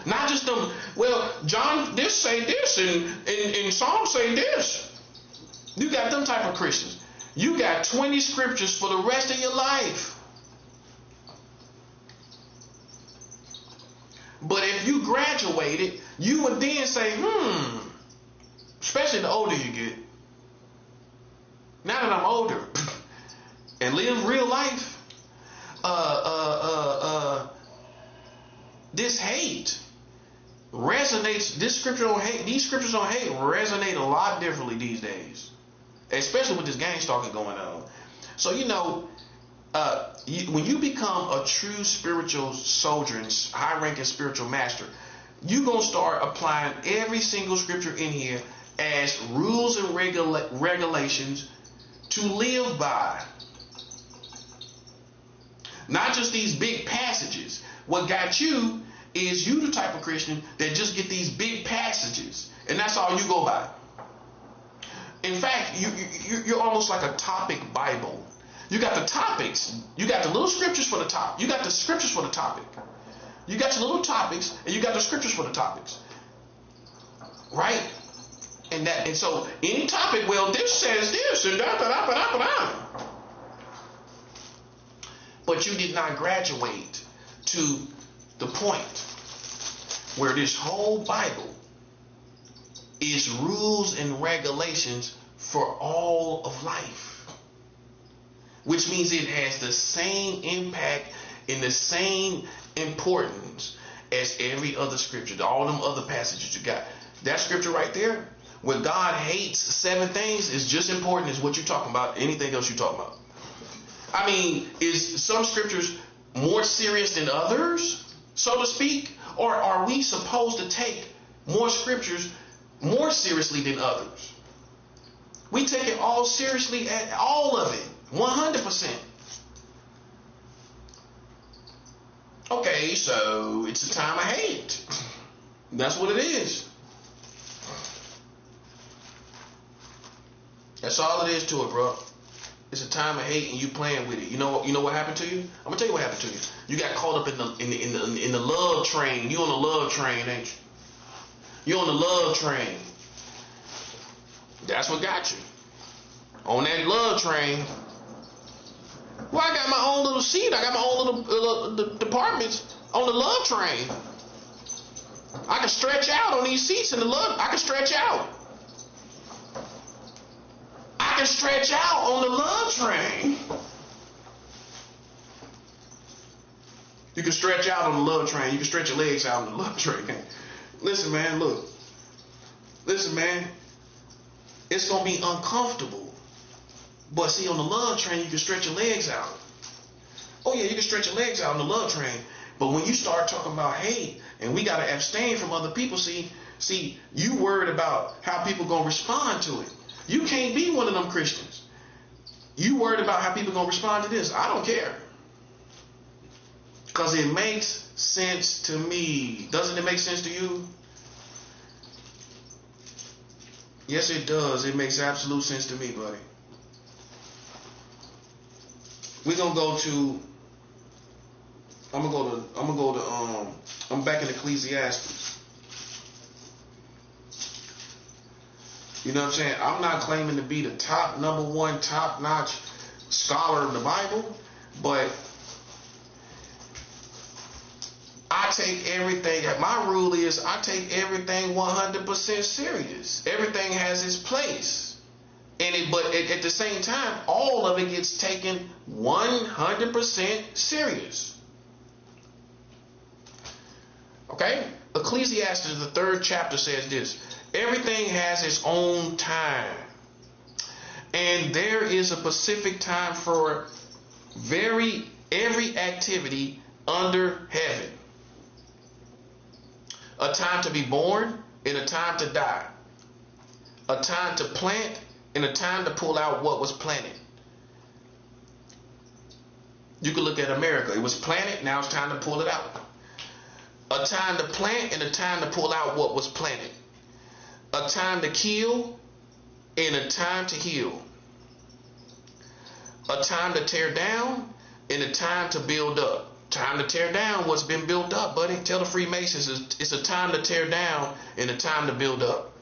Not just them, well, John this say this and Psalm say this. You got them type of Christians. You got 20 scriptures for the rest of your life. But if you graduated, you would then say, especially the older you get. Now that I'm older and live real life, this hate resonates. These scriptures on hate resonate a lot differently these days, especially with this gang stalking going on. So when you become a true spiritual soldier and high-ranking spiritual master, you're gonna start applying every single scripture in here as rules and regulations to live by. Not just these big passages. What got you is you the type of Christian that just get these big passages, and that's all you go by. In fact, you're almost like a topic Bible. You got the topics. You got the little scriptures for the top. You got the scriptures for the topic. You got your little topics, and you got the scriptures for the topics. Right? And so any topic, well, this says this and da. But you did not graduate to the point where this whole Bible is rules and regulations for all of life, which means it has the same impact and the same importance as every other scripture, all them other passages you got. That scripture right there, where God hates 7 things, is just important as what you're talking about, anything else you're talking about. I mean, is some scriptures more serious than others, so to speak? Or are we supposed to take more scriptures more seriously than others? We take it all seriously, at all of it, 100%. Okay, so it's a time of hate. That's what it is. That's all it is to it, bro. It's a time of hate, and you playing with it. You know what happened to you? I'm gonna tell you what happened to you. You got caught up in the love train. You on the love train, ain't you? You on the love train. That's what got you on that love train. Well, I got my own little seat. I got my own little departments on the love train. I can stretch out on these seats in the love. I can stretch out. I can stretch out on the love train. You can stretch out on the love train. You can stretch your legs out on the love train. Listen, man, look. Listen, man. It's going to be uncomfortable. But see, on the love train, you can stretch your legs out. Oh, yeah, you can stretch your legs out on the love train. But when you start talking about hate, and we got to abstain from other people, see, you worried about how people going to respond to it. You can't be one of them Christians. You worried about how people going to respond to this. I don't care. Because it makes sense to me. Doesn't it make sense to you? Yes, it does. It makes absolute sense to me, buddy. We're going to go to, I'm back in Ecclesiastes. You know what I'm saying? I'm not claiming to be the number one, top-notch scholar of the Bible, but I take everything, my rule is I take everything 100% serious. Everything has its place. But at the same time, all of it gets taken 100% serious. Okay? Ecclesiastes, the 3rd chapter, says this: everything has its own time, and there is a specific time for every activity under heaven. A time to be born and a time to die. A time to plant and a time to pull out what was planted. You can look at America. It was planted, now it's time to pull it out. A time to plant and a time to pull out what was planted. A time to kill and a time to heal. A time to tear down and a time to build up. Time to tear down what's been built up, buddy. Tell the Freemasons it's a time to tear down and a time to build up.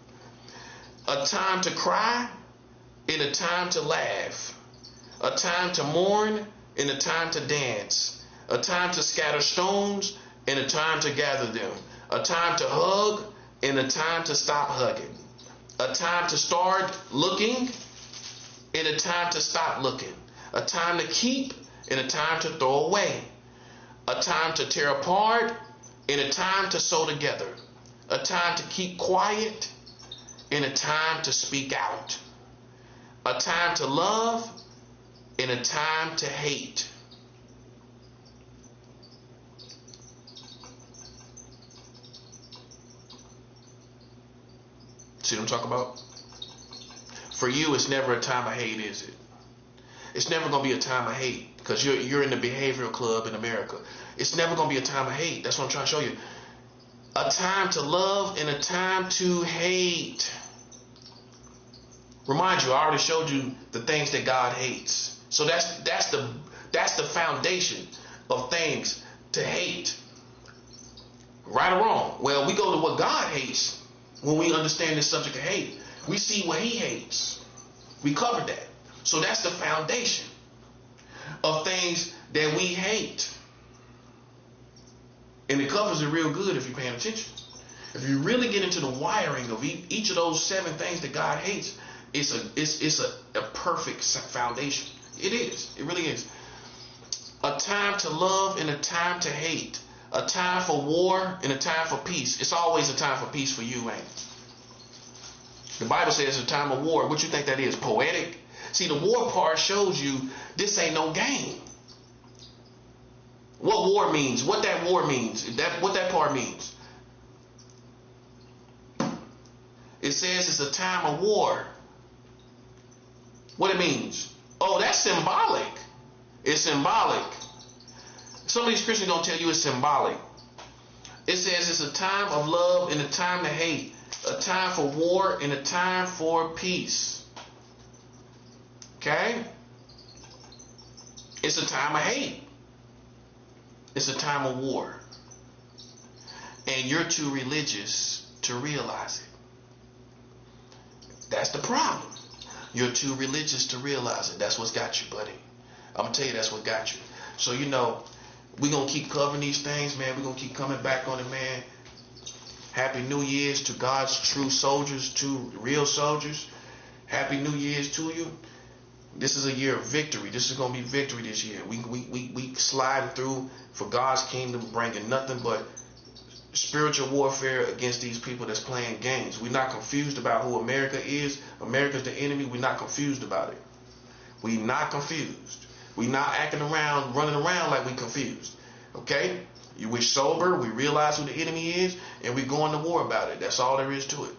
A time to cry and a time to laugh. A time to mourn and a time to dance. A time to scatter stones and a time to gather them. A time to hug and a time to stop hugging. A time to start looking and a time to stop looking. A time to keep and a time to throw away. A time to tear apart and a time to sew together. A time to keep quiet and a time to speak out. A time to love and a time to hate. See what I'm talking about? For you, it's never a time of hate, is it? It's never going to be a time of hate because you're in the behavioral club in America. It's never going to be a time of hate. That's what I'm trying to show you. A time to love and a time to hate. Remind you, I already showed you the things that God hates. So that's the foundation of things to hate. Right or wrong? Well, we go to what God hates when we understand this subject of hate. We see what he hates. We covered that. So that's the foundation of things that we hate. And it covers it real good if you're paying attention. If you really get into the wiring of each of those 7 things that God hates, it's a perfect foundation. It is. It really is. A time to love and a time to hate. A time for war and a time for peace. It's always a time for peace for you, ain't it? The Bible says it's a time of war. What you think that is? Poetic? See, the war part shows you this ain't no game. What war means, what that war means, what that part means. It says it's a time of war. What it means? Oh, that's symbolic. It's symbolic. Some of these Christians don't tell you it's symbolic. It says it's a time of love and a time to hate. A time for war and a time for peace. Okay? It's a time of hate. It's a time of war. And you're too religious to realize it. That's the problem. You're too religious to realize it. That's what's got you, buddy. I'm going to tell you that's what got you. So, we're going to keep covering these things, man. We're going to keep coming back on it, man. Happy New Year's to God's true soldiers, to real soldiers. Happy New Year's to you. This is a year of victory. This is going to be victory this year. We sliding through for God's kingdom, bringing nothing but spiritual warfare against these people that's playing games. We're not confused about who America is. America's the enemy. We're not confused about it. We're not confused. We're not acting around, running around like we're confused. Okay? We're sober. We realize who the enemy is, and we're going to war about it. That's all there is to it.